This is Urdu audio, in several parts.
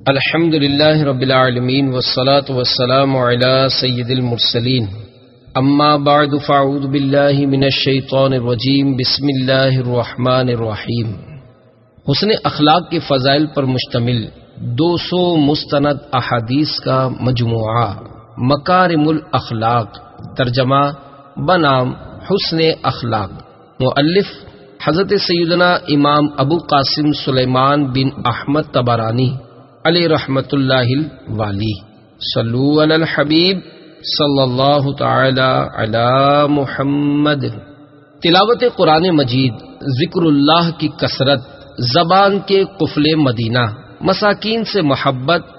الحمد للہ رب العالمین والصلاة والسلام علی سید المرسلین اما بعد فاعوذ باللہ من الشیطان الرجیم بسم اللہ الرحمن الرحیم۔ حسن اخلاق کے فضائل پر مشتمل 200 مستند احادیث کا مجموعہ مکارم الاخلاق، ترجمہ بنام حسن اخلاق، مؤلف حضرت سیدنا امام ابو قاسم سلیمان بن احمد طبرانی علیہ رحمت اللہ الوالی۔ صلو علی الحبیب صلی اللہ تعالی علی محمد۔ تلاوت قرآن مجید، ذکر اللہ کی کثرت، زبان کے قفل مدینہ، مساکین سے محبت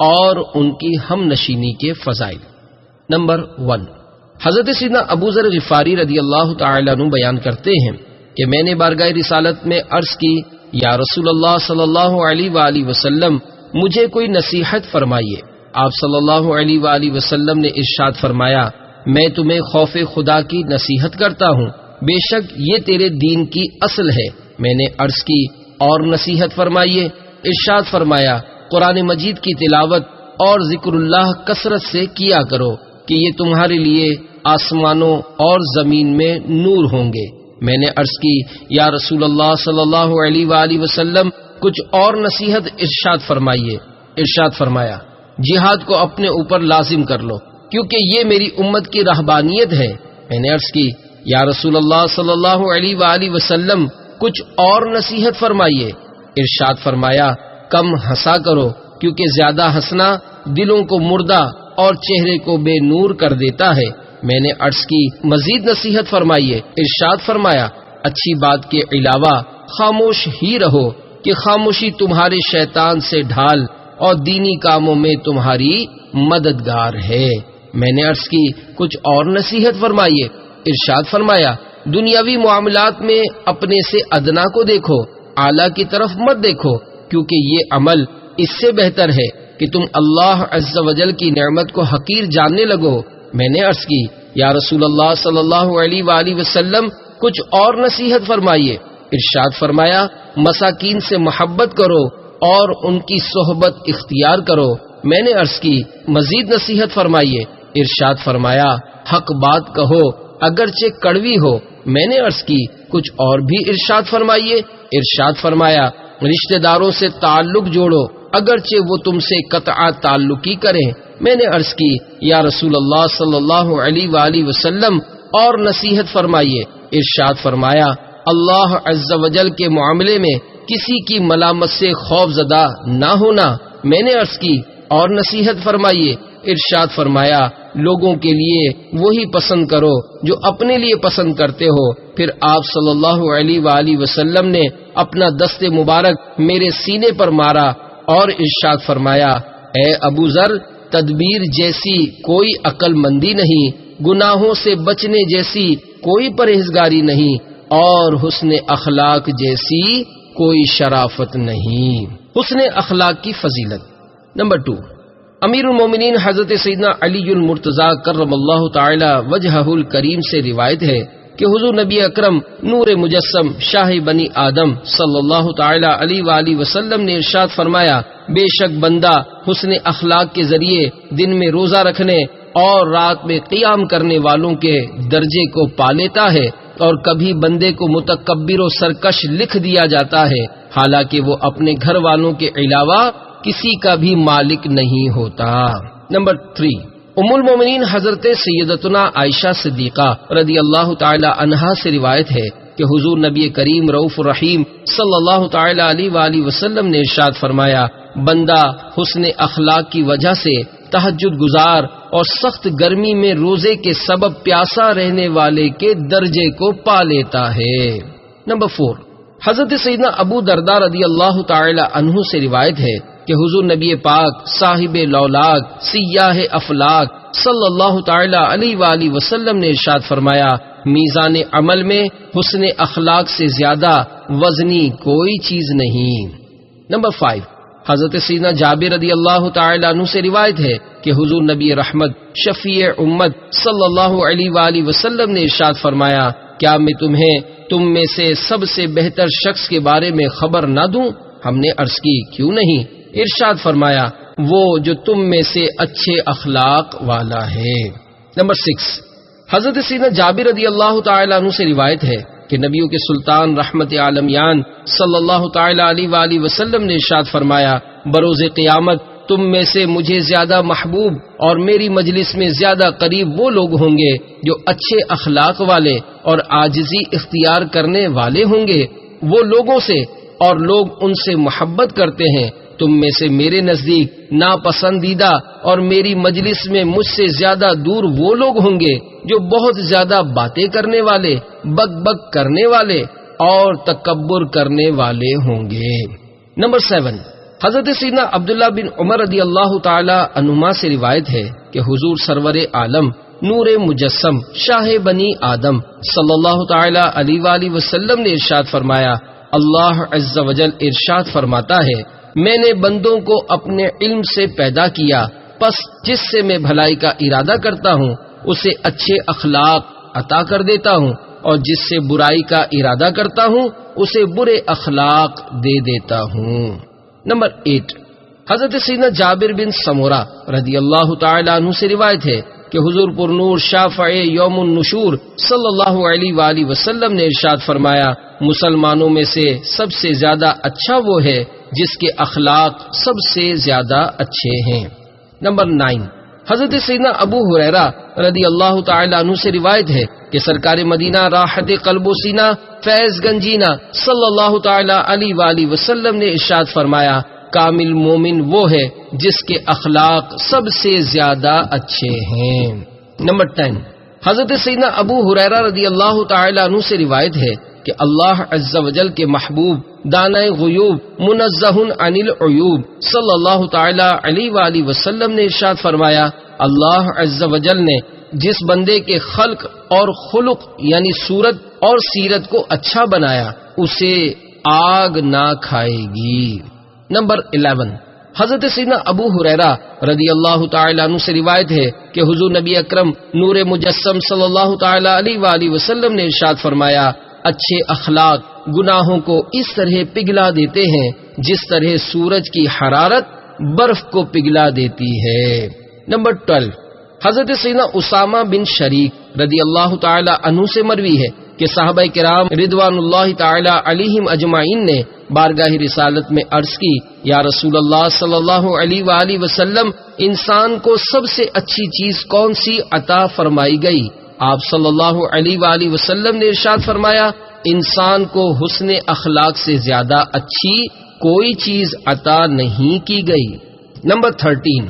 اور ان کی ہم نشینی کے فضائل۔ نمبر 1، حضرت سیدنا ابو ذر غفاری رضی اللہ تعالی عنہ بیان کرتے ہیں کہ میں نے بارگاہ رسالت میں عرض کی، یا رسول اللہ صلی اللہ علیہ وآلہ وسلم، مجھے کوئی نصیحت فرمائیے۔ آپ صلی اللہ علیہ وآلہ وسلم نے ارشاد فرمایا، میں تمہیں خوف خدا کی نصیحت کرتا ہوں، بے شک یہ تیرے دین کی اصل ہے۔ میں نے عرض کی، اور نصیحت فرمائیے۔ ارشاد فرمایا، قرآن مجید کی تلاوت اور ذکر اللہ کثرت سے کیا کرو کہ یہ تمہارے لیے آسمانوں اور زمین میں نور ہوں گے۔ میں نے عرض کی، یا رسول اللہ صلی اللہ علیہ وآلہ وسلم، کچھ اور نصیحت ارشاد فرمائیے۔ ارشاد فرمایا، جہاد کو اپنے اوپر لازم کر لو، کیونکہ یہ میری امت کی رہبانیت ہے۔ میں نے عرض کی، یا رسول اللہ صلی اللہ علیہ وآلہ وسلم، کچھ اور نصیحت فرمائیے۔ ارشاد فرمایا، کم ہنسا کرو، کیونکہ زیادہ ہنسنا دلوں کو مردہ اور چہرے کو بے نور کر دیتا ہے۔ میں نے عرض کی، مزید نصیحت فرمائیے۔ ارشاد فرمایا، اچھی بات کے علاوہ خاموش ہی رہو، کہ خاموشی تمہارے شیطان سے ڈھال اور دینی کاموں میں تمہاری مددگار ہے۔ میں نے عرض کی، کچھ اور نصیحت فرمائیے۔ ارشاد فرمایا، دنیاوی معاملات میں اپنے سے ادنا کو دیکھو، اعلیٰ کی طرف مت دیکھو، کیونکہ یہ عمل اس سے بہتر ہے کہ تم اللہ عز و جل کی نعمت کو حقیر جاننے لگو۔ میں نے عرض کی، یا رسول اللہ صلی اللہ علیہ وآلہ وسلم، کچھ اور نصیحت فرمائیے۔ ارشاد فرمایا، مساکین سے محبت کرو اور ان کی صحبت اختیار کرو۔ میں نے عرض کی، مزید نصیحت فرمائیے۔ ارشاد فرمایا، حق بات کہو اگرچہ کڑوی ہو۔ میں نے عرض کی، کچھ اور بھی ارشاد فرمائیے۔ ارشاد فرمایا، رشتہ داروں سے تعلق جوڑو اگرچہ وہ تم سے قطع تعلقی کریں۔ میں نے عرض کی، یا رسول اللہ صلی اللہ علیہ وآلہ وسلم، اور نصیحت فرمائیے۔ ارشاد فرمایا، اللہ عز و جل کے معاملے میں کسی کی ملامت سے خوف زدہ نہ ہونا۔ میں نے عرض کی، اور نصیحت فرمائیے۔ ارشاد فرمایا، لوگوں کے لیے وہی پسند کرو جو اپنے لیے پسند کرتے ہو۔ پھر آپ صلی اللہ علیہ وآلہ وسلم نے اپنا دست مبارک میرے سینے پر مارا اور ارشاد فرمایا، اے ابو ذر، تدبیر جیسی کوئی عقل مندی نہیں، گناہوں سے بچنے جیسی کوئی پرہیزگاری نہیں، اور حسن اخلاق جیسی کوئی شرافت نہیں۔ حسن اخلاق کی فضیلت۔ نمبر 2، امیر المومنین حضرت سیدنا علی المرتضیٰ کرم اللہ تعالی وجہہ الکریم سے روایت ہے کہ حضور نبی اکرم نور مجسم شاہ بنی آدم صلی اللہ تعالی علیہ وآلہ وسلم نے ارشاد فرمایا، بے شک بندہ حسن اخلاق کے ذریعے دن میں روزہ رکھنے اور رات میں قیام کرنے والوں کے درجے کو پا لیتا ہے، اور کبھی بندے کو متکبر و سرکش لکھ دیا جاتا ہے، حالانکہ وہ اپنے گھر والوں کے علاوہ کسی کا بھی مالک نہیں ہوتا۔ نمبر 3، ام المومنین حضرت سیدتنا عائشہ صدیقہ رضی اللہ تعالی عنہا سے روایت ہے کہ حضور نبی کریم رؤوف الرحیم صلی اللہ تعالی علیہ وآلہ وسلم نے ارشاد فرمایا، بندہ حسن اخلاق کی وجہ سے تہجد گزار اور سخت گرمی میں روزے کے سبب پیاسا رہنے والے کے درجے کو پا لیتا ہے۔ نمبر 4، حضرت سیدنا ابو درداء رضی اللہ تعالی عنہ سے روایت ہے کہ حضور نبی پاک صاحب لولاک سیاہ افلاک صلی اللہ تعالی علیہ وآلہ وسلم نے ارشاد فرمایا، میزان عمل میں حسن اخلاق سے زیادہ وزنی کوئی چیز نہیں۔ نمبر 5، حضرت سیدنا جابر رضی اللہ تعالی عنہ سے روایت ہے کہ حضور نبی رحمت شفیع امت صلی اللہ علیہ وآلہ وسلم نے ارشاد فرمایا، کیا میں تم میں سے سب سے بہتر شخص کے بارے میں خبر نہ دوں؟ ہم نے عرض کی، کیوں نہیں؟ ارشاد فرمایا وہ جو تم میں سے اچھے اخلاق والا ہے۔ نمبر 6، حضرت سیدنا جابر رضی اللہ تعالی عنہ سے روایت ہے کہ نبیوں کے سلطان رحمت عالمیان صلی اللہ تعالی علیہ وآلہ وسلم نے ارشاد فرمایا بروز قیامت تم میں سے مجھے زیادہ محبوب اور میری مجلس میں زیادہ قریب وہ لوگ ہوں گے جو اچھے اخلاق والے اور عاجزی اختیار کرنے والے ہوں گے وہ لوگوں سے، اور لوگ ان سے محبت کرتے ہیں۔ تم میں سے میرے نزدیک ناپسندیدہ اور میری مجلس میں مجھ سے زیادہ دور وہ لوگ ہوں گے جو بہت زیادہ باتیں کرنے والے، بک بک کرنے والے اور تکبر کرنے والے ہوں گے۔ نمبر 7، حضرت سیدنا عبداللہ بن عمر رضی اللہ تعالی عنہما سے روایت ہے کہ حضور سرور عالم نور مجسم شاہ بنی آدم صلی اللہ تعالی علیہ وآلہ وسلم نے ارشاد فرمایا اللہ عز و جل ارشاد فرماتا ہے میں نے بندوں کو اپنے علم سے پیدا کیا، پس جس سے میں بھلائی کا ارادہ کرتا ہوں اسے اچھے اخلاق عطا کر دیتا ہوں، اور جس سے برائی کا ارادہ کرتا ہوں اسے برے اخلاق دے دیتا ہوں۔ نمبر 8، حضرت سیدنا جابر بن سمورہ رضی اللہ تعالی عنہ سے روایت ہے کہ حضور پر نور شافع یوم النشور صلی اللہ علیہ وآلہ وسلم نے ارشاد فرمایا مسلمانوں میں سے سب سے زیادہ اچھا وہ ہے جس کے اخلاق سب سے زیادہ اچھے ہیں۔ نمبر 9، حضرت سیدنا ابو ہریرہ رضی اللہ تعالی عنہ سے روایت ہے کہ سرکار مدینہ راحت قلب و سینہ فیض گنجینہ صلی اللہ تعالی علیہ وآلہ وسلم نے ارشاد فرمایا کامل مومن وہ ہے جس کے اخلاق سب سے زیادہ اچھے ہیں۔ نمبر 10، حضرت سیدنا ابو ہریرہ رضی اللہ تعالی عنہ سے روایت ہے کہ اللہ عز و جل کے محبوب دانائے غیوب منزہ عن العیوب صلی اللہ تعالی علیہ وآلہ وسلم نے ارشاد فرمایا اللہ عز و جل نے جس بندے کے خلق اور خلق یعنی صورت اور سیرت کو اچھا بنایا اسے آگ نہ کھائے گی۔ نمبر 11، حضرت سیدنا ابو ہریرہ رضی اللہ تعالی عنہ سے روایت ہے کہ حضور نبی اکرم نور مجسم صلی اللہ تعالی علیہ وآلہ وسلم نے ارشاد فرمایا اچھے اخلاق گناہوں کو اس طرح پگھلا دیتے ہیں جس طرح سورج کی حرارت برف کو پگھلا دیتی ہے۔ نمبر 12، حضرت سیدنا اسامہ بن شریک رضی اللہ تعالی عنہ سے مروی ہے کہ صحابہ کرام رضوان اللہ تعالی علیہم اجمعین نے بارگاہ رسالت میں عرض کی یا رسول اللہ صلی اللہ علیہ وآلہ وسلم انسان کو سب سے اچھی چیز کون سی عطا فرمائی گئی؟ آپ صلی اللہ علیہ وآلہ وسلم نے ارشاد فرمایا انسان کو حسن اخلاق سے زیادہ اچھی کوئی چیز عطا نہیں کی گئی۔ نمبر 13،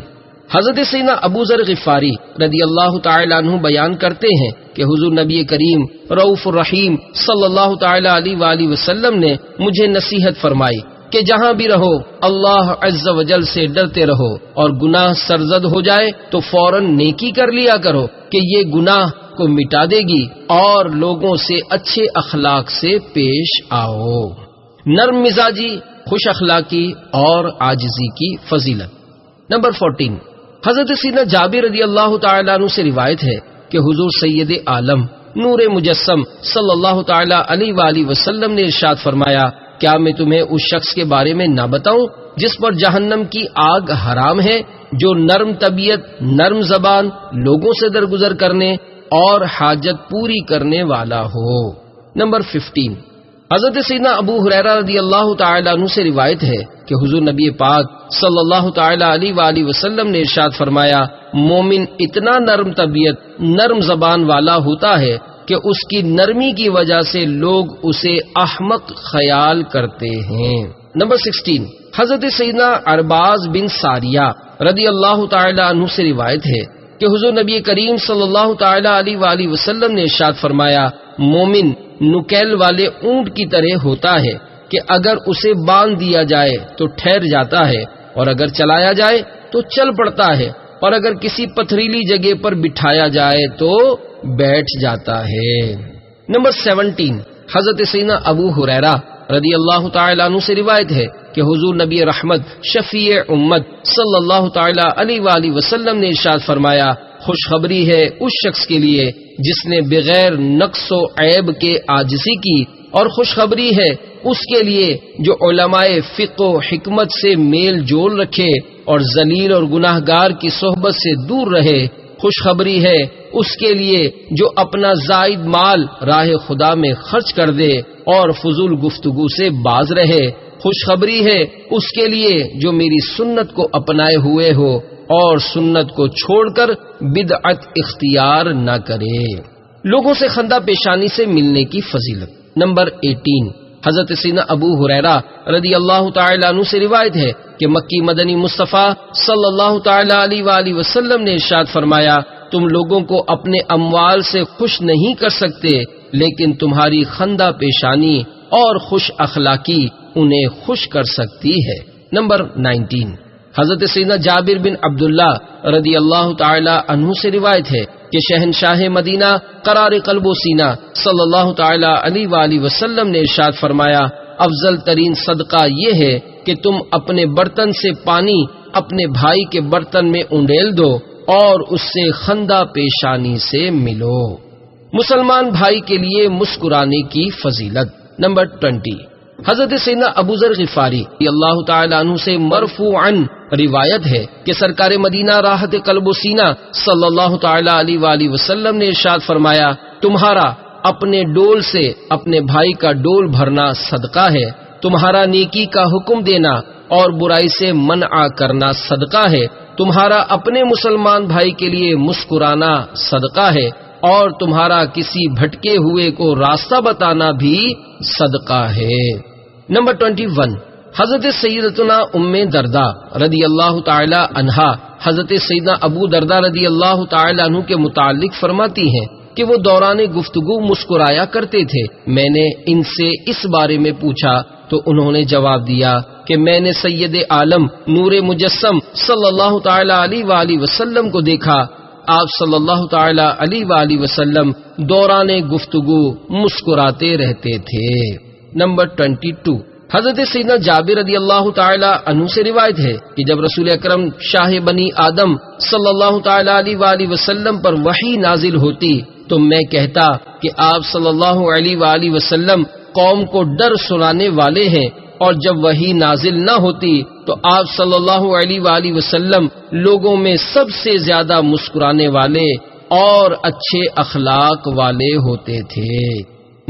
حضرت سیدنا ابو ذر غفاری رضی اللہ تعالی عنہ بیان کرتے ہیں کہ حضور نبی کریم رؤوف الرحیم صلی اللہ تعالی علیہ وآلہ وسلم نے مجھے نصیحت فرمائی کہ جہاں بھی رہو اللہ عز و جل سے ڈرتے رہو اور گناہ سرزد ہو جائے تو فوراً نیکی کر لیا کرو کہ یہ گناہ کو مٹا دے گی اور لوگوں سے اچھے اخلاق سے پیش آؤ۔ نرم مزاجی، خوش اخلاقی اور عاجزی کی فضیلت۔ نمبر 14، حضرت سیدنا جابر رضی اللہ تعالی عنہ سے روایت ہے کہ حضور سید عالم نور مجسم صلی اللہ تعالی علیہ وآلہ وسلم نے ارشاد فرمایا کیا میں تمہیں اس شخص کے بارے میں نہ بتاؤں جس پر جہنم کی آگ حرام ہے، جو نرم طبیعت، نرم زبان، لوگوں سے درگزر کرنے اور حاجت پوری کرنے والا ہو۔ نمبر 15، حضرت سیدنا ابو ہریرہ رضی اللہ تعالی عنہ سے روایت ہے کہ حضور نبی پاک صلی اللہ تعالی علیہ وآلہ وسلم نے ارشاد فرمایا مومن اتنا نرم طبیعت، نرم زبان والا ہوتا ہے کہ اس کی نرمی کی وجہ سے لوگ اسے احمق خیال کرتے ہیں۔ نمبر 16، حضرت سیدنا ارباز بن ساریہ رضی اللہ تعالی عنہ سے روایت ہے کہ حضور نبی کریم صلی اللہ تعالی علیہ وآلہ وسلم نے ارشاد فرمایا مومن نکیل والے اونٹ کی طرح ہوتا ہے کہ اگر اسے باندھ دیا جائے تو ٹھہر جاتا ہے اور اگر چلایا جائے تو چل پڑتا ہے اور اگر کسی پتھریلی جگہ پر بٹھایا جائے تو بیٹھ جاتا ہے۔ نمبر 17، حضرت سیدنا ابو ہریرہ رضی اللہ تعالی عنہ سے روایت ہے کہ حضور نبی رحمت شفیع امت صلی اللہ تعالی علیہ وآلہ وسلم نے ارشاد فرمایا خوشخبری ہے اس شخص کے لیے جس نے بغیر نقص و عیب کے عاجزی کی، اور خوشخبری ہے اس کے لیے جو علماء فقہ و حکمت سے میل جول رکھے اور ذلیل اور گناہگار کی صحبت سے دور رہے۔ خوشخبری ہے اس کے لیے جو اپنا زائد مال راہ خدا میں خرچ کر دے اور فضول گفتگو سے باز رہے۔ خوشخبری ہے اس کے لیے جو میری سنت کو اپنائے ہوئے ہو اور سنت کو چھوڑ کر بدعت اختیار نہ کرے۔ لوگوں سے خندہ پیشانی سے ملنے کی فضیلت۔ نمبر 18، حضرت سیدنا ابو ہریرہ رضی اللہ تعالی عنہ سے روایت ہے کہ مکی مدنی مصطفیٰ صلی اللہ تعالی علیہ وآلہ وسلم نے ارشاد فرمایا، تم لوگوں کو اپنے اموال سے خوش نہیں کر سکتے، لیکن تمہاری خندہ پیشانی اور خوش اخلاقی انہیں خوش کر سکتی ہے۔ نمبر 19، حضرت سیدنا جابر بن عبداللہ رضی اللہ تعالی عنہ سے روایت ہے کہ شہنشاہ مدینہ قرار قلب و سینہ صلی اللہ تعالی علیہ وآلہ وسلم نے ارشاد فرمایا، افضل ترین صدقہ یہ ہے کہ تم اپنے برتن سے پانی اپنے بھائی کے برتن میں انڈیل دو اور اس سے خندہ پیشانی سے ملو۔ مسلمان بھائی کے لیے مسکرانے کی فضیلت۔ نمبر 20، حضرت سیدنا ابو ذر غفاری رضی اللہ تعالی عنہ سے مرفوعاً روایت ہے کہ سرکار مدینہ راحت قلب و سینہ صلی اللہ تعالی علیہ وآلہ وسلم نے ارشاد فرمایا، تمہارا اپنے ڈول سے اپنے بھائی کا ڈول بھرنا صدقہ ہے، تمہارا نیکی کا حکم دینا اور برائی سے منع کرنا صدقہ ہے، تمہارا اپنے مسلمان بھائی کے لیے مسکرانا صدقہ ہے، اور تمہارا کسی بھٹکے ہوئے کو راستہ بتانا بھی صدقہ ہے۔ نمبر 21، حضرت سیدتنا ام درداء رضی اللہ تعالی عنہا حضرت سیدنا ابو درداء رضی اللہ تعالی عنہ کے متعلق فرماتی ہیں کہ وہ دوران گفتگو مسکرایا کرتے تھے۔ میں نے ان سے اس بارے میں پوچھا تو انہوں نے جواب دیا کہ میں نے سید عالم نور مجسم صلی اللہ تعالی علیہ وآلہ وسلم کو دیکھا، آپ صلی اللہ تعالی علیہ وآلہ وسلم دوران گفتگو مسکراتے رہتے تھے۔ نمبر 22، حضرت سیدنا جابر رضی اللہ تعالی عنہ سے روایت ہے کہ جب رسول اکرم شاہ بنی آدم صلی اللہ تعالی علیہ وآلہ وسلم پر وحی نازل ہوتی تو میں کہتا کہ آپ صلی اللہ علیہ وآلہ وسلم قوم کو ڈر سنانے والے ہیں، اور جب وحی نازل نہ ہوتی تو آپ صلی اللہ علیہ وآلہ وسلم لوگوں میں سب سے زیادہ مسکرانے والے اور اچھے اخلاق والے ہوتے تھے۔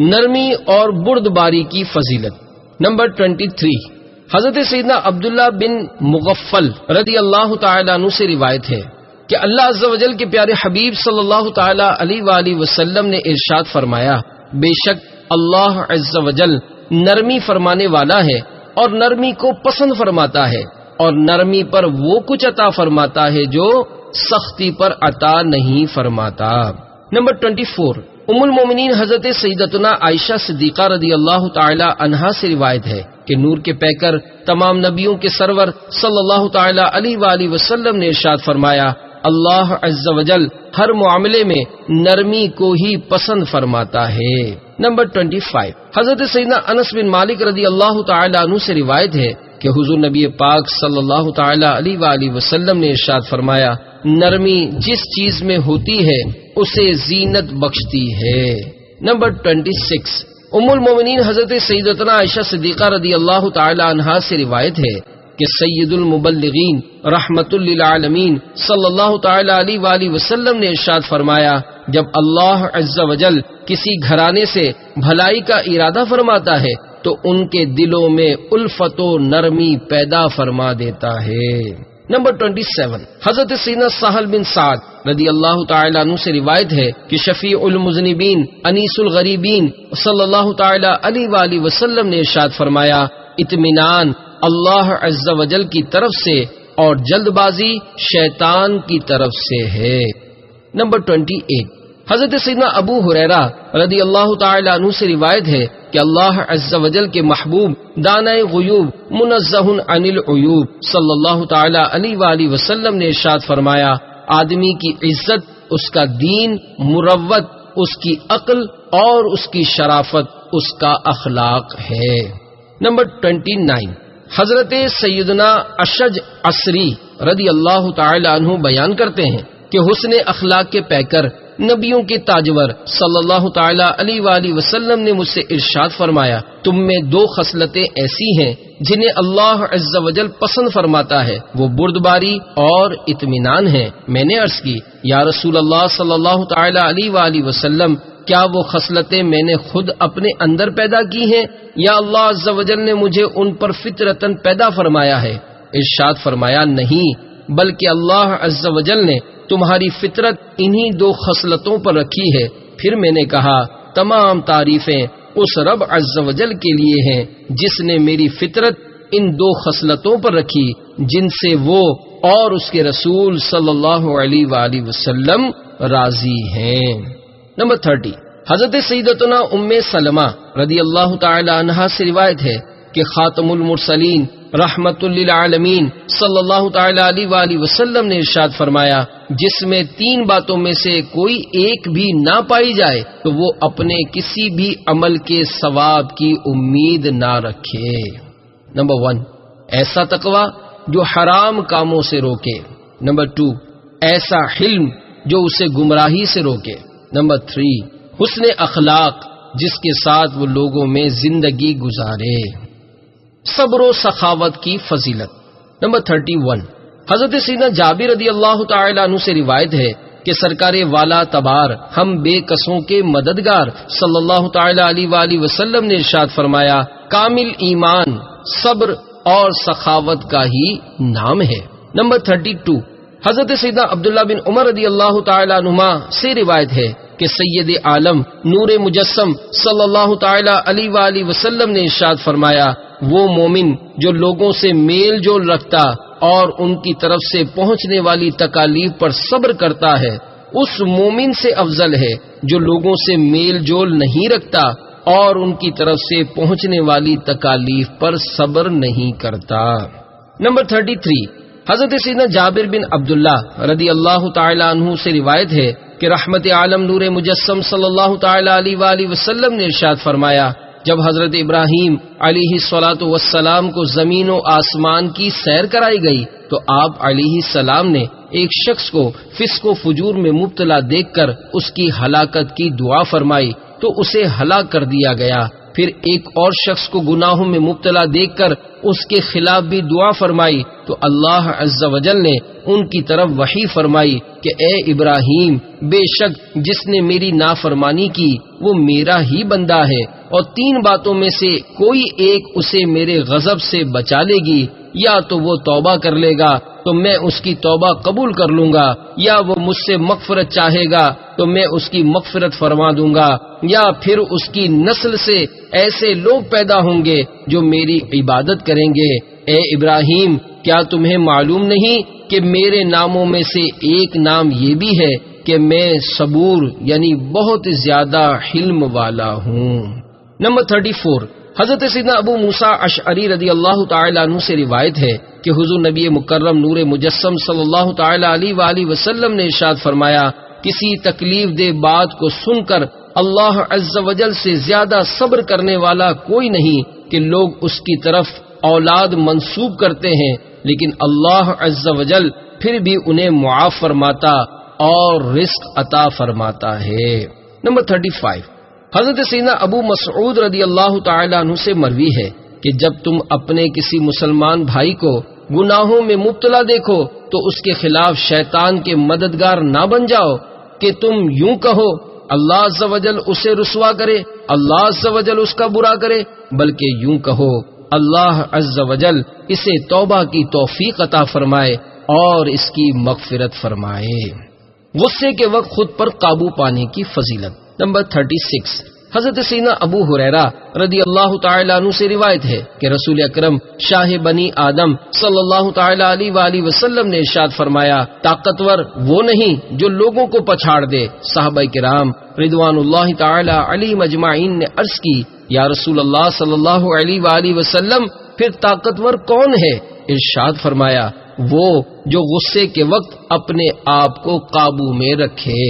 نرمی اور بردباری کی فضیلت۔ نمبر 23، حضرت سیدنا عبداللہ بن مغفل رضی اللہ تعالی عنہ سے روایت ہے کہ اللہ عز و جل کے پیارے حبیب صلی اللہ تعالی علیہ وآلہ وسلم نے ارشاد فرمایا، بے شک اللہ عز و جل نرمی فرمانے والا ہے اور نرمی کو پسند فرماتا ہے، اور نرمی پر وہ کچھ عطا فرماتا ہے جو سختی پر عطا نہیں فرماتا۔ نمبر 24، ام المومنین حضرت سیدتنا عائشہ صدیقہ رضی اللہ تعالی عنہا سے روایت ہے کہ نور کے پیکر تمام نبیوں کے سرور صلی اللہ تعالی علیہ وآلہ وسلم نے ارشاد فرمایا، اللہ عز و جل ہر معاملے میں نرمی کو ہی پسند فرماتا ہے۔ نمبر 25، حضرت سیدنا انس بن مالک رضی اللہ تعالی عنہ سے روایت ہے کہ حضور نبی پاک صلی اللہ تعالی علیہ وآلہ وسلم نے ارشاد فرمایا، نرمی جس چیز میں ہوتی ہے اسے زینت بخشتی ہے۔ نمبر 26، ام المومنین حضرت سیدتنا عائشہ صدیقہ رضی اللہ تعالی عنہا سے روایت ہے کہ سید المبلغین رحمت للعالمین صلی اللہ تعالی علیہ وآلہ وسلم نے ارشاد فرمایا، جب اللہ عز و جل کسی گھرانے سے بھلائی کا ارادہ فرماتا ہے تو ان کے دلوں میں الفت و نرمی پیدا فرما دیتا ہے۔ نمبر 27، حضرت سیدنا سہل بن سعد رضی اللہ تعالی عنہ سے روایت ہے کہ شفیع المذنبین انیس الغریبین صلی اللہ تعالی علیہ وآلہ وسلم نے ارشاد فرمایا، اطمینان اللہ عز و جل کی طرف سے اور جلد بازی شیطان کی طرف سے ہے۔ نمبر 28، حضرت سیدنا ابو ہریرہ رضی اللہ تعالی عنہ سے روایت ہے کہ اللہ عز و جل کے محبوب دانائے غیوب منزہ عن العیوب صلی اللہ تعالی علیہ وآلہ وسلم نے ارشاد فرمایا، آدمی کی عزت اس کا دین، مروت اس کی عقل اور اس کی شرافت اس کا اخلاق ہے۔ نمبر 29، حضرت سیدنا اشج عصری رضی اللہ تعالی عنہ بیان کرتے ہیں کہ حسن اخلاق کے پیکر نبیوں کے تاجور صلی اللہ تعالی علیہ وآلہ وسلم نے مجھ سے ارشاد فرمایا، تم میں دو خصلتیں ایسی ہیں جنہیں اللہ عز و جل پسند فرماتا ہے، وہ بردباری اور اطمینان ہیں۔ میں نے عرض کی، یا رسول اللہ صلی اللہ تعالی علیہ وآلہ وسلم، کیا وہ خصلتیں میں نے خود اپنے اندر پیدا کی ہیں یا اللہ عز و جل نے مجھے ان پر فطرتاً پیدا فرمایا ہے؟ ارشاد فرمایا، نہیں، بلکہ اللہ عز و جل نے تمہاری فطرت انہی دو خصلتوں پر رکھی ہے۔ پھر میں نے کہا، تمام تعریفیں اس رب عز و جل کے لیے ہیں جس نے میری فطرت ان دو خصلتوں پر رکھی جن سے وہ اور اس کے رسول صلی اللہ علیہ وآلہ وسلم راضی ہیں۔ نمبر 30، حضرت سیدتنا ام سلمہ رضی اللہ تعالی عنہا سے روایت ہے کہ خاتم المرسلین رحمت للعالمین صلی اللہ تعالی علیہ وآلہ وسلم نے ارشاد فرمایا، جس میں تین باتوں میں سے کوئی ایک بھی نہ پائی جائے تو وہ اپنے کسی بھی عمل کے ثواب کی امید نہ رکھے۔ نمبر 1، ایسا تقوی جو حرام کاموں سے روکے۔ نمبر 2، ایسا حلم جو اسے گمراہی سے روکے۔ نمبر 3، حسن اخلاق جس کے ساتھ وہ لوگوں میں زندگی گزارے۔ صبر و سخاوت کی فضیلت۔ نمبر 31، حضرت سیدنا جابر رضی اللہ تعالی عنہ سے روایت ہے کہ سرکار والا تبار ہم بے کسوں کے مددگار صلی اللہ تعالی علیہ وآلہ وسلم نے ارشاد فرمایا، کامل ایمان صبر اور سخاوت کا ہی نام ہے۔ نمبر 32، حضرت سیدنا عبداللہ بن عمر رضی اللہ تعالی عنہما سے روایت ہے کہ سید عالم نور مجسم صلی اللہ تعالی علیہ وآلہ وسلم نے ارشاد فرمایا، وہ مومن جو لوگوں سے میل جول رکھتا اور ان کی طرف سے پہنچنے والی تکالیف پر صبر کرتا ہے، اس مومن سے افضل ہے جو لوگوں سے میل جول نہیں رکھتا اور ان کی طرف سے پہنچنے والی تکالیف پر صبر نہیں کرتا۔ نمبر 33، حضرت سیدنا جابر بن عبداللہ رضی اللہ تعالی عنہ سے روایت ہے کہ رحمت عالم نور مجسم صلی اللہ تعالی علیہ وآلہ وسلم نے ارشاد فرمایا، جب حضرت ابراہیم علیہ الصلاۃ والسلام کو زمین و آسمان کی سیر کرائی گئی تو آپ علیہ السلام نے ایک شخص کو فسق و فجور میں مبتلا دیکھ کر اس کی ہلاکت کی دعا فرمائی تو اسے ہلاک کر دیا گیا۔ پھر ایک اور شخص کو گناہوں میں مبتلا دیکھ کر اس کے خلاف بھی دعا فرمائی تو اللہ عز و جل نے ان کی طرف وحی فرمائی کہ اے ابراہیم، بے شک جس نے میری نافرمانی کی وہ میرا ہی بندہ ہے، اور تین باتوں میں سے کوئی ایک اسے میرے غضب سے بچا لے گی، یا تو وہ توبہ کر لے گا تو میں اس کی توبہ قبول کر لوں گا، یا وہ مجھ سے مغفرت چاہے گا تو میں اس کی مغفرت فرما دوں گا، یا پھر اس کی نسل سے ایسے لوگ پیدا ہوں گے جو میری عبادت کریں گے۔ اے ابراہیم، کیا تمہیں معلوم نہیں کہ میرے ناموں میں سے ایک نام یہ بھی ہے کہ میں صبور یعنی بہت زیادہ حلم والا ہوں۔ نمبر 34، حضرت سیدنا ابو موسیٰ اشعری رضی اللہ تعالی عنہ سے روایت ہے کہ حضور نبی مکرم نور مجسم صلی اللہ تعالی علیہ وآلہ وسلم نے ارشاد فرمایا، کسی تکلیف دہ بات کو سن کر اللہ عز و جل سے زیادہ صبر کرنے والا کوئی نہیں کہ لوگ اس کی طرف اولاد منسوب کرتے ہیں، لیکن اللہ عز و جل پھر بھی انہیں معاف فرماتا اور رزق عطا فرماتا ہے۔ نمبر 35، حضرت سیدنا ابو مسعود رضی اللہ تعالی عنہ سے مروی ہے کہ جب تم اپنے کسی مسلمان بھائی کو گناہوں میں مبتلا دیکھو تو اس کے خلاف شیطان کے مددگار نہ بن جاؤ کہ تم یوں کہو اللہ عز و جل اسے رسوا کرے، اللہ عز و جل اس کا برا کرے، بلکہ یوں کہو اللہ عز و جل اسے توبہ کی توفیق عطا فرمائے اور اس کی مغفرت فرمائے۔ غصے کے وقت خود پر قابو پانے کی فضیلت۔ نمبر 36، حضرت سیدنا ابو ہریرہ رضی اللہ تعالی عنہ سے روایت ہے کہ رسول اکرم شاہ بنی آدم صلی اللہ تعالی علیہ وآلہ وسلم نے ارشاد فرمایا، طاقتور وہ نہیں جو لوگوں کو پچھاڑ دے۔ صحابہ کرام رضوان اللہ تعالی علیہم اجمعین نے عرض کی، یا رسول اللہ صلی اللہ علیہ وآلہ وسلم، پھر طاقتور کون ہے؟ ارشاد فرمایا، وہ جو غصے کے وقت اپنے آپ کو قابو میں رکھے۔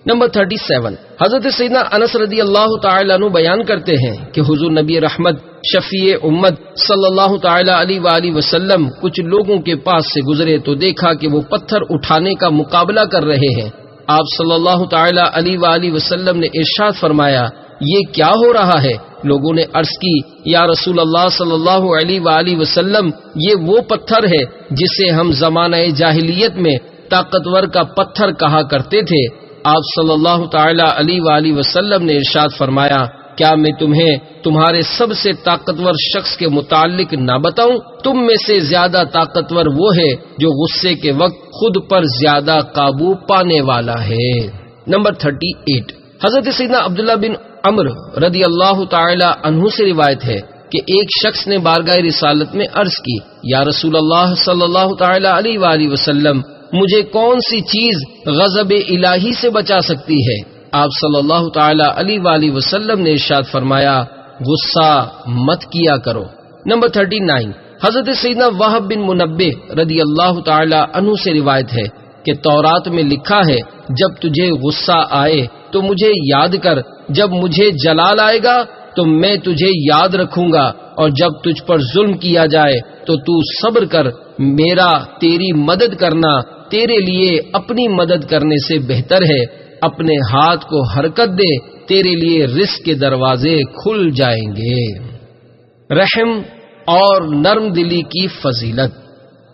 نمبر 37، حضرت سیدنا انس رضی اللہ تعالی عنہ بیان کرتے ہیں کہ حضور نبی رحمت شفیع امت صلی اللہ تعالی علیہ وآلہ وسلم کچھ لوگوں کے پاس سے گزرے تو دیکھا کہ وہ پتھر اٹھانے کا مقابلہ کر رہے ہیں۔ آپ صلی اللہ تعالی علیہ وآلہ وسلم نے ارشاد فرمایا یہ کیا ہو رہا ہے؟ لوگوں نے عرض کی یا رسول اللہ صلی اللہ علیہ وآلہ وسلم یہ وہ پتھر ہے جسے ہم زمانہ جاہلیت میں طاقتور کا پتھر کہا کرتے تھے۔ آپ صلی اللہ تعالی علیہ وآلہ وسلم نے ارشاد فرمایا کیا میں تمہیں تمہارے سب سے طاقتور شخص کے متعلق نہ بتاؤں؟ تم میں سے زیادہ طاقتور وہ ہے جو غصے کے وقت خود پر زیادہ قابو پانے والا ہے۔ نمبر 38، حضرت سیدنا عبداللہ بن عمرو رضی اللہ تعالی عنہ سے روایت ہے کہ ایک شخص نے بارگاہ رسالت میں عرض کی یا رسول اللہ صلی اللہ تعالی علیہ وآلہ وسلم مجھے کون سی چیز غضب الہی سے بچا سکتی ہے؟ آپ صلی اللہ تعالی علیہ وآلہ وسلم نے ارشاد فرمایا غصہ مت کیا کرو۔ نمبر 39، حضرت سیدنا وہب بن منبہ رضی اللہ تعالی عنہ سے روایت ہے کہ تورات میں لکھا ہے جب تجھے غصہ آئے تو مجھے یاد کر، جب مجھے جلال آئے گا تو میں تجھے یاد رکھوں گا، اور جب تجھ پر ظلم کیا جائے تو تو صبر کر، میرا تیری مدد کرنا تیرے لیے اپنی مدد کرنے سے بہتر ہے، اپنے ہاتھ کو حرکت دے، تیرے لیے رزق کے دروازے کھل جائیں گے۔ رحم اور نرم دلی کی فضیلت۔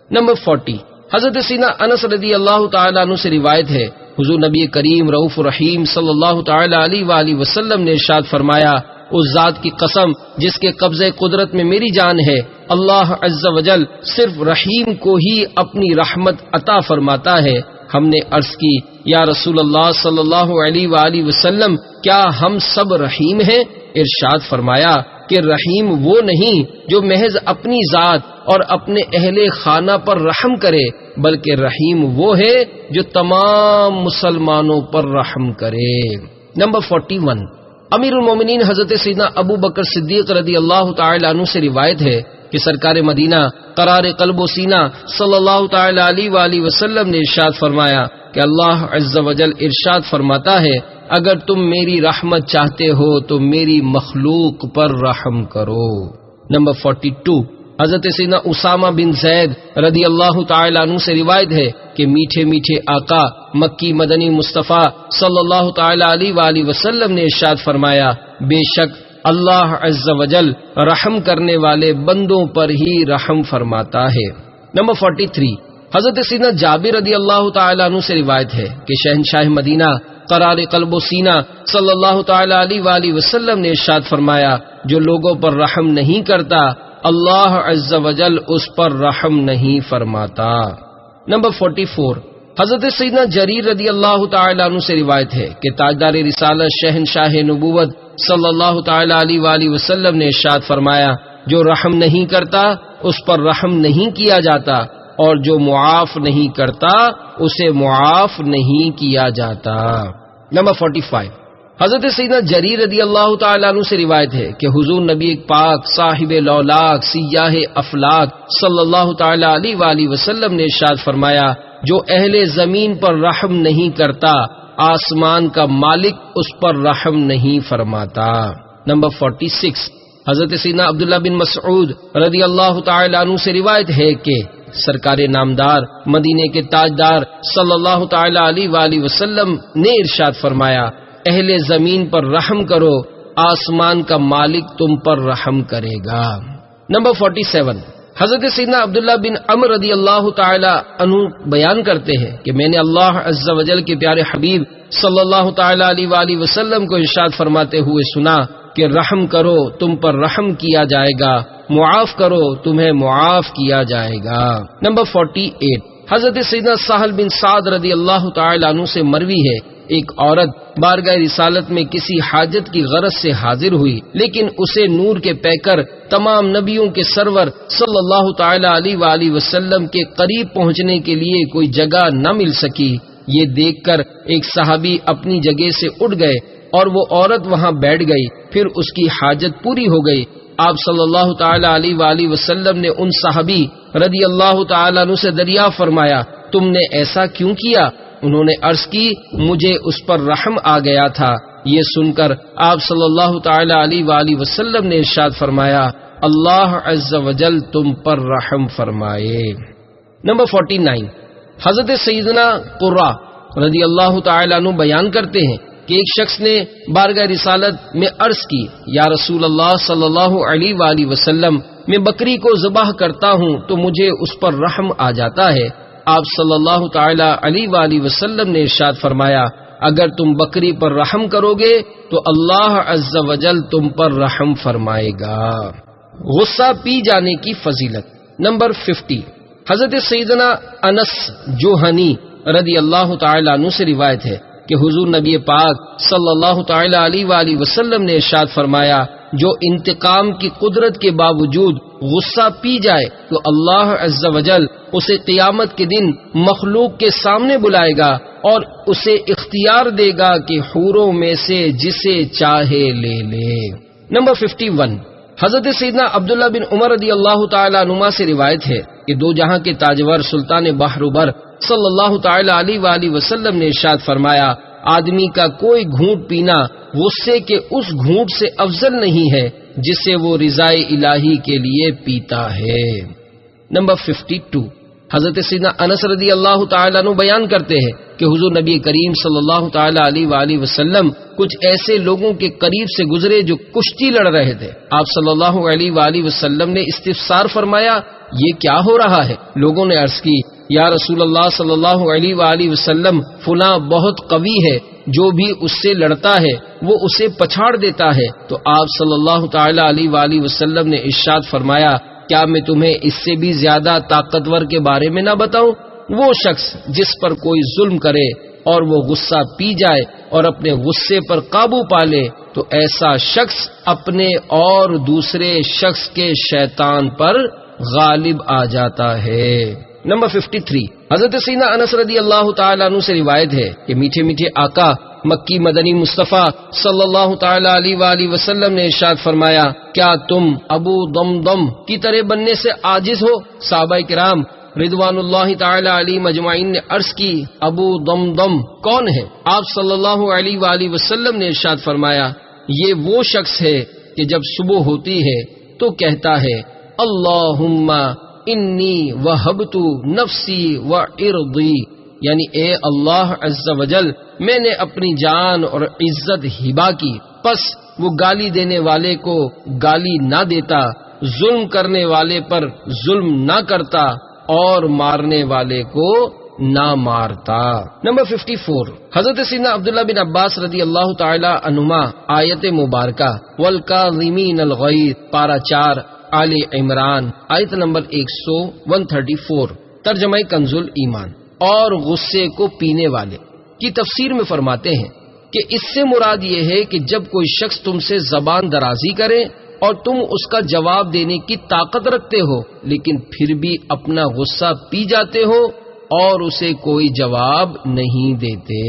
نمبر 40، حضرت سیدنا انس رضی اللہ تعالیٰ عنہ سے روایت ہے حضور نبی کریم رؤوف رحیم صلی اللہ تعالی علیہ وآلہ وسلم نے ارشاد فرمایا اس ذات کی قسم جس کے قبضے قدرت میں میری جان ہے، اللہ عز وجل صرف رحیم کو ہی اپنی رحمت عطا فرماتا ہے۔ ہم نے عرض کی یا رسول اللہ صلی اللہ علیہ وآلہ وسلم کیا ہم سب رحیم ہیں؟ ارشاد فرمایا کہ رحیم وہ نہیں جو محض اپنی ذات اور اپنے اہل خانہ پر رحم کرے، بلکہ رحیم وہ ہے جو تمام مسلمانوں پر رحم کرے۔ نمبر 41، امیر المومنین حضرت سیدنا ابو بکر صدیق رضی اللہ تعالی عنہ سے روایت ہے کہ سرکار مدینہ قرار قلب و سینہ صلی اللہ تعالی علیہ وآلہ وسلم نے ارشاد فرمایا کہ اللہ عز وجل ارشاد فرماتا ہے اگر تم میری رحمت چاہتے ہو تو میری مخلوق پر رحم کرو۔ نمبر 42، حضرت سیدنا اسامہ بن زید رضی اللہ تعالی عنہ سے روایت ہے کہ میٹھے میٹھے آقا مکی مدنی مصطفیٰ صلی اللہ تعالی علیہ وآلہ وسلم نے ارشاد فرمایا بے شک اللہ عز وجل رحم کرنے والے بندوں پر ہی رحم فرماتا ہے۔ نمبر 43، حضرت سیدنا جابر رضی اللہ تعالی عنہ سے روایت ہے کہ شہنشاہ مدینہ قرار قلب و سینہ صلی اللہ تعالی علیہ وآلہ وسلم نے ارشاد فرمایا جو لوگوں پر رحم نہیں کرتا اللہ عز وجل اس پر رحم نہیں فرماتا۔ نمبر 44، حضرت سیدنا جریر رضی اللہ تعالی عنہ سے روایت ہے کہ تاجدار رسالت شہنشاہ نبوت صلی اللہ تعالی علیہ وآلہ وسلم نے ارشاد فرمایا جو رحم نہیں کرتا اس پر رحم نہیں کیا جاتا، اور جو معاف نہیں کرتا اسے معاف نہیں کیا جاتا۔ نمبر 45، حضرت سیدنا جریر رضی اللہ تعالیٰ عنہ سے روایت ہے کہ حضور نبی پاک صاحب لولاک سیاہ افلاک صلی اللہ تعالیٰ علیہ وآلہ وسلم نے ارشاد فرمایا جو اہل زمین پر رحم نہیں کرتا آسمان کا مالک اس پر رحم نہیں فرماتا۔ نمبر 46، حضرت سیدنا عبداللہ بن مسعود رضی اللہ تعالیٰ عنہ سے روایت ہے کہ سرکار نامدار مدینے کے تاجدار صلی اللہ تعالی علیہ وآلہ وسلم نے ارشاد فرمایا اہل زمین پر رحم کرو آسمان کا مالک تم پر رحم کرے گا۔ نمبر 47، حضرت سیدنا عبداللہ بن عمر رضی اللہ تعالی عنہ بیان کرتے ہیں کہ میں نے اللہ عز و جل کے پیارے حبیب صلی اللہ تعالی علیہ وآلہ وسلم کو ارشاد فرماتے ہوئے سنا کہ رحم کرو تم پر رحم کیا جائے گا، معاف کرو تمہیں معاف کیا جائے گا۔ نمبر 48، حضرت سیدنا سہل بن سعد رضی اللہ تعالی عنہ سے مروی ہے ایک عورت بارگاہ رسالت میں کسی حاجت کی غرض سے حاضر ہوئی لیکن اسے نور کے پیکر تمام نبیوں کے سرور صلی اللہ تعالی علیہ وآلہ وسلم کے قریب پہنچنے کے لیے کوئی جگہ نہ مل سکی۔ یہ دیکھ کر ایک صحابی اپنی جگہ سے اٹھ گئے اور وہ عورت وہاں بیٹھ گئی، پھر اس کی حاجت پوری ہو گئی۔ آپ صلی اللہ تعالی علیہ وآلہ وسلم نے ان صحابی رضی اللہ تعالی عنہ سے دریافت فرمایا تم نے ایسا کیوں کیا؟ انہوں نے عرض کی مجھے اس پر رحم آ گیا تھا۔ یہ سن کر آپ صلی اللہ تعالی علیہ وآلہ وسلم نے ارشاد فرمایا اللہ عز و جل تم پر رحم فرمائے۔ نمبر 49، حضرت سیدنا قرہ رضی اللہ تعالی عنہ بیان کرتے ہیں کہ ایک شخص نے بارگاہ رسالت میں عرض کی، یا رسول اللہ صلی اللہ علیہ وآلہ وسلم، میں بکری کو ذبح کرتا ہوں تو مجھے اس پر رحم آ جاتا ہے۔ آپ صلی اللہ تعالی علیہ وآلہ وسلم نے ارشاد فرمایا، اگر تم بکری پر رحم کرو گے تو اللہ عز و جل تم پر رحم فرمائے گا۔ غصہ پی جانے کی فضیلت۔ نمبر 50، حضرت سیدنا انس جوہنی رضی اللہ تعالی عنہ سے روایت ہے کہ حضور نبی پاک صلی اللہ تعالی علیہ وآلہ وسلم نے ارشاد فرمایا، جو انتقام کی قدرت کے باوجود غصہ پی جائے تو اللہ عز و جل اسے قیامت کے دن مخلوق کے سامنے بلائے گا اور اسے اختیار دے گا کہ حوروں میں سے جسے چاہے لے لے۔ نمبر 51، حضرت سیدنا عبداللہ بن عمر رضی اللہ تعالی عنہما سے روایت ہے کہ دو جہاں کے تاجور سلطان بحر صلی اللہ تعالی علیہ وآلہ وسلم نے ارشاد فرمایا، آدمی کا کوئی گھونٹ پینا غصے کے اس گھونٹ سے افضل نہیں ہے جسے وہ رضائے الہی کے لیے پیتا ہے۔ نمبر 52، حضرت سیدنا انس رضی اللہ تعالیٰ عنہ بیان کرتے ہیں کہ حضور نبی کریم صلی اللہ تعالی علیہ وآلہ وسلم کچھ ایسے لوگوں کے قریب سے گزرے جو کشتی لڑ رہے تھے۔ آپ صلی اللہ علیہ وآلہ وسلم نے استفسار فرمایا، یہ کیا ہو رہا ہے؟ لوگوں نے عرض کی، یا رسول اللہ صلی اللہ علیہ وآلہ وسلم، فلاں بہت قوی ہے، جو بھی اس سے لڑتا ہے وہ اسے پچھاڑ دیتا ہے۔ تو آپ صلی اللہ تعالی علیہ وآلہ وسلم نے ارشاد فرمایا، کیا میں تمہیں اس سے بھی زیادہ طاقتور کے بارے میں نہ بتاؤں؟ وہ شخص جس پر کوئی ظلم کرے اور وہ غصہ پی جائے اور اپنے غصے پر قابو پا لے تو ایسا شخص اپنے اور دوسرے شخص کے شیطان پر غالب آ جاتا ہے۔ نمبر 53، حضرت سیدنا انس رضی اللہ تعالیٰ عنہ سے روایت ہے کہ میٹھے میٹھے آقا مکی مدنی مصطفیٰ صلی اللہ تعالی علیہ وآلہ وسلم نے ارشاد فرمایا، کیا تم ابو دمدم کی طرح بننے سے عاجز ہو؟ صحابہ کرام رضوان اللہ تعالی علیہ مجمعین نے عرض کی، ابو دمدم کون ہے؟ آپ صلی اللہ علیہ وآلہ وسلم نے ارشاد فرمایا، یہ وہ شخص ہے کہ جب صبح ہوتی ہے تو کہتا ہے، اللہم انی وہبت نفسی وعرضی، یعنی اے اللہ عز و جل، میں نے اپنی جان اور عزت ہبا کی، پس وہ گالی دینے والے کو گالی نہ دیتا، ظلم کرنے والے پر ظلم نہ کرتا اور مارنے والے کو نہ مارتا۔ نمبر 54، حضرت سیدنا عبداللہ بن عباس رضی اللہ تعالی عنہما آیت مبارکہ والکاظمین الغیظ پارہ 4 آل عمران آیت نمبر 134 ترجمہ کنز ایمان اور غصے کو پینے والے کی تفسیر میں فرماتے ہیں کہ اس سے مراد یہ ہے کہ جب کوئی شخص تم سے زبان درازی کرے اور تم اس کا جواب دینے کی طاقت رکھتے ہو لیکن پھر بھی اپنا غصہ پی جاتے ہو اور اسے کوئی جواب نہیں دیتے۔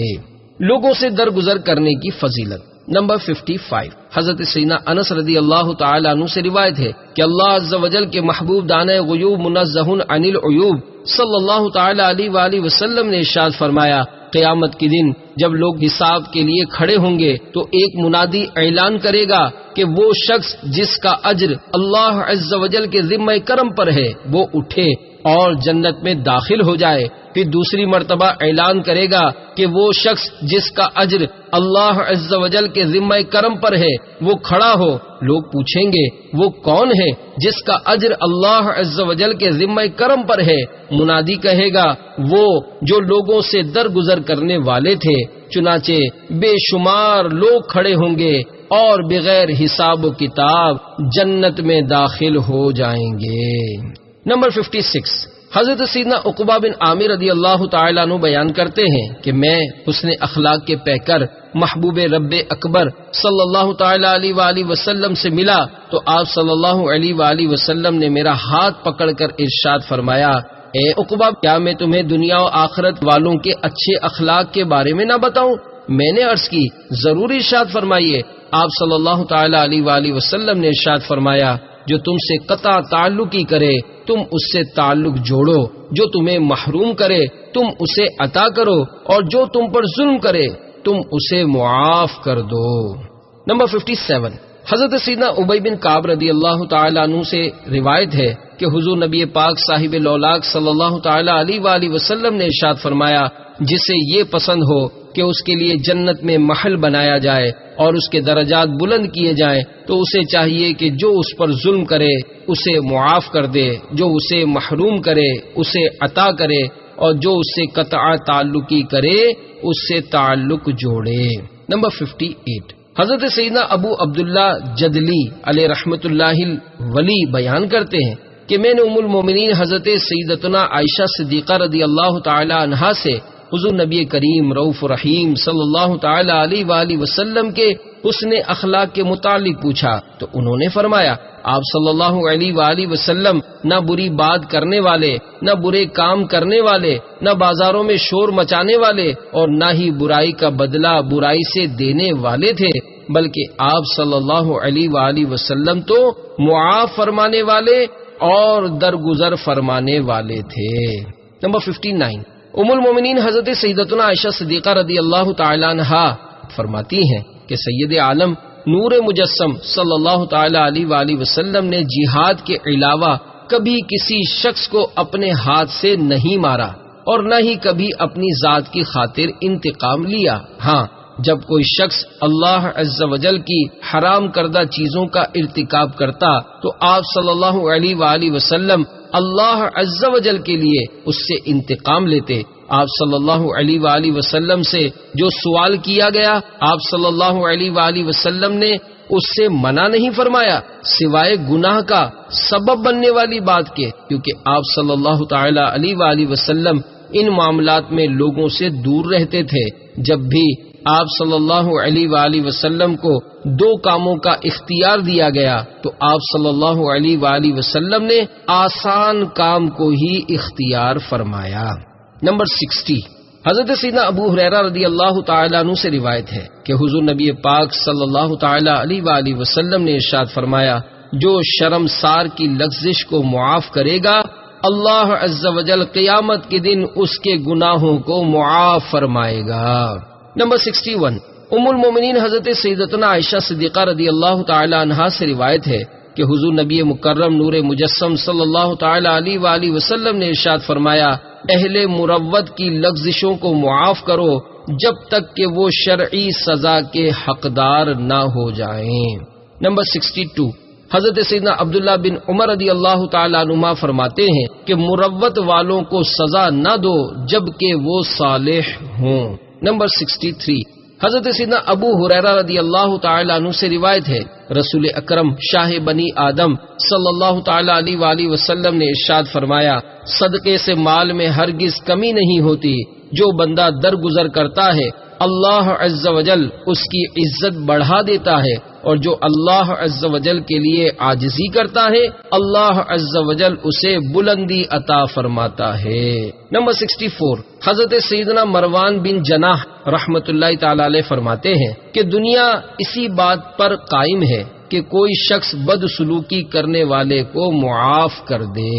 لوگوں سے درگزر کرنے کی فضیلت۔ نمبر 55، حضرت سیدنا انس رضی اللہ تعالی عنہ سے روایت ہے کہ اللہ عز و جل کے محبوب دانہ غیوب منزہ عن العیوب صلی اللہ تعالی علیہ وآلہ وسلم نے ارشاد فرمایا، قیامت کے دن جب لوگ حساب کے لیے کھڑے ہوں گے تو ایک منادی اعلان کرے گا کہ وہ شخص جس کا اجر اللہ عز و جل کے ذمہ کرم پر ہے وہ اٹھے اور جنت میں داخل ہو جائے۔ پھر دوسری مرتبہ اعلان کرے گا کہ وہ شخص جس کا اجر اللہ عز و جل کے ذمہ کرم پر ہے وہ کھڑا ہو۔ لوگ پوچھیں گے وہ کون ہے جس کا اجر اللہ عز و جل کے ذمہ کرم پر ہے؟ منادی کہے گا وہ جو لوگوں سے درگزر کرنے والے تھے، چنانچہ بے شمار لوگ کھڑے ہوں گے اور بغیر حساب و کتاب جنت میں داخل ہو جائیں گے۔ نمبر 56، حضرت سیدنا عقبہ بن عامر رضی اللہ تعالیٰ عنہ بیان کرتے ہیں کہ میں حسن اخلاق کے پیکر محبوب رب اکبر صلی اللہ تعالیٰ علیہ وآلہ وسلم سے ملا تو آپ صلی اللہ علیہ وآلہ وسلم نے میرا ہاتھ پکڑ کر ارشاد فرمایا، اے عقبہ، کیا میں تمہیں دنیا و آخرت والوں کے اچھے اخلاق کے بارے میں نہ بتاؤں؟ میں نے عرض کی، ضرور ارشاد فرمائیے۔ آپ صلی اللہ تعالیٰ علیہ وآلہ وسلم نے ارشاد فرمایا، جو تم سے قطع تعلقی کرے تم اس سے تعلق جوڑو، جو تمہیں محروم کرے تم اسے عطا کرو، اور جو تم پر ظلم کرے تم اسے معاف کر دو۔ نمبر 57، حضرت سیدنا ابی بن کعب رضی اللہ تعالیٰ عنہ سے روایت ہے کہ حضور نبی پاک صاحب لولاک صلی اللہ تعالی علیہ وآلہ وسلم نے ارشاد فرمایا، جسے یہ پسند ہو کہ اس کے لیے جنت میں محل بنایا جائے اور اس کے درجات بلند کیے جائیں، تو اسے چاہیے کہ جو اس پر ظلم کرے اسے معاف کر دے، جو اسے محروم کرے اسے عطا کرے، اور جو اس سے قطع تعلقی کرے اس سے تعلق جوڑے۔ نمبر 58، حضرت سیدنا ابو عبداللہ جدلی علیہ رحمت اللہ ولی بیان کرتے ہیں کہ میں نے ام المومنین حضرت سیدتنا عائشہ صدیقہ رضی اللہ تعالی عنہا سے حضور نبی کریم رؤوف رحیم صلی اللہ تعالی علیہ وآلہ وسلم کے حسن اخلاق کے متعلق پوچھا، تو انہوں نے فرمایا، آپ صلی اللہ علیہ وآلہ وسلم نہ بری بات کرنے والے، نہ برے کام کرنے والے، نہ بازاروں میں شور مچانے والے، اور نہ ہی برائی کا بدلہ برائی سے دینے والے تھے، بلکہ آپ صلی اللہ علیہ وآلہ وسلم تو معاف فرمانے والے اور درگزر فرمانے والے تھے۔ نمبر 59، ام المومنین حضرت سیدتنا عائشہ صدیقہ رضی اللہ تعالی عنہا فرماتی ہیں کہ سید عالم نور مجسم صلی اللہ تعالی علیہ وآلہ وسلم نے جہاد کے علاوہ کبھی کسی شخص کو اپنے ہاتھ سے نہیں مارا اور نہ ہی کبھی اپنی ذات کی خاطر انتقام لیا۔ ہاں، جب کوئی شخص اللہ عز و جل کی حرام کردہ چیزوں کا ارتکاب کرتا تو آپ صلی اللہ علیہ وآلہ وسلم اللہ عز و جل کے لیے اس سے انتقام لیتے۔ آپ صلی اللہ علیہ وآلہ وسلم سے جو سوال کیا گیا، آپ صلی اللہ علیہ وآلہ وسلم نے اس سے منع نہیں فرمایا، سوائے گناہ کا سبب بننے والی بات کے، کیونکہ آپ صلی اللہ تعالی علیہ وآلہ وسلم ان معاملات میں لوگوں سے دور رہتے تھے۔ جب بھی آپ صلی اللہ علیہ وآلہ وسلم کو دو کاموں کا اختیار دیا گیا تو آپ صلی اللہ علیہ وآلہ وسلم نے آسان کام کو ہی اختیار فرمایا۔ نمبر 60، حضرت سیدنا ابو ہریرہ رضی اللہ تعالی عنہ سے روایت ہے کہ حضور نبی پاک صلی اللہ تعالی علیہ وآلہ وسلم نے ارشاد فرمایا، جو شرمسار کی لغزش کو معاف کرے گا اللہ عز و جل قیامت کے دن اس کے گناہوں کو معاف فرمائے گا۔ نمبر 61، ام المومنین حضرت سیدتنا عائشہ صدیقہ رضی اللہ تعالی عنہا سے روایت ہے کہ حضور نبی مکرم نور مجسم صلی اللہ تعالی علیہ وآلہ وسلم نے ارشاد فرمایا، اہل مروت کی لغزشوں کو معاف کرو جب تک کہ وہ شرعی سزا کے حقدار نہ ہو جائیں۔ نمبر 62، حضرت سیدنا عبداللہ بن عمر رضی اللہ تعالی عنہما فرماتے ہیں کہ مروت والوں کو سزا نہ دو جب کہ وہ صالح ہوں۔ نمبر 63، حضرت سیدنا ابو ہریرہ رضی اللہ تعالی عنہ سے روایت ہے، رسول اکرم شاہ بنی آدم صلی اللہ تعالی علیہ وآلہ وسلم نے ارشاد فرمایا، صدقے سے مال میں ہرگز کمی نہیں ہوتی، جو بندہ درگزر کرتا ہے اللہ عز و جل اس کی عزت بڑھا دیتا ہے، اور جو اللہ عز و جل کے لیے عاجزی کرتا ہے اللہ عز و جل اسے بلندی عطا فرماتا ہے۔ نمبر 64، حضرت سیدنا مروان بن جناح رحمت اللہ تعالی علیہ فرماتے ہیں کہ دنیا اسی بات پر قائم ہے کہ کوئی شخص بدسلوکی کرنے والے کو معاف کر دے۔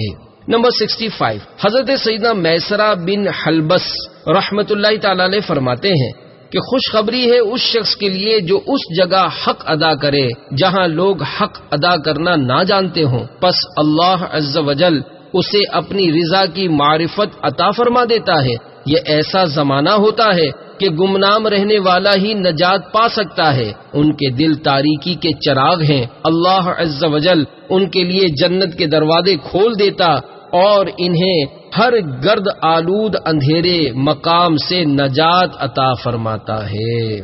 نمبر 65، حضرت سیدنا میسرہ بن حلبس رحمت اللہ تعالی علیہ فرماتے ہیں کہ خوشخبری ہے اس شخص کے لیے جو اس جگہ حق ادا کرے جہاں لوگ حق ادا کرنا نہ جانتے ہوں، پس اللہ عز و جل اسے اپنی رضا کی معرفت عطا فرما دیتا ہے۔ یہ ایسا زمانہ ہوتا ہے کہ گمنام رہنے والا ہی نجات پا سکتا ہے، ان کے دل تاریکی کے چراغ ہیں، اللہ عز و جل ان کے لیے جنت کے دروازے کھول دیتا اور انہیں ہر گرد آلود اندھیرے مقام سے نجات عطا فرماتا ہے۔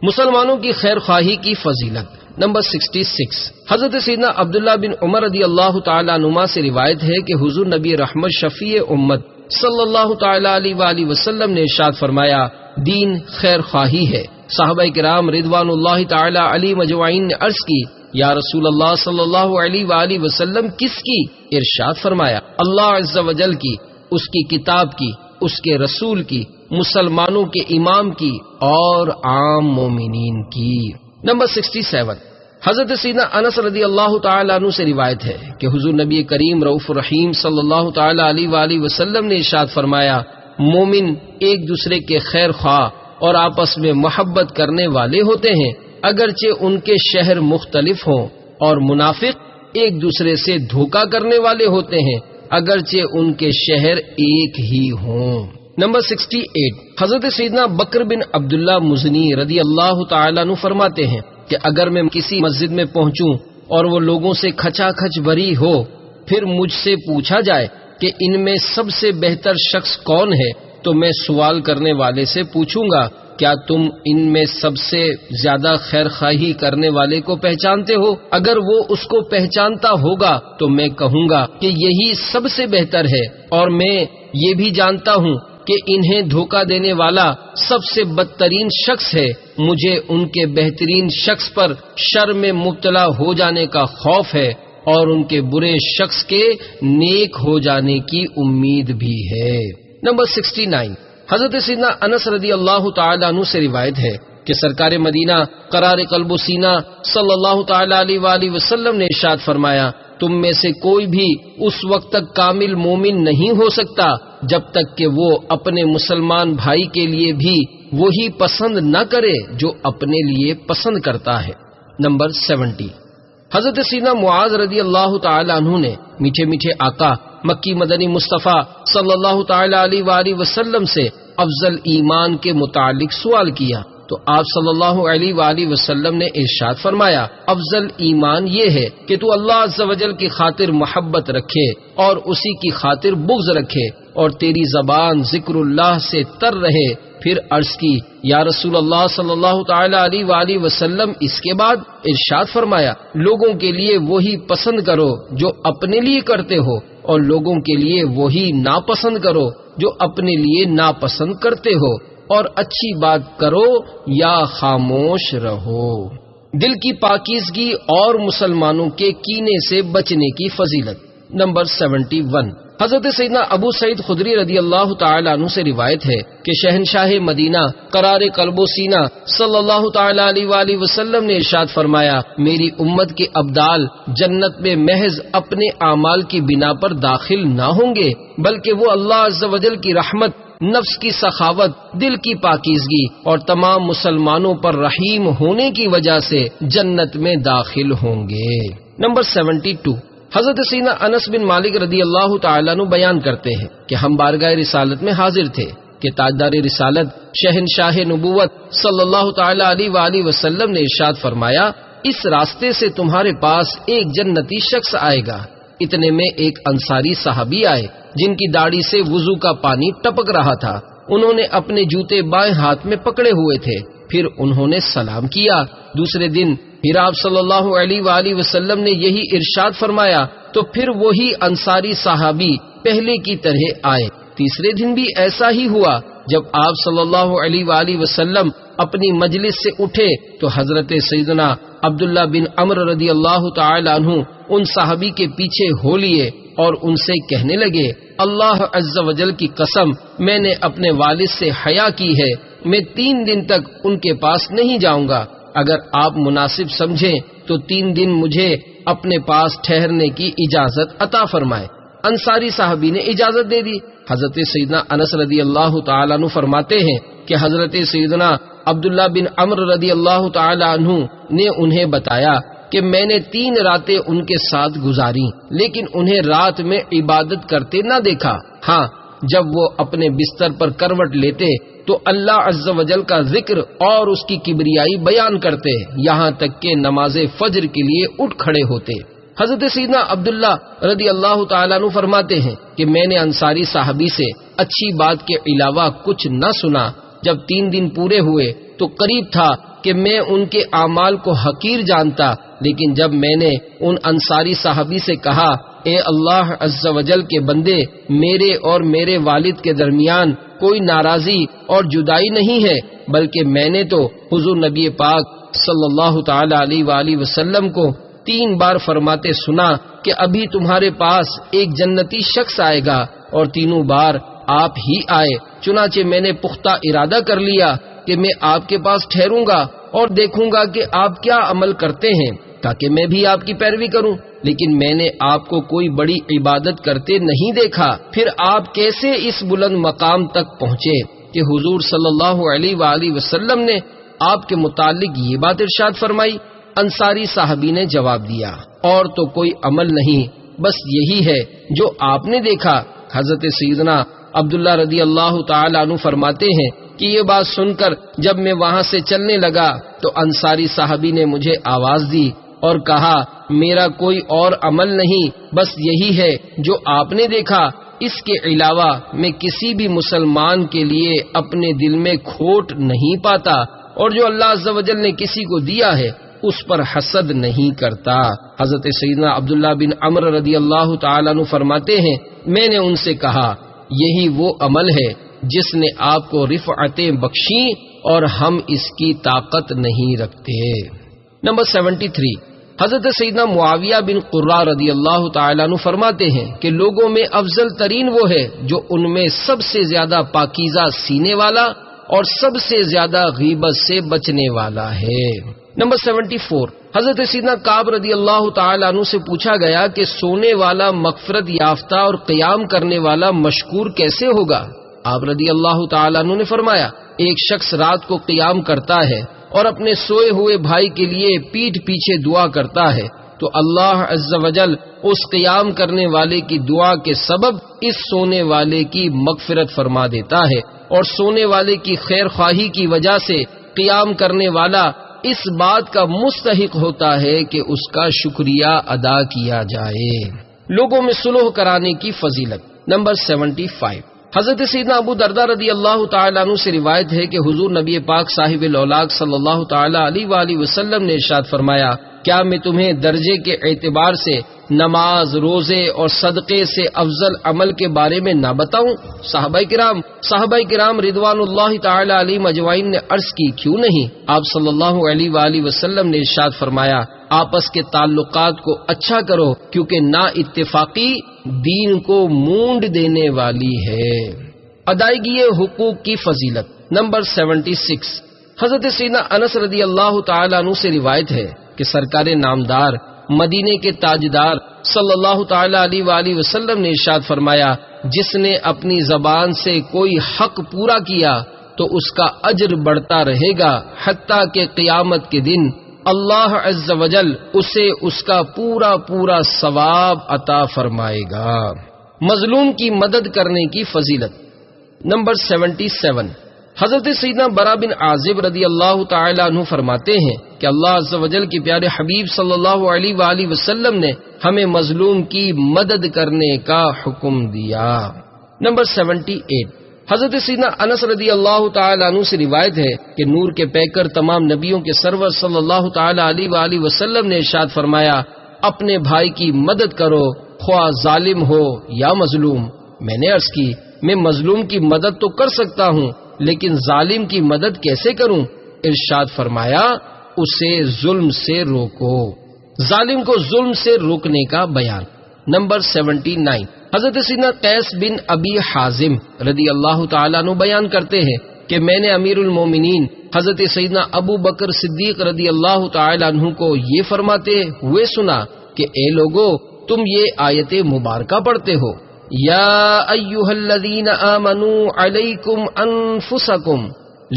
مسلمانوں کی خیر خواہی کی فضیلت۔ نمبر 66، حضرت سیدنا عبداللہ بن عمر رضی اللہ تعالی عنہما سے روایت ہے کہ حضور نبی رحمت شفیع امت صلی اللہ تعالی علیہ وآلہ وسلم نے ارشاد فرمایا، دین خیر خواہی ہے۔ صحابہ کرام رضوان اللہ تعالی علیہ مجمعین نے عرض کی، یا رسول اللہ صلی اللہ علیہ وآلہ وسلم کس کی؟ ارشاد فرمایا، اللہ عز و جل کی، اس کی کتاب کی، اس کے رسول کی، مسلمانوں کے امام کی اور عام مومنین کی۔ نمبر 67، حضرت سیدنا انس رضی اللہ تعالی عنہ سے روایت ہے کہ حضور نبی کریم رؤوف رحیم صلی اللہ تعالی علیہ وآلہ وسلم نے ارشاد فرمایا، مومن ایک دوسرے کے خیر خواہ اور آپس میں محبت کرنے والے ہوتے ہیں، اگرچہ ان کے شہر مختلف ہوں، اور منافق ایک دوسرے سے دھوکہ کرنے والے ہوتے ہیں اگرچہ ان کے شہر ایک ہی ہوں۔ نمبر 68، حضرت سیدنا بکر بن عبداللہ مزنی رضی اللہ تعالیٰ عنہ فرماتے ہیں کہ اگر میں کسی مسجد میں پہنچوں اور وہ لوگوں سے کھچا کھچ بھری ہو، پھر مجھ سے پوچھا جائے کہ ان میں سب سے بہتر شخص کون ہے، تو میں سوال کرنے والے سے پوچھوں گا کیا تم ان میں سب سے زیادہ خیر خواہی کرنے والے کو پہچانتے ہو؟ اگر وہ اس کو پہچانتا ہوگا تو میں کہوں گا کہ یہی سب سے بہتر ہے، اور میں یہ بھی جانتا ہوں کہ انہیں دھوکہ دینے والا سب سے بدترین شخص ہے۔ مجھے ان کے بہترین شخص پر شر میں مبتلا ہو جانے کا خوف ہے اور ان کے برے شخص کے نیک ہو جانے کی امید بھی ہے۔ نمبر 69، حضرت سیدنا انس رضی اللہ تعالیٰ عنہ سے روایت ہے کہ سرکار مدینہ قرار قلب و سینہ صلی اللہ تعالیٰ علیہ وآلہ وسلم نے ارشاد فرمایا، تم میں سے کوئی بھی اس وقت تک کامل مومن نہیں ہو سکتا جب تک کہ وہ اپنے مسلمان بھائی کے لیے بھی وہی پسند نہ کرے جو اپنے لیے پسند کرتا ہے۔ نمبر 70، حضرت سیدنا معاذ رضی اللہ تعالیٰ عنہ نے میٹھے میٹھے آقا مکی مدنی مصطفیٰ صلی اللہ تعالیٰ علیہ وآلہ وسلم سے افضل ایمان کے متعلق سوال کیا تو آپ صلی اللہ علیہ وآلہ وسلم نے ارشاد فرمایا، افضل ایمان یہ ہے کہ تو اللہ عز و جل کی خاطر محبت رکھے اور اسی کی خاطر بغض رکھے اور تیری زبان ذکر اللہ سے تر رہے۔ پھر عرض کی، یا رسول اللہ صلی اللہ تعالی علیہ وآلہ وسلم، اس کے بعد ارشاد فرمایا، لوگوں کے لیے وہی پسند کرو جو اپنے لیے کرتے ہو اور لوگوں کے لیے وہی ناپسند کرو جو اپنے لیے ناپسند کرتے ہو، اور اچھی بات کرو یا خاموش رہو۔ دل کی پاکیزگی اور مسلمانوں کے کینے سے بچنے کی فضیلت۔ نمبر 71، حضرت سیدنا ابو سعید خدری رضی اللہ تعالی عنہ سے روایت ہے کہ شہنشاہ مدینہ قرار قلب و سینہ صلی اللہ تعالی علیہ وآلہ وسلم نے ارشاد فرمایا، میری امت کے ابدال جنت میں محض اپنے اعمال کی بنا پر داخل نہ ہوں گے بلکہ وہ اللہ عز و جل کی رحمت، نفس کی سخاوت، دل کی پاکیزگی اور تمام مسلمانوں پر رحیم ہونے کی وجہ سے جنت میں داخل ہوں گے۔ نمبر 72، حضرت سیدنا انس بن مالک رضی اللہ تعالیٰ عنہ بیان کرتے ہیں کہ ہم بارگاہ رسالت میں حاضر تھے کہ تاجدار رسالت شہنشاہ نبوت صلی اللہ تعالیٰ علیہ وآلہ وسلم نے ارشاد فرمایا، اس راستے سے تمہارے پاس ایک جنتی شخص آئے گا۔ اتنے میں ایک انصاری صحابی آئے جن کی داڑھی سے وضو کا پانی ٹپک رہا تھا۔ انہوں نے اپنے جوتے بائیں ہاتھ میں پکڑے ہوئے تھے، پھر انہوں نے سلام کیا۔ دوسرے دن پھر آپ صلی اللہ علیہ وآلہ وسلم نے یہی ارشاد فرمایا تو پھر وہی انصاری صحابی پہلے کی طرح آئے۔ تیسرے دن بھی ایسا ہی ہوا۔ جب آپ صلی اللہ علیہ وآلہ وسلم اپنی مجلس سے اٹھے تو حضرت سیدنا عبداللہ بن عمرو رضی اللہ تعالی عنہ ان صحابی کے پیچھے ہو لیے اور ان سے کہنے لگے، اللہ عز و جل کی قسم، میں نے اپنے والد سے حیا کی ہے، میں 3 دن تک ان کے پاس نہیں جاؤں گا۔ اگر آپ مناسب سمجھیں تو 3 دن مجھے اپنے پاس ٹھہرنے کی اجازت عطا فرمائے۔ انصاری صحابی نے اجازت دے دی۔ حضرت سیدنا انس رضی اللہ تعالیٰ عنہ فرماتے ہیں کہ حضرت سیدنا عبداللہ بن عمرو رضی اللہ تعالیٰ عنہ نے انہیں بتایا کہ میں نے 3 راتیں ان کے ساتھ گزاری لیکن انہیں رات میں عبادت کرتے نہ دیکھا۔ ہاں، جب وہ اپنے بستر پر کروٹ لیتے تو اللہ عز و جل کا ذکر اور اس کی کبریائی بیان کرتے، یہاں تک کہ نماز فجر کے لیے اٹھ کھڑے ہوتے۔ حضرت سیدنا عبداللہ رضی اللہ تعالیٰ عنہ فرماتے ہیں کہ میں نے انصاری صحابی سے اچھی بات کے علاوہ کچھ نہ سنا۔ جب 3 دن پورے ہوئے تو قریب تھا کہ میں ان کے اعمال کو حقیر جانتا، لیکن جب میں نے ان انصاری صحابی سے کہا، اے اللہ عز و جل کے بندے، میرے اور میرے والد کے درمیان کوئی ناراضی اور جدائی نہیں ہے، بلکہ میں نے تو حضور نبی پاک صلی اللہ تعالی علیہ وآلہ وسلم کو 3 بار فرماتے سنا کہ ابھی تمہارے پاس ایک جنتی شخص آئے گا، اور تینوں بار آپ ہی آئے۔ چنانچہ میں نے پختہ ارادہ کر لیا کہ میں آپ کے پاس ٹھہروں گا اور دیکھوں گا کہ آپ کیا عمل کرتے ہیں تاکہ میں بھی آپ کی پیروی کروں، لیکن میں نے آپ کو کوئی بڑی عبادت کرتے نہیں دیکھا۔ پھر آپ کیسے اس بلند مقام تک پہنچے کہ حضور صلی اللہ علیہ وآلہ وسلم نے آپ کے متعلق یہ بات ارشاد فرمائی؟ انصاری صحابی نے جواب دیا، اور تو کوئی عمل نہیں، بس یہی ہے جو آپ نے دیکھا۔ حضرت سیدنا عبداللہ رضی اللہ تعالی عنہ فرماتے ہیں کہ یہ بات سن کر جب میں وہاں سے چلنے لگا تو انصاری صحابی نے مجھے آواز دی اور کہا میرا کوئی اور عمل نہیں، بس یہی ہے جو آپ نے دیکھا، اس کے علاوہ میں کسی بھی مسلمان کے لیے اپنے دل میں کھوٹ نہیں پاتا، اور جو اللہ عز و جل نے کسی کو دیا ہے اس پر حسد نہیں کرتا۔ حضرت سیدنا عبداللہ بن عمر رضی اللہ تعالیٰ عنہ فرماتے ہیں میں نے ان سے کہا یہی وہ عمل ہے جس نے آپ کو رفعتیں بخشی اور ہم اس کی طاقت نہیں رکھتے۔ نمبر 73، حضرت سیدنا معاویہ بن قرہ رضی اللہ تعالیٰ عنہ فرماتے ہیں کہ لوگوں میں افضل ترین وہ ہے جو ان میں سب سے زیادہ پاکیزہ سینے والا اور سب سے زیادہ غیبت سے بچنے والا ہے۔ نمبر 74، حضرت سیدنا کعب رضی اللہ تعالیٰ عنہ سے پوچھا گیا کہ سونے والا مغفرت یافتہ اور قیام کرنے والا مشکور کیسے ہوگا؟ آپ رضی اللہ تعالیٰ عنہ نے فرمایا ایک شخص رات کو قیام کرتا ہے اور اپنے سوئے ہوئے بھائی کے لیے پیٹھ پیچھے دعا کرتا ہے تو اللہ عز و جل اس قیام کرنے والے کی دعا کے سبب اس سونے والے کی مغفرت فرما دیتا ہے، اور سونے والے کی خیر خواہی کی وجہ سے قیام کرنے والا اس بات کا مستحق ہوتا ہے کہ اس کا شکریہ ادا کیا جائے۔ لوگوں میں صلح کرانے کی فضیلت۔ نمبر 75، حضرت سیدنا ابو درداء رضی اللہ تعالیٰ عنہ سے روایت ہے کہ حضور نبی پاک صاحب الاولاق صلی اللہ تعالیٰ علیہ وآلہ وسلم نے ارشاد فرمایا کیا میں تمہیں درجے کے اعتبار سے نماز، روزے اور صدقے سے افضل عمل کے بارے میں نہ بتاؤں؟ صحابہ کرام رضوان اللہ تعالی علیہم اجمعین نے عرض کی کیوں نہیں؟ آپ صلی اللہ علیہ وآلہ وسلم نے ارشاد فرمایا آپس کے تعلقات کو اچھا کرو کیونکہ نا اتفاقی دین کو مونڈ دینے والی ہے۔ ادائیگی حقوق کی فضیلت۔ نمبر 76، حضرت سیدنا انس رضی اللہ تعالی عنہ سے روایت ہے کہ سرکار نامدار مدینے کے تاجدار صلی اللہ تعالی علیہ وآلہ وسلم نے ارشاد فرمایا جس نے اپنی زبان سے کوئی حق پورا کیا تو اس کا اجر بڑھتا رہے گا حتیٰ کہ قیامت کے دن اللہ عز و جل اسے اس کا پورا ثواب عطا فرمائے گا۔ مظلوم کی مدد کرنے کی فضیلت۔ نمبر 77، حضرت سیدنا برا بن عازب رضی اللہ تعالی عنہ فرماتے ہیں کہ اللہ عز و جل کے پیارے حبیب صلی اللہ علیہ وآلہ وسلم نے ہمیں مظلوم کی مدد کرنے کا حکم دیا۔ نمبر 78، حضرت سیدنا انس رضی اللہ تعالی عنہ سے روایت ہے کہ نور کے پیکر تمام نبیوں کے سرور صلی اللہ تعالی علیہ وآلہ وسلم نے ارشاد فرمایا اپنے بھائی کی مدد کرو خواہ ظالم ہو یا مظلوم۔ میں نے عرض کی میں مظلوم کی مدد تو کر سکتا ہوں لیکن ظالم کی مدد کیسے کروں؟ ارشاد فرمایا اسے ظلم سے روکو۔ ظالم کو ظلم سے روکنے کا بیان۔ نمبر 79، حضرت سیدنا قیس بن ابی حازم رضی اللہ تعالیٰ عنہ بیان کرتے ہیں کہ میں نے امیر المومنین حضرت سیدنا ابو بکر صدیق رضی اللہ تعالیٰ عنہ کو یہ فرماتے ہوئے سنا کہ اے لوگو تم یہ آیت مبارکہ پڑھتے ہو یا ایھا الذین آمنوا علیکم انفسکم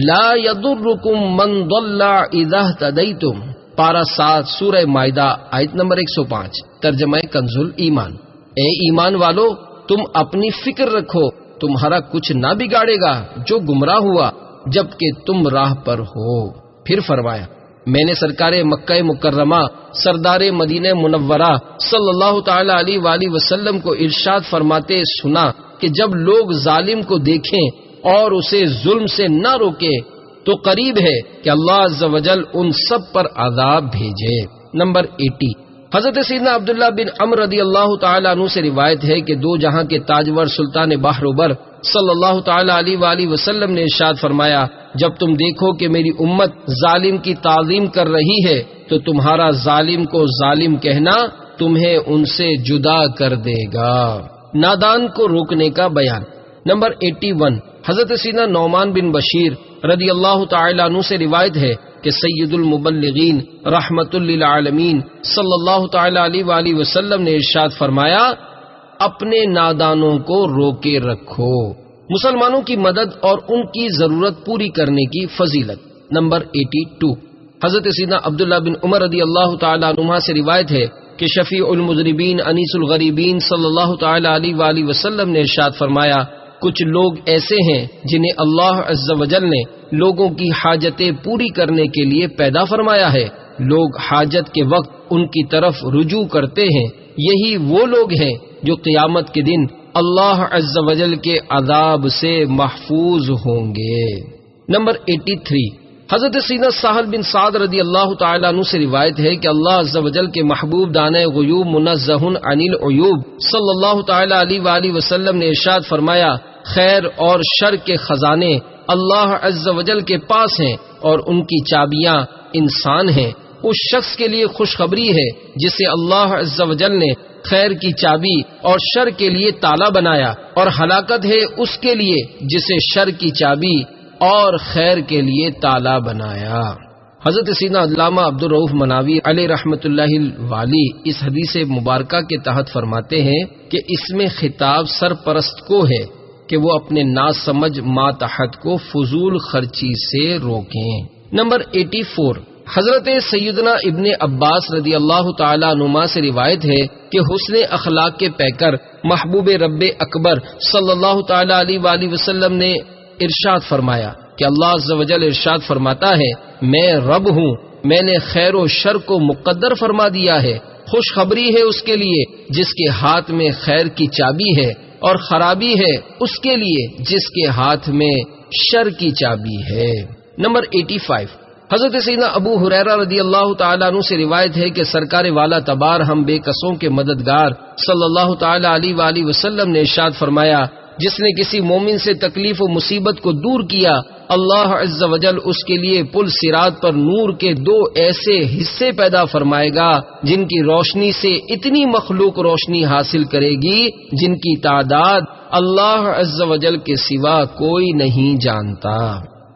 لا یضرکم من ضل اذا اہتدیتم، پارہ 7 سورہ مائدہ آیت نمبر 105، ترجمہ کنز الایمان۔ اے ایمان والو تم اپنی فکر رکھو تمہارا کچھ نہ بگاڑے گا جو گمراہ ہوا جبکہ تم راہ پر ہو۔ پھر فرمایا میں نے سرکار مکہ مکرمہ سردار مدینہ منورہ صلی اللہ تعالی علیہ وآلہ وسلم کو ارشاد فرماتے سنا کہ جب لوگ ظالم کو دیکھیں اور اسے ظلم سے نہ روکے تو قریب ہے کہ اللہ عز و جل ان سب پر عذاب بھیجے۔ نمبر 80، حضرت سیدنا عبداللہ بن عمر رضی اللہ تعالیٰ عنہ سے روایت ہے کہ دو جہاں کے تاجور سلطان بحر و بر صلی اللہ تعالیٰ علیہ وآلہ وسلم نے ارشاد فرمایا جب تم دیکھو کہ میری امت ظالم کی تعظیم کر رہی ہے تو تمہارا ظالم کو ظالم کہنا تمہیں ان سے جدا کر دے گا۔ نادان کو روکنے کا بیان۔ نمبر 81، حضرت سیدنا نعمان بن بشیر رضی اللہ تعالیٰ عنہ سے روایت ہے کہ سید المبلغین رحمت للعالمین صلی اللہ تعالی علیہ وآلہ وسلم نے ارشاد فرمایا اپنے نادانوں کو روکے رکھو۔ مسلمانوں کی مدد اور ان کی ضرورت پوری کرنے کی فضیلت۔ نمبر 82، حضرت سیدنا عبداللہ بن عمر رضی اللہ تعالی عنہ سے روایت ہے کہ شفیع المذنبین انیس الغریبین صلی اللہ تعالی علیہ وآلہ وسلم نے ارشاد فرمایا، کچھ لوگ ایسے ہیں جنہیں اللہ عز و جل نے لوگوں کی حاجتیں پوری کرنے کے لیے پیدا فرمایا ہے، لوگ حاجت کے وقت ان کی طرف رجوع کرتے ہیں، یہی وہ لوگ ہیں جو قیامت کے دن اللہ عز و جل کے عذاب سے محفوظ ہوں گے۔ نمبر 83، حضرت سیدنا سہل بن سعد رضی اللہ تعالیٰ عنہ سے روایت ہے کہ اللہ عز و جل کے محبوب دانۂ غیوب منزہ عن العیوب صلی اللہ تعالیٰ علیہ وآلہ وسلم نے ارشاد فرمایا، خیر اور شر کے خزانے اللہ عز و جل کے پاس ہیں اور ان کی چابیاں انسان ہیں۔ اس شخص کے لیے خوشخبری ہے جسے اللہ عز و جل نے خیر کی چابی اور شر کے لیے تالا بنایا، اور ہلاکت ہے اس کے لیے جسے شر کی چابی اور خیر کے لیے تالا بنایا۔ حضرت سیدنا علامہ عبدالرؤف مناوی علیہ رحمۃ اللہ الوالی اس حدیث مبارکہ کے تحت فرماتے ہیں کہ اس میں خطاب سرپرست کو ہے کہ وہ اپنے ناسمجھ ماتحت کو فضول خرچی سے روکیں۔ نمبر 84، حضرت سیدنا ابن عباس رضی اللہ تعالیٰ عنہما سے روایت ہے کہ حسن اخلاق کے پیکر محبوب رب اکبر صلی اللہ تعالیٰ علیہ وآلہ وسلم نے ارشاد فرمایا کہ اللہ عز و جل ارشاد فرماتا ہے، میں رب ہوں، میں نے خیر و شر کو مقدر فرما دیا ہے، خوشخبری ہے اس کے لیے جس کے ہاتھ میں خیر کی چابی ہے، اور خرابی ہے اس کے لیے جس کے ہاتھ میں شر کی چابی ہے۔ نمبر 85، حضرت سیدنا ابو ہریرہ رضی اللہ تعالیٰ عنہ سے روایت ہے کہ سرکار والا تبار ہم بے کسوں کے مددگار صلی اللہ تعالیٰ علیہ وآلہ وسلم نے ارشاد فرمایا، جس نے کسی مومن سے تکلیف و مصیبت کو دور کیا، اللہ عز و جل اس کے لیے پل صراط پر نور کے 2 ایسے حصے پیدا فرمائے گا جن کی روشنی سے اتنی مخلوق روشنی حاصل کرے گی جن کی تعداد اللہ عز و جل کے سوا کوئی نہیں جانتا۔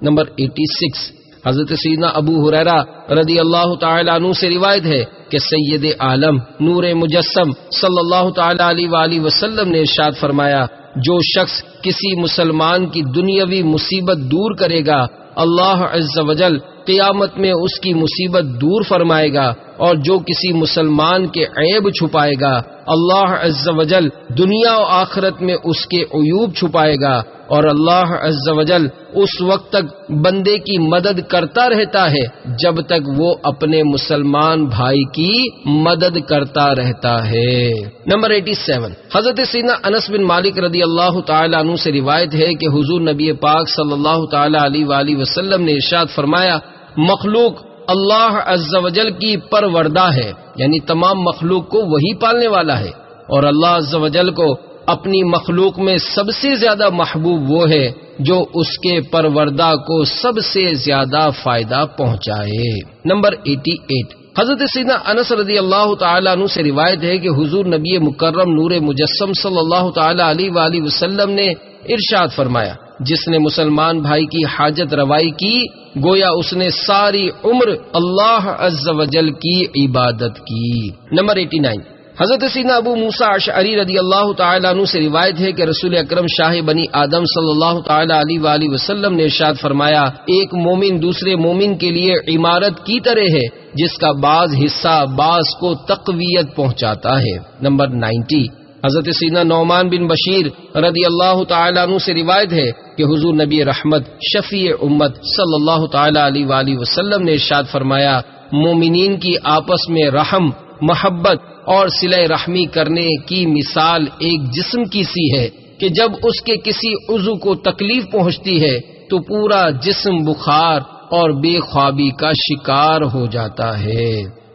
نمبر 86، حضرت سیدنا ابو ہریرہ رضی اللہ تعالی عنہ سے روایت ہے کہ سید عالم نور مجسم صلی اللہ تعالی علیہ وآلہ وسلم نے ارشاد فرمایا، جو شخص کسی مسلمان کی دنیاوی مصیبت دور کرے گا، اللہ عز و جل قیامت میں اس کی مصیبت دور فرمائے گا، اور جو کسی مسلمان کے عیب چھپائے گا، اللہ عز و جل دنیا و آخرت میں اس کے عیوب چھپائے گا، اور اللہ عز و جل اس وقت تک بندے کی مدد کرتا رہتا ہے جب تک وہ اپنے مسلمان بھائی کی مدد کرتا رہتا ہے۔ نمبر 87، حضرت سیدنا انس بن مالک رضی اللہ تعالی عنہ سے روایت ہے کہ حضور نبی پاک صلی اللہ تعالی علیہ وآلہ وسلم نے ارشاد فرمایا، مخلوق اللہ عز و جل کی پروردہ ہے، یعنی تمام مخلوق کو وہی پالنے والا ہے، اور اللہ عز و جل کو اپنی مخلوق میں سب سے زیادہ محبوب وہ ہے جو اس کے پروردہ کو سب سے زیادہ فائدہ پہنچائے۔ نمبر 88، حضرت سیدنا انس رضی اللہ تعالیٰ عنہ سے روایت ہے کہ حضور نبی مکرم نور مجسم صلی اللہ تعالیٰ علیہ وآلہ وسلم نے ارشاد فرمایا، جس نے مسلمان بھائی کی حاجت روائی کی گویا اس نے ساری عمر اللہ عز و جل کی عبادت کی۔ نمبر 89، حضرت سیدنا ابو موسیٰ اشعری رضی اللہ تعالیٰ عنہ سے روایت ہے کہ رسول اکرم شاہ بنی آدم صلی اللہ تعالیٰ علیہ وآلہ وسلم نے ارشاد فرمایا، ایک مومن دوسرے مومن کے لیے عمارت کی طرح ہے جس کا بعض حصہ بعض کو تقویت پہنچاتا ہے۔ نمبر 90، حضرت سیدنا نعمان بن بشیر رضی اللہ تعالیٰ عنہ سے روایت ہے کہ حضور نبی رحمت شفیع امت صلی اللہ تعالیٰ علیہ وآلہ وسلم نے ارشاد فرمایا، مومنین کی آپس میں رحم، محبت اور صلہ رحمی کرنے کی مثال ایک جسم کی سی ہے کہ جب اس کے کسی عضو کو تکلیف پہنچتی ہے تو پورا جسم بخار اور بے خوابی کا شکار ہو جاتا ہے۔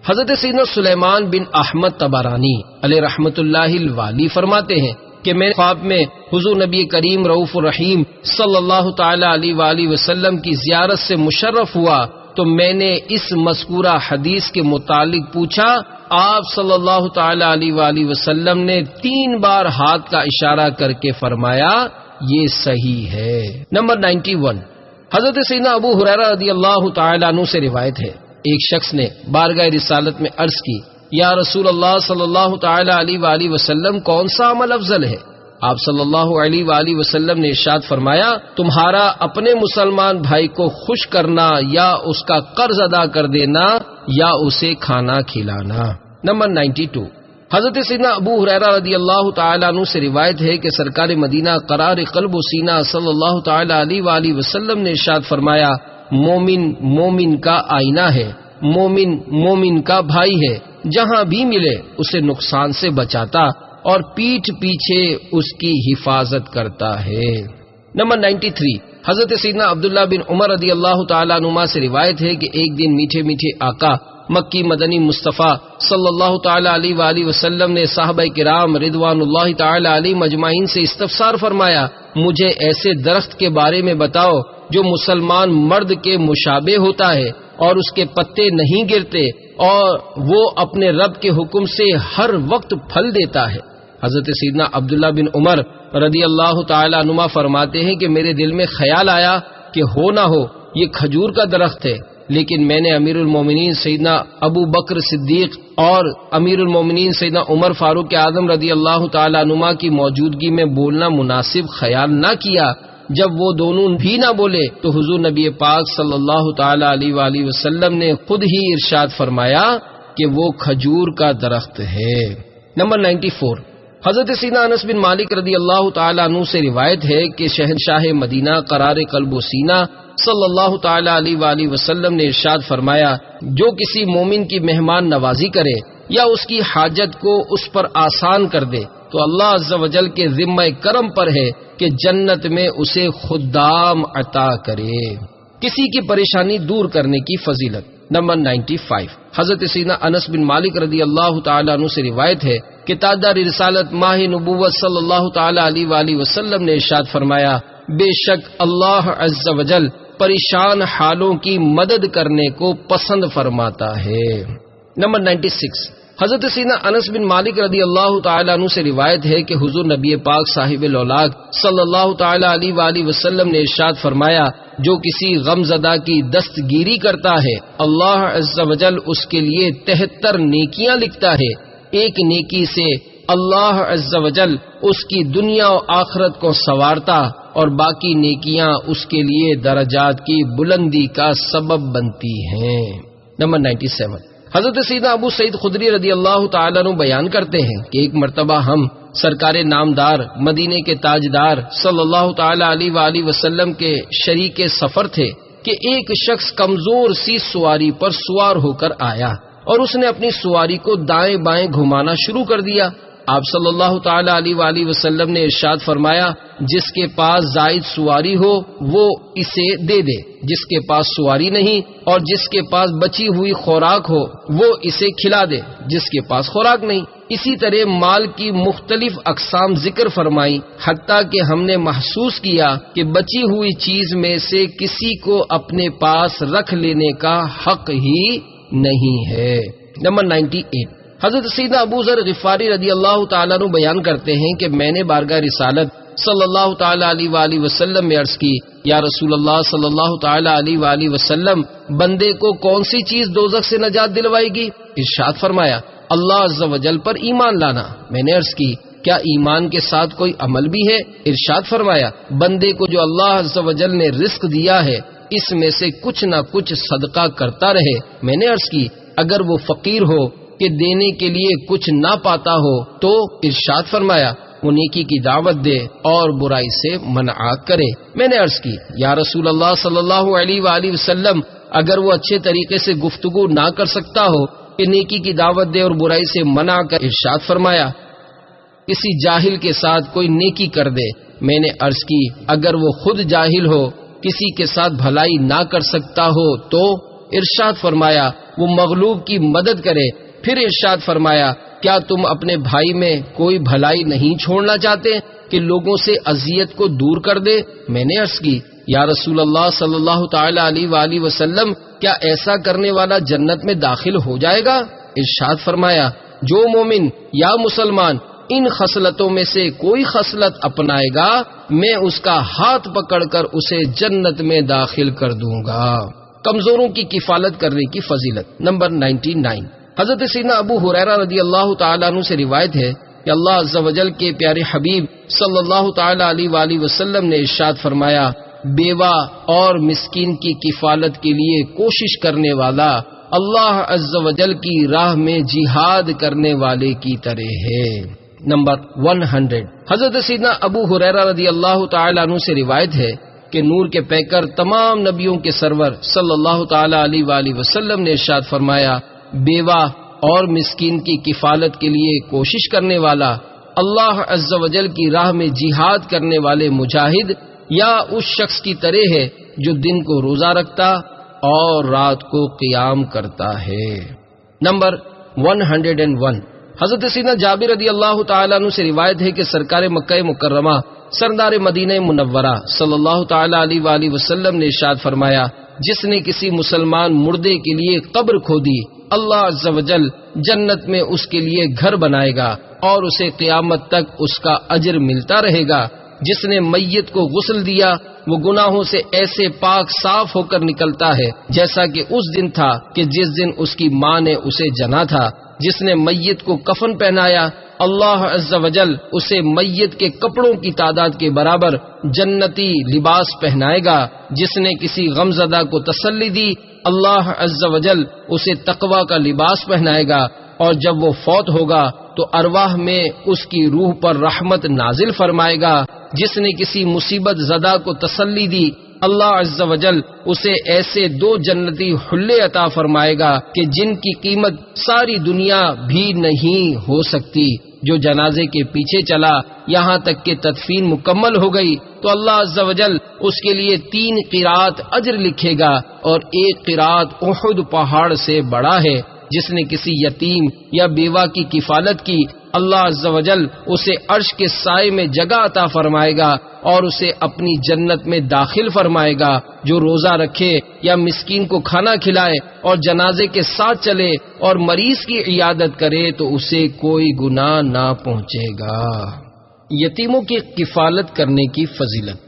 حضرت سیدنا سلیمان بن احمد طبرانی علیہ رحمۃ اللہ الوالی فرماتے ہیں کہ میں خواب میں حضور نبی کریم رؤوف الرحیم صلی اللہ تعالی علیہ وآلہ وسلم کی زیارت سے مشرف ہوا تو میں نے اس مذکورہ حدیث کے متعلق پوچھا، آپ صلی اللہ تعالی علیہ وآلہ وسلم نے 3 بار ہاتھ کا اشارہ کر کے فرمایا، یہ صحیح ہے۔ نمبر 91، حضرت سیدنا ابو ہریرہ رضی اللہ تعالی عنہ سے روایت ہے، ایک شخص نے بارگاہ رسالت میں عرض کی، یا رسول اللہ صلی اللہ تعالی علیہ وآلہ وسلم کون سا عمل افضل ہے؟ آپ صلی اللہ علیہ وآلہ وسلم نے ارشاد فرمایا، تمہارا اپنے مسلمان بھائی کو خوش کرنا یا اس کا قرض ادا کر دینا یا اسے کھانا کھلانا۔ نمبر 92، حضرت سیدنا ابو ہریرہ رضی اللہ تعالیٰ عنہ سے روایت ہے کہ سرکار مدینہ قرار قلب و سینہ صلی اللہ تعالیٰ علیہ وآلہ وسلم نے ارشاد فرمایا، مومن مومن کا آئینہ ہے، مومن مومن کا بھائی ہے، جہاں بھی ملے اسے نقصان سے بچاتا اور پیٹھ پیچھے اس کی حفاظت کرتا ہے۔ نمبر 93، حضرت سیدنا عبداللہ بن عمر رضی اللہ تعالیٰ عنہما سے روایت ہے کہ ایک دن میٹھے میٹھے آقا مکی مدنی مصطفیٰ صلی اللہ تعالیٰ علیہ وآلہ وسلم نے صحابہ کرام رضوان اللہ تعالیٰ علیہ مجمعین سے استفسار فرمایا، مجھے ایسے درخت کے بارے میں بتاؤ جو مسلمان مرد کے مشابہ ہوتا ہے اور اس کے پتے نہیں گرتے اور وہ اپنے رب کے حکم سے ہر وقت پھل دیتا ہے۔ حضرت سیدنا عبداللہ بن عمر رضی اللہ تعالیٰ عنہما فرماتے ہیں کہ میرے دل میں خیال آیا کہ ہو نہ ہو یہ کھجور کا درخت ہے، لیکن میں نے امیر المومنین سیدنا ابو بکر صدیق اور امیر المومنین سیدنا عمر فاروق اعظم رضی اللہ تعالیٰ عنہما کی موجودگی میں بولنا مناسب خیال نہ کیا۔ جب وہ دونوں بھی نہ بولے تو حضور نبی پاک صلی اللہ تعالیٰ علیہ وآلہ وسلم نے خود ہی ارشاد فرمایا کہ وہ کھجور کا درخت ہے۔ نمبر 94، حضرت سیدنا انس بن مالک رضی اللہ تعالیٰ عنہ سے روایت ہے کہ شہنشاہ مدینہ قرار قلب و سینہ صلی اللہ تعالیٰ علیہ وآلہ وسلم نے ارشاد فرمایا، جو کسی مومن کی مہمان نوازی کرے یا اس کی حاجت کو اس پر آسان کر دے تو اللہ عز و جل کے ذمہ کرم پر ہے کہ جنت میں اسے خدام عطا کرے۔ کسی کی پریشانی دور کرنے کی فضیلت۔ نمبر 95، حضرت سیدنا انس بن مالک رضی اللہ تعالیٰ عنہ سے روایت ہے کہ تاجدار رسالت ماہ نبوت صلی اللہ تعالیٰ علیہ وآلہ وسلم نے ارشاد فرمایا، بے شک اللہ عز و جل پریشان حالوں کی مدد کرنے کو پسند فرماتا ہے۔ نمبر 96، حضرت سیدنا انس بن مالک رضی اللہ تعالیٰ عنہ سے روایت ہے کہ حضور نبی پاک صاحب الاولاق صلی اللہ تعالیٰ علیہ وآلہ وسلم نے ارشاد فرمایا، جو کسی غم زدہ کی دستگیری کرتا ہے اللہ عز و جل اس کے لیے 73 نیکیاں لکھتا ہے، ایک نیکی سے اللہ عز و جل اس کی دنیا و آخرت کو سنوارتا اور باقی نیکیاں اس کے لیے درجات کی بلندی کا سبب بنتی ہیں۔ نمبر 97، حضرت سیدنا ابو سعید خدری رضی اللہ تعالیٰ عنہ بیان کرتے ہیں کہ ایک مرتبہ ہم سرکار نامدار مدینے کے تاجدار صلی اللہ تعالیٰ علیہ وآلہ وسلم کے شریک سفر تھے کہ ایک شخص کمزور سی سواری پر سوار ہو کر آیا اور اس نے اپنی سواری کو دائیں بائیں گھمانا شروع کر دیا۔ آپ صلی اللہ تعالیٰ علیہ وآلہ وسلم نے ارشاد فرمایا، جس کے پاس زائد سواری ہو وہ اسے دے دے، جس کے پاس سواری نہیں اور جس کے پاس بچی ہوئی خوراک ہو وہ اسے کھلا دے، جس کے پاس خوراک نہیں۔ اسی طرح مال کی مختلف اقسام ذکر فرمائی، حتیٰ کہ ہم نے محسوس کیا کہ بچی ہوئی چیز میں سے کسی کو اپنے پاس رکھ لینے کا حق ہی نہیں ہے۔ نمبر 98، حضرت سیدنا ابو ذر غفاری رضی اللہ تعالیٰ عنہ بیان کرتے ہیں کہ میں نے بارگاہ رسالت صلی اللہ تعالیٰ علیہ وآلہ وسلم میں عرض کی، یا رسول اللہ صلی اللہ تعالیٰ علیہ وآلہ وسلم، بندے کو کون سی چیز دوزخ سے نجات دلوائے گی؟ ارشاد فرمایا، اللہ عز و جل پر ایمان لانا۔ میں نے عرض کی، کیا ایمان کے ساتھ کوئی عمل بھی ہے؟ ارشاد فرمایا، بندے کو جو اللہ عز و جل نے رزق دیا ہے اس میں سے کچھ نہ کچھ صدقہ کرتا رہے۔ میں نے عرض کی، اگر وہ فقیر ہو کہ دینے کے لیے کچھ نہ پاتا ہو تو ارشاد فرمایا، وہ نیکی کی دعوت دے اور برائی سے منع کرے۔ میں نے عرض کی، یا رسول اللہ صلی اللہ علیہ وآلہ وسلم، اگر وہ اچھے طریقے سے گفتگو نہ کر سکتا ہو کہ نیکی کی دعوت دے اور برائی سے منع کر؟ ارشاد فرمایا، کسی جاہل کے ساتھ کوئی نیکی کر دے۔ میں نے عرض کی، اگر وہ خود جاہل ہو، کسی کے ساتھ بھلائی نہ کر سکتا ہو تو؟ ارشاد فرمایا، وہ مغلوب کی مدد کرے۔ پھر ارشاد فرمایا، کیا تم اپنے بھائی میں کوئی بھلائی نہیں چھوڑنا چاہتے کہ لوگوں سے اذیت کو دور کر دے؟ میں نے عرض کی، یا رسول اللہ صلی اللہ تعالی علیہ وآلہ وسلم، کیا ایسا کرنے والا جنت میں داخل ہو جائے گا؟ ارشاد فرمایا، جو مومن یا مسلمان ان خصلتوں میں سے کوئی خصلت اپنائے گا میں اس کا ہاتھ پکڑ کر اسے جنت میں داخل کر دوں گا۔ کمزوروں کی کفالت کرنے کی فضیلت۔ نمبر 99، حضرت سیدنا ابو ہریرہ رضی اللہ تعالیٰ عنہ سے روایت ہے کہ اللہ عز و جل کے پیارے حبیب صلی اللہ تعالیٰ علیہ وآلہ وسلم نے ارشاد فرمایا، بیوہ اور مسکین کی کفالت کے لیے کوشش کرنے والا اللہ عز و جل کی راہ میں جہاد کرنے والے کی طرح ہے۔ نمبر 100، حضرت سیدنا ابو ہریرہ رضی اللہ تعالی عنہ سے روایت ہے کہ نور کے پیکر تمام نبیوں کے سرور صلی اللہ تعالی علیہ وآلہ وسلم نے ارشاد فرمایا، بیوہ اور مسکین کی کفالت کے لیے کوشش کرنے والا اللہ عز و جل کی راہ میں جہاد کرنے والے مجاہد یا اس شخص کی طرح ہے جو دن کو روزہ رکھتا اور رات کو قیام کرتا ہے۔ نمبر 101، حضرت سیدنا جابر رضی اللہ تعالیٰ عنہ سے روایت ہے کہ سرکار مکہ مکرمہ سردار مدینہ منورہ صلی اللہ تعالیٰ علیہ وآلہ وسلم نے ارشاد فرمایا، جس نے کسی مسلمان مردے کے لیے قبر کھودی، اللہ عز و جل جنت میں اس کے لیے گھر بنائے گا اور اسے قیامت تک اس کا اجر ملتا رہے گا۔ جس نے میت کو غسل دیا وہ گناہوں سے ایسے پاک صاف ہو کر نکلتا ہے جیسا کہ اس دن تھا کہ جس دن اس کی ماں نے اسے جنا تھا۔ جس نے میت کو کفن پہنایا اللہ عز و جل اسے میت کے کپڑوں کی تعداد کے برابر جنتی لباس پہنائے گا۔ جس نے کسی غمزدہ کو تسلی دی اللہ عز و جل اسے تقوی کا لباس پہنائے گا، اور جب وہ فوت ہوگا تو ارواح میں اس کی روح پر رحمت نازل فرمائے گا۔ جس نے کسی مصیبت زدہ کو تسلی دی اللہ عز و جل اسے ایسے 2 جنتی حلے عطا فرمائے گا کہ جن کی قیمت ساری دنیا بھی نہیں ہو سکتی۔ جو جنازے کے پیچھے چلا یہاں تک کہ تدفین مکمل ہو گئی تو اللہ عز و جل اس کے لیے 3 قرات اجر لکھے گا، اور 1 قرات احد پہاڑ سے بڑا ہے۔ جس نے کسی یتیم یا بیوہ کی کفالت کی اللہ عز و جل اسے عرش کے سائے میں جگہ عطا فرمائے گا اور اسے اپنی جنت میں داخل فرمائے گا۔ جو روزہ رکھے یا مسکین کو کھانا کھلائے اور جنازے کے ساتھ چلے اور مریض کی عیادت کرے تو اسے کوئی گناہ نہ پہنچے گا۔ یتیموں کی کفالت کرنے کی فضیلت۔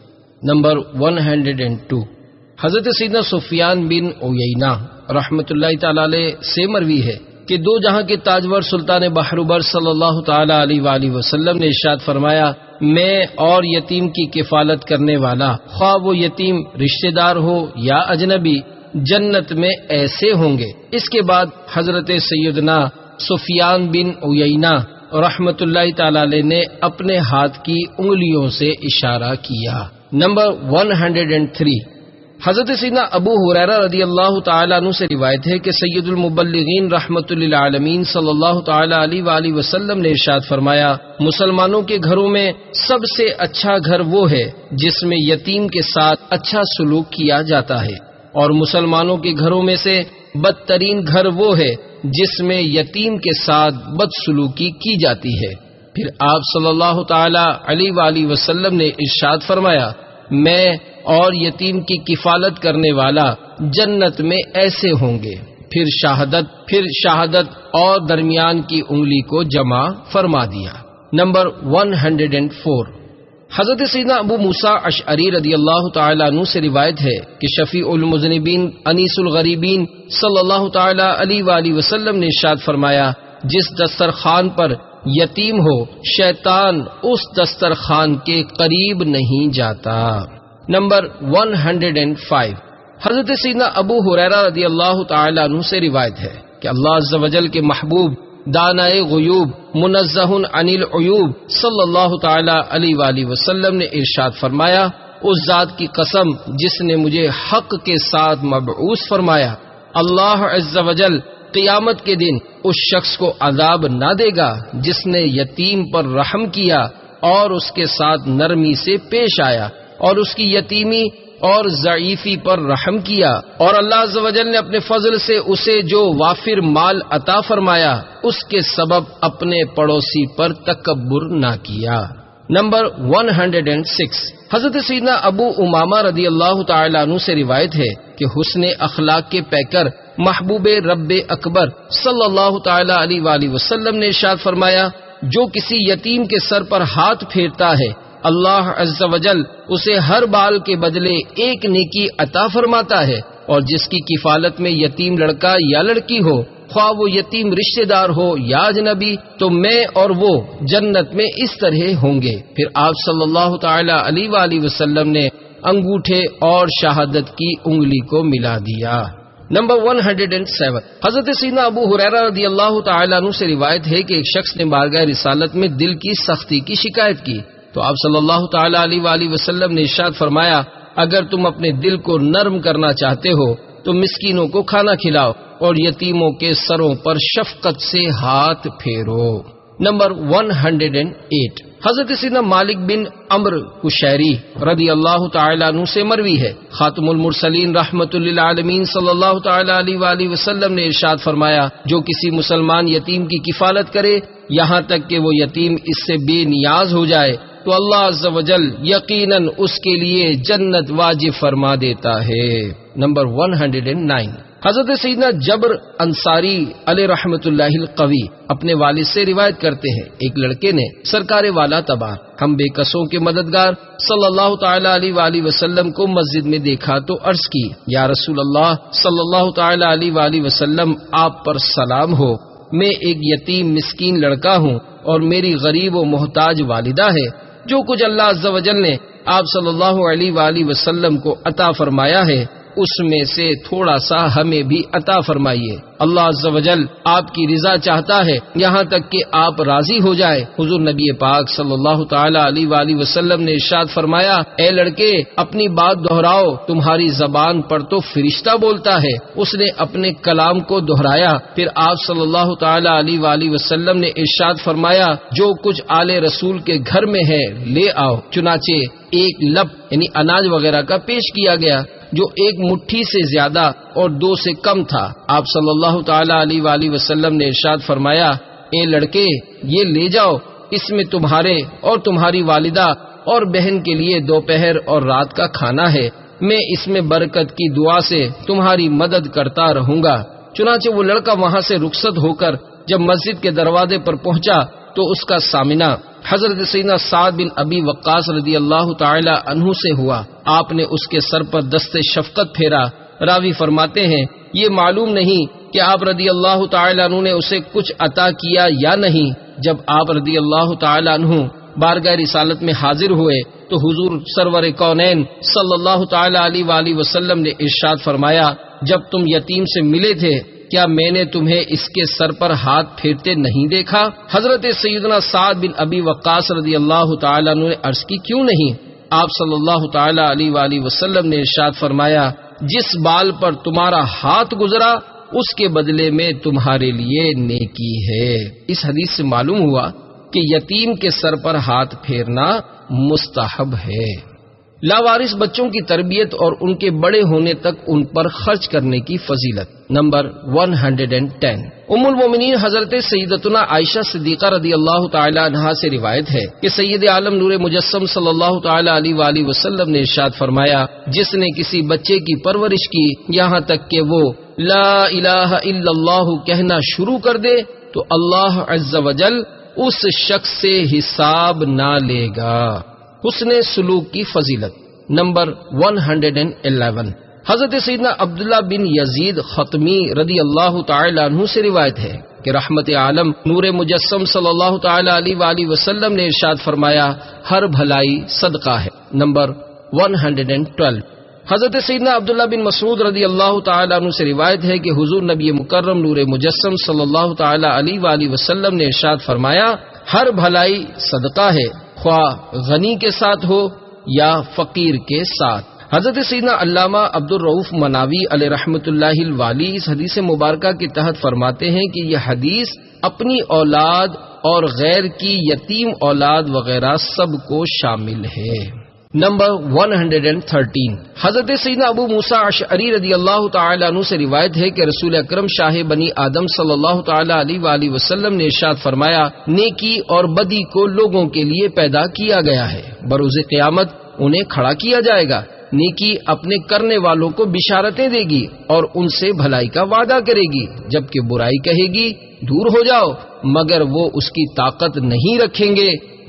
نمبر 102، حضرت سیدنا سفیان بن عیینہ رحمۃ اللہ تعالی علیہ سے مروی ہے کہ 2 جہاں کے تاجور سلطان بحر صلی اللہ تعالی علیہ وآلہ وسلم نے ارشاد فرمایا، میں اور یتیم کی کفالت کرنے والا، خواہ وہ یتیم رشتہ دار ہو یا اجنبی، جنت میں ایسے ہوں گے۔ اس کے بعد حضرت سیدنا سفیان بن عیینہ رحمۃ اللہ تعالی علیہ نے اپنے ہاتھ کی انگلیوں سے اشارہ کیا۔ نمبر 103، حضرت سیدنا ابو ہریرہ رضی اللہ تعالی عنہ سے روایت ہے کہ سید المبلغین رحمت للعالمین صلی اللہ تعالی علیہ وآلہ وسلم نے ارشاد فرمایا، مسلمانوں کے گھروں میں سب سے اچھا گھر وہ ہے جس میں یتیم کے ساتھ اچھا سلوک کیا جاتا ہے، اور مسلمانوں کے گھروں میں سے بدترین گھر وہ ہے جس میں یتیم کے ساتھ بدسلوکی کی جاتی ہے۔ پھر آپ صلی اللہ تعالی علیہ وآلہ وسلم نے ارشاد فرمایا، میں اور یتیم کی کفالت کرنے والا جنت میں ایسے ہوں گے۔ پھر شہادت اور درمیان کی انگلی کو جمع فرما دیا۔ نمبر 104، حضرت سیدنا ابو موسیٰ اشعری رضی اللہ تعالی عنہ سے روایت ہے کہ شفیع المذنبین انیس الغریبین صلی اللہ تعالی علیہ وآلہ وسلم نے ارشاد فرمایا، جس دسترخوان پر یتیم ہو شیطان اس دسترخوان کے قریب نہیں جاتا۔ نمبر 105، حضرت سیدنا ابو ہریرہ رضی اللہ تعالی عنہ سے روایت ہے کہ اللہ عز و جل کے محبوب دانائے غیوب منزہ عن العیوب صلی اللہ تعالی علیہ وآلہ وسلم نے ارشاد فرمایا، اس ذات کی قسم جس نے مجھے حق کے ساتھ مبعوث فرمایا، اللہ عز و جل قیامت کے دن اس شخص کو عذاب نہ دے گا جس نے یتیم پر رحم کیا اور اس کے ساتھ نرمی سے پیش آیا اور اس کی یتیمی اور ضعیفی پر رحم کیا، اور اللہ عز و جل نے اپنے فضل سے اسے جو وافر مال عطا فرمایا اس کے سبب اپنے پڑوسی پر تکبر نہ کیا۔ نمبر 106، حضرت سیدنا ابو امامہ رضی اللہ تعالی عنہ سے روایت ہے کہ حسن اخلاق کے پیکر محبوب رب اکبر صلی اللہ تعالی علیہ وآلہ وسلم نے ارشاد فرمایا، جو کسی یتیم کے سر پر ہاتھ پھیرتا ہے اللہ عز و جل اسے ہر بال کے بدلے 1 نیکی عطا فرماتا ہے، اور جس کی کفالت میں یتیم لڑکا یا لڑکی ہو، خواہ وہ یتیم رشتہ دار ہو یا اجنبی، تو میں اور وہ جنت میں اس طرح ہوں گے۔ پھر آپ صلی اللہ تعالی علیہ وآلہ وسلم نے انگوٹھے اور شہادت کی انگلی کو ملا دیا۔ نمبر 107 حضرت سیدنا ابو ہریرہ رضی اللہ تعالیٰ عنہ سے روایت ہے کہ ایک شخص نے بارگاہ رسالت میں دل کی سختی کی شکایت کی تو آپ صلی اللہ تعالیٰ علیہ وآلہ وسلم نے ارشاد فرمایا اگر تم اپنے دل کو نرم کرنا چاہتے ہو تو مسکینوں کو کھانا کھلاؤ اور یتیموں کے سروں پر شفقت سے ہاتھ پھیرو۔ نمبر 108 حضرت سیدنا مالک بن عمرو قشیری رضی اللہ تعالی عنہ سے مروی ہے خاتم المرسلین رحمت للعالمین صلی اللہ تعالی علیہ وآلہ وسلم نے ارشاد فرمایا جو کسی مسلمان یتیم کی کفالت کرے یہاں تک کہ وہ یتیم اس سے بے نیاز ہو جائے تو اللہ عز و جل یقیناً اس کے لیے جنت واجب فرما دیتا ہے۔ نمبر 109 حضرت سیدنا جبر انصاری علیہ رحمت اللہ القوی اپنے والد سے روایت کرتے ہیں ایک لڑکے نے سرکار والا تبار ہم بے کسوں کے مددگار صلی اللہ تعالی علیہ وآلہ وسلم کو مسجد میں دیکھا تو عرض کی یا رسول اللہ صلی اللہ تعالی علیہ وآلہ وسلم آپ پر سلام ہو، میں ایک یتیم مسکین لڑکا ہوں اور میری غریب و محتاج والدہ ہے، جو کچھ اللہ عز و جل نے آپ صلی اللہ علیہ وآلہ وسلم کو عطا فرمایا ہے اس میں سے تھوڑا سا ہمیں بھی عطا فرمائیے۔ اللہ عز و جل آپ کی رضا چاہتا ہے یہاں تک کہ آپ راضی ہو جائے۔ حضور نبی پاک صلی اللہ تعالی علیہ وآلہ وسلم نے ارشاد فرمایا اے لڑکے اپنی بات دہراؤ، تمہاری زبان پر تو فرشتہ بولتا ہے۔ اس نے اپنے کلام کو دہرایا، پھر آپ صلی اللہ تعالی علیہ وآلہ وسلم نے ارشاد فرمایا جو کچھ آل رسول کے گھر میں ہے لے آؤ۔ چنانچہ ایک لب یعنی اناج وغیرہ کا پیش کیا گیا جو ایک مٹھی سے زیادہ اور 2 سے کم تھا۔ آپ صلی اللہ تعالی علیہ وآلہ وسلم نے ارشاد فرمایا اے لڑکے یہ لے جاؤ، اس میں تمہارے اور تمہاری والدہ اور بہن کے لیے دوپہر اور رات کا کھانا ہے، میں اس میں برکت کی دعا سے تمہاری مدد کرتا رہوں گا۔ چنانچہ وہ لڑکا وہاں سے رخصت ہو کر جب مسجد کے دروازے پر پہنچا تو اس کا سامنا حضرت سیدنا سعد بن ابی وقاص رضی اللہ تعالی عنہ سے ہوا۔ آپ نے اس کے سر پر دست شفقت پھیرا۔ راوی فرماتے ہیں یہ معلوم نہیں کہ آپ رضی اللہ تعالی عنہ نے اسے کچھ عطا کیا یا نہیں۔ جب آپ رضی اللہ تعالی عنہ بارگاہ رسالت میں حاضر ہوئے تو حضور سرور کونین صلی اللہ تعالی علیہ وآلہ وسلم نے ارشاد فرمایا جب تم یتیم سے ملے تھے کیا میں نے تمہیں اس کے سر پر ہاتھ پھیرتے نہیں دیکھا؟ حضرت سیدنا سعد بن ابی وقاص رضی اللہ تعالیٰ عنہ نے عرض کی کیوں نہیں؟ آپ صلی اللہ تعالیٰ علیہ وآلہ وسلم نے ارشاد فرمایا جس بال پر تمہارا ہاتھ گزرا اس کے بدلے میں تمہارے لیے نیکی ہے۔ اس حدیث سے معلوم ہوا کہ یتیم کے سر پر ہاتھ پھیرنا مستحب ہے۔ لاوارث بچوں کی تربیت اور ان کے بڑے ہونے تک ان پر خرچ کرنے کی فضیلت۔ نمبر 110 ام المومنین حضرت سیدتنا عائشہ صدیقہ رضی اللہ تعالی عنہا سے روایت ہے کہ سید عالم نور مجسم صلی اللہ تعالی علیہ وآلہ وسلم نے ارشاد فرمایا جس نے کسی بچے کی پرورش کی یہاں تک کہ وہ لا الہ الا اللہ کہنا شروع کر دے تو اللہ عز و جل اس شخص سے حساب نہ لے گا۔ حسن سلوک کی فضیلت۔ نمبر 111 حضرت سیدنا عبداللہ بن یزید ختمی رضی اللہ تعالی عنہ سے روایت ہے کہ رحمت عالم نور مجسم صلی اللہ تعالی علیہ وآلہ وسلم نے ارشاد فرمایا ہر بھلائی صدقہ ہے۔ نمبر 112 حضرت سیدنا عبداللہ بن مسعود رضی اللہ تعالی عنہ سے روایت ہے کہ حضور نبی مکرم نور مجسم صلی اللہ تعالی علیہ وآلہ وسلم نے ارشاد فرمایا ہر بھلائی صدقہ ہے، خواہ غنی کے ساتھ ہو یا فقیر کے ساتھ۔ حضرت سیدنا علامہ عبد الرؤف مناوی علیہ رحمت اللہ الوالی اس حدیث مبارکہ کے تحت فرماتے ہیں کہ یہ حدیث اپنی اولاد اور غیر کی یتیم اولاد وغیرہ سب کو شامل ہے۔ نمبر 113 حضرت سیدنا ابو موسیٰ اشعری رضی اللہ تعالی عنہ سے روایت ہے کہ رسول اکرم شاہ بنی آدم صلی اللہ تعالی علیہ وآلہ وسلم نے ارشاد فرمایا نیکی اور بدی کو لوگوں کے لیے پیدا کیا گیا ہے، بروز قیامت انہیں کھڑا کیا جائے گا۔ نیکی اپنے کرنے والوں کو بشارتیں دے گی اور ان سے بھلائی کا وعدہ کرے گی، جبکہ برائی کہے گی دور ہو جاؤ، مگر وہ اس کی طاقت نہیں رکھیں گے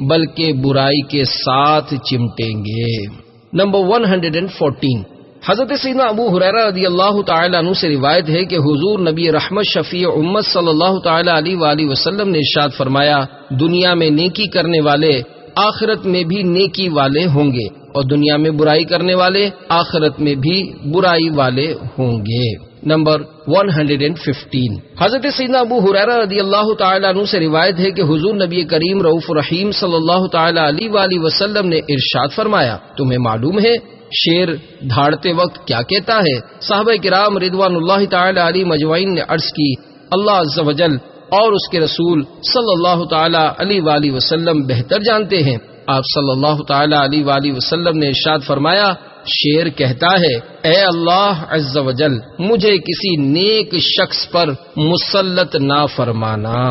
بلکہ برائی کے ساتھ چمٹیں گے۔ نمبر 114 حضرت سیدنا ابو ہریرہ رضی اللہ تعالی عنہ سے روایت ہے کہ حضور نبی رحمت شفیع امت صلی اللہ تعالی علیہ وآلہ وسلم نے ارشاد فرمایا دنیا میں نیکی کرنے والے آخرت میں بھی نیکی والے ہوں گے اور دنیا میں برائی کرنے والے آخرت میں بھی برائی والے ہوں گے۔ نمبر 115، حضرت سیدنا ابو ہریرہ رضی اللہ تعالیٰ عنہ سے روایت ہے کہ حضور نبی کریم رؤوف الرحیم صلی اللہ تعالیٰ علیہ وآلہ وسلم نے ارشاد فرمایا، تمہیں معلوم ہے شیر دھاڑتے وقت کیا کہتا ہے؟ صحابہ کرام رضوان اللہ تعالیٰ علیہ مجمعین نے عرض کی، اللہ عز و جل اور اس کے رسول صلی اللہ تعالیٰ علیہ وآلہ وسلم بہتر جانتے ہیں۔ آپ صلی اللہ تعالیٰ علیہ وآلہ وسلم نے ارشاد فرمایا، شیر کہتا ہے، اے اللہ عز و جل مجھے کسی نیک شخص پر مسلط نہ فرمانا۔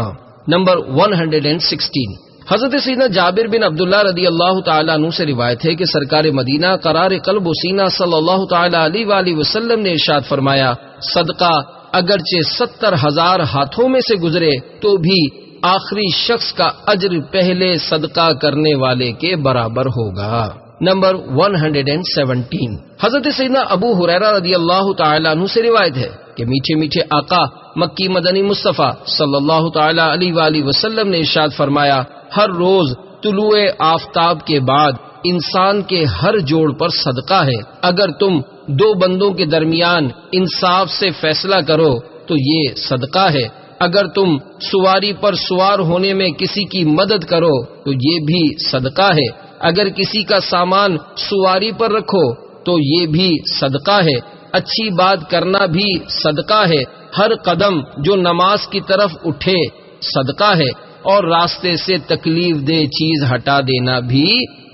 نمبر 116، حضرت سیدنا جابر بن عبداللہ رضی اللہ تعالیٰ عنہ سے روایت ہے کہ سرکار مدینہ قرار قلب و سینہ صلی اللہ تعالیٰ علیہ وآلہ وسلم نے ارشاد فرمایا، صدقہ اگرچہ 70,000 ہاتھوں میں سے گزرے تو بھی آخری شخص کا اجر پہلے صدقہ کرنے والے کے برابر ہوگا۔ نمبر 117، حضرت سیدنا ابو ہریرہ رضی اللہ تعالیٰ عنہ سے روایت ہے کہ میٹھے میٹھے آقا مکی مدنی مصطفیٰ صلی اللہ تعالیٰ علیہ وآلہ وسلم نے ارشاد فرمایا، ہر روز طلوع آفتاب کے بعد انسان کے ہر جوڑ پر صدقہ ہے، اگر تم دو بندوں کے درمیان انصاف سے فیصلہ کرو تو یہ صدقہ ہے، اگر تم سواری پر سوار ہونے میں کسی کی مدد کرو تو یہ بھی صدقہ ہے، اگر کسی کا سامان سواری پر رکھو تو یہ بھی صدقہ ہے، اچھی بات کرنا بھی صدقہ ہے، ہر قدم جو نماز کی طرف اٹھے صدقہ ہے، اور راستے سے تکلیف دہ چیز ہٹا دینا بھی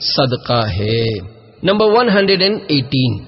صدقہ ہے۔ نمبر 118،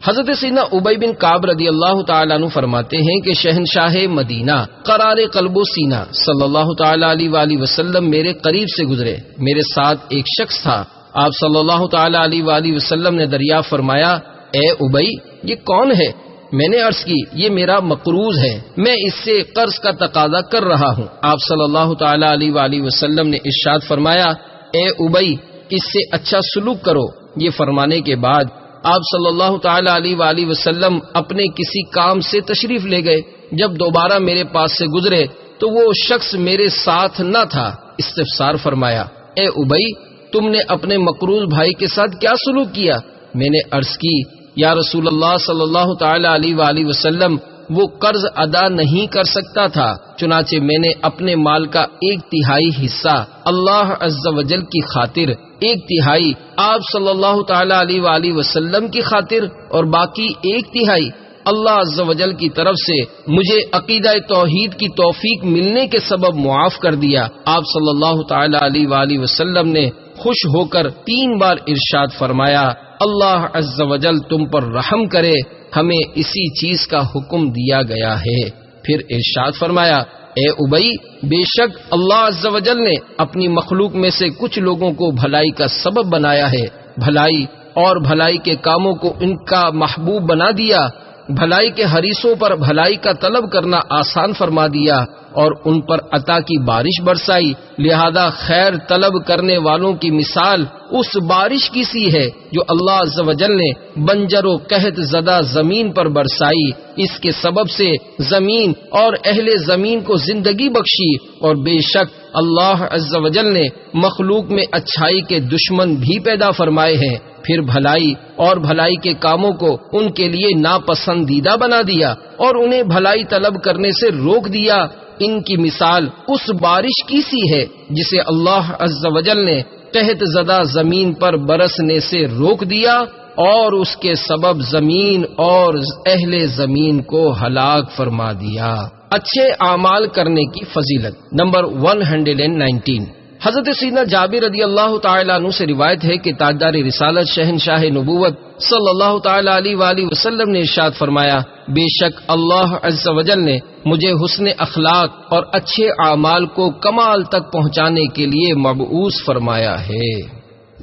حضرت سیدنا ابی بن کعب رضی اللہ تعالیٰ عنہ فرماتے ہیں کہ شہنشاہ مدینہ قرار قلب و سینہ صلی اللہ تعالیٰ علیہ وآلہ وسلم میرے قریب سے گزرے، میرے ساتھ ایک شخص تھا، آپ صلی اللہ تعالیٰ علیہ وآلہ وسلم نے دریافت فرمایا، اے ابی یہ کون ہے؟ میں نے عرض کی، یہ میرا مقروض ہے، میں اس سے قرض کا تقاضا کر رہا ہوں۔ آپ صلی اللہ تعالیٰ علیہ وآلہ وسلم نے ارشاد فرمایا، اے ابی اس سے اچھا سلوک کرو۔ یہ فرمانے کے بعد آپ صلی اللہ تعالیٰ علیہ وآلہ وسلم اپنے کسی کام سے تشریف لے گئے، جب دوبارہ میرے پاس سے گزرے تو وہ شخص میرے ساتھ نہ تھا۔ استفسار فرمایا، اے ابی تم نے اپنے مقروض بھائی کے ساتھ کیا سلوک کیا؟ میں نے عرض کی، یا رسول اللہ صلی اللہ تعالیٰ علیہ وآلہ وسلم وہ قرض ادا نہیں کر سکتا تھا، چنانچہ میں نے اپنے مال کا 1/3 حصہ اللہ عز و جل کی خاطر، 1/3 آپ صلی اللہ تعالیٰ علیہ وآلہ وسلم کی خاطر اور باقی 1/3 اللہ عز و جل کی طرف سے مجھے عقیدہ توحید کی توفیق ملنے کے سبب معاف کر دیا۔ آپ صلی اللہ تعالیٰ علیہ وآلہ وسلم نے خوش ہو کر 3 بار ارشاد فرمایا، اللہ عز و جل تم پر رحم کرے، ہمیں اسی چیز کا حکم دیا گیا ہے۔ پھر ارشاد فرمایا، اے ابی بے شک اللہ عز و جل نے اپنی مخلوق میں سے کچھ لوگوں کو بھلائی کا سبب بنایا ہے، بھلائی اور بھلائی کے کاموں کو ان کا محبوب بنا دیا، بھلائی کے حریصوں پر بھلائی کا طلب کرنا آسان فرما دیا اور ان پر عطا کی بارش برسائی، لہذا خیر طلب کرنے والوں کی مثال اس بارش کی سی ہے جو اللہ عز و جل نے بنجر و قحط زدہ زمین پر برسائی، اس کے سبب سے زمین اور اہل زمین کو زندگی بخشی، اور بے شک اللہ عز و جل نے مخلوق میں اچھائی کے دشمن بھی پیدا فرمائے ہیں، پھر بھلائی اور بھلائی کے کاموں کو ان کے لیے ناپسندیدہ بنا دیا اور انہیں بھلائی طلب کرنے سے روک دیا۔ ان کی مثال اس بارش کی سی ہے جسے اللہ عز و جل نے قحط زدہ زمین پر برسنے سے روک دیا اور اس کے سبب زمین اور اہل زمین کو ہلاک فرما دیا۔ اچھے اعمال کرنے کی فضیلت۔ نمبر 119، حضرت سیدنا جابر رضی اللہ تعالیٰ عنہ سے روایت ہے کہ تاجدار رسالت شہنشاہ نبوت صلی اللہ تعالیٰ علیہ وآلہ وسلم نے ارشاد فرمایا، بے شک اللہ عز و جل نے مجھے حسن اخلاق اور اچھے اعمال کو کمال تک پہنچانے کے لیے مبعوث فرمایا ہے۔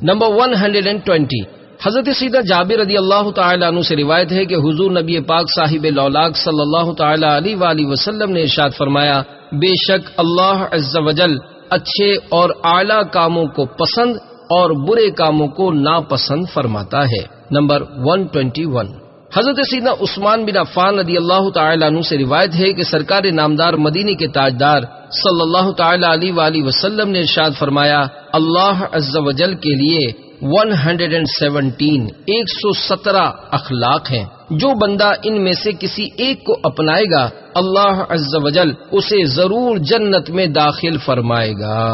نمبر 120، حضرت سیدنا جابر رضی اللہ تعالیٰ عنہ سے روایت ہے کہ حضور نبی پاک صاحب لولاک صلی اللہ تعالیٰ علیہ وآلہ وسلم نے ارشاد فرمایا، بے شک اللہ عز و جل اچھے اور اعلیٰ کاموں کو پسند اور برے کاموں کو ناپسند فرماتا ہے۔ نمبر 121، حضرت سیدنا عثمان بن عفان رضی اللہ تعالیٰ عنہ سے روایت ہے کہ سرکار نامدار مدینے کے تاجدار صلی اللہ تعالیٰ علیہ وآلہ وسلم نے ارشاد فرمایا، اللہ عز و جل کے لیے 117 اخلاق ہیں. جو بندہ ان میں سے کسی ایک کو اپنائے گا اللہ عز و جل اسے ضرور جنت میں داخل فرمائے گا.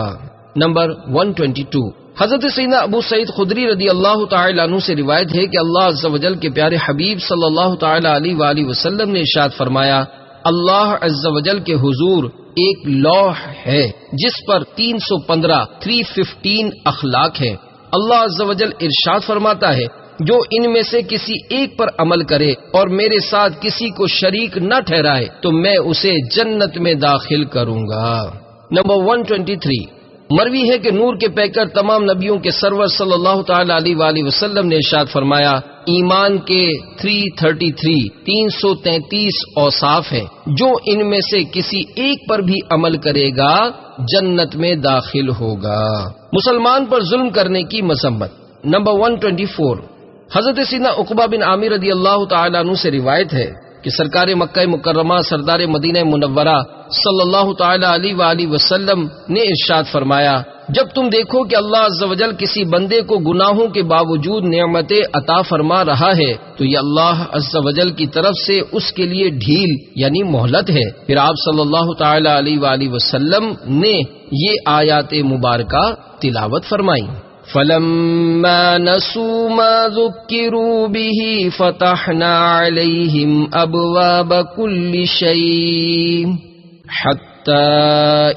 نمبر 122 حضرت سیدنا ابو سعید خدری رضی اللہ تعالی عنہ سے روایت ہے کہ اللہ عز و جل کے پیارے حبیب صلی اللہ تعالی علیہ وآلہ وسلم نے ارشاد فرمایا اللہ عز و جل کے حضور ایک لوح ہے جس پر 315 اخلاق ہے. اللہ عز و جل ارشاد فرماتا ہے جو ان میں سے کسی ایک پر عمل کرے اور میرے ساتھ کسی کو شریک نہ ٹھہرائے تو میں اسے جنت میں داخل کروں گا. نمبر 123 مروی ہے کہ نور کے پیکر تمام نبیوں کے سرور صلی اللہ تعالی علیہ وآلہ وسلم نے ارشاد فرمایا ایمان کے 333 اوصاف ہیں جو ان میں سے کسی ایک پر بھی عمل کرے گا جنت میں داخل ہوگا. مسلمان پر ظلم کرنے کی مذمت. نمبر 124 حضرت سیدنا عقبہ بن عامر رضی اللہ تعالی عنہ سے روایت ہے کہ سرکار مکہ مکرمہ سردار مدینہ منورہ صلی اللہ تعالی علیہ وآلہ وسلم نے ارشاد فرمایا جب تم دیکھو کہ اللہ عز و جل کسی بندے کو گناہوں کے باوجود نعمتیں عطا فرما رہا ہے تو یہ اللہ عز و جل کی طرف سے اس کے لیے ڈھیل یعنی مہلت ہے. پھر آپ صلی اللہ تعالی علیہ وآلہ وسلم نے یہ آیات مبارکہ تلاوت فرمائی. فَلَمَّا نَسُوا مَا ذُكِّرُوا بِهِ فَتَحْنَا عَلَيْهِمْ أَبْوَابَ كُلِّ شَيْءٍ حَتَّى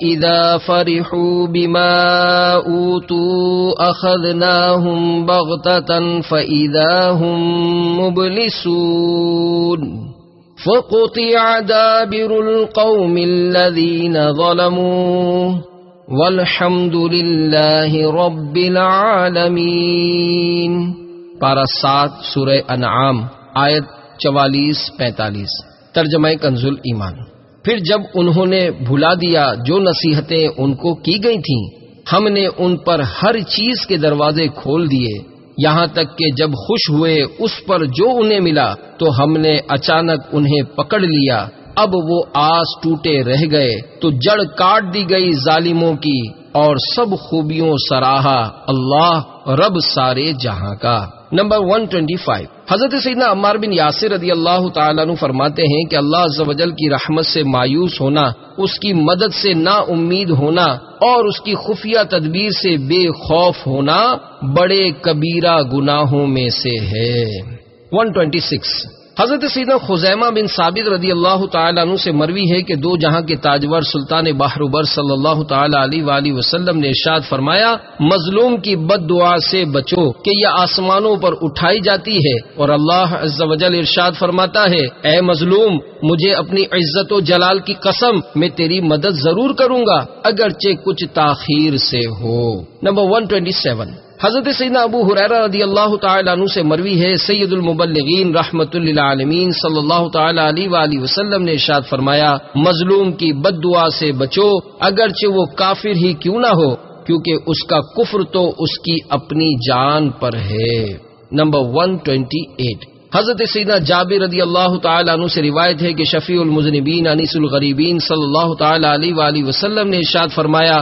إِذَا فَرِحُوا بِمَا أُوتُوا أَخَذْنَاهُمْ بَغْتَةً فَإِذَا هُمْ مُبْلِسُونَ فَقُطِعَ دَابِرُ الْقَوْمِ الَّذِينَ ظَلَمُوا والحمد للہ رب العالمین. پارہ 7 سورہ انعام آیت 44-45. ترجمہ کنز ایمان. پھر جب انہوں نے بھلا دیا جو نصیحتیں ان کو کی گئی تھیں ہم نے ان پر ہر چیز کے دروازے کھول دیے یہاں تک کہ جب خوش ہوئے اس پر جو انہیں ملا تو ہم نے اچانک انہیں پکڑ لیا. اب وہ آس ٹوٹے رہ گئے تو جڑ کاٹ دی گئی ظالموں کی اور سب خوبیوں سراہا اللہ رب سارے جہاں کا. نمبر 125 حضرت سیدنا عمار بن یاسر رضی اللہ تعالیٰ عنہ فرماتے ہیں کہ اللہ عز و جل کی رحمت سے مایوس ہونا اس کی مدد سے نا امید ہونا اور اس کی خفیہ تدبیر سے بے خوف ہونا بڑے کبیرہ گناہوں میں سے ہے. 126 حضرت سیدنا خزیمہ بن ثابت رضی اللہ تعالیٰ عنہ سے مروی ہے کہ دو جہاں کے تاجور سلطان بحر بر صلی اللہ تعالیٰ علیہ وآلہ وسلم نے ارشاد فرمایا مظلوم کی بد دعا سے بچو کہ یہ آسمانوں پر اٹھائی جاتی ہے اور اللہ عز و جل ارشاد فرماتا ہے اے مظلوم مجھے اپنی عزت و جلال کی قسم میں تیری مدد ضرور کروں گا اگرچہ کچھ تاخیر سے ہو. نمبر 127 حضرت سیدنا ابو ہریرہ رضی اللہ تعالی عنہ سے مروی ہے سید المبلغین رحمت للعالمین صلی اللہ تعالی علیہ وآلہ وسلم نے ارشاد فرمایا مظلوم کی بد دعا سے بچو اگرچہ وہ کافر ہی کیوں نہ ہو کیونکہ اس کا کفر تو اس کی اپنی جان پر ہے. نمبر 128 حضرت سیدنا جابر رضی اللہ تعالی عنہ سے روایت ہے کہ شفیع المذنبین انیس الغریبین صلی اللہ تعالی علیہ وآلہ وسلم نے ارشاد فرمایا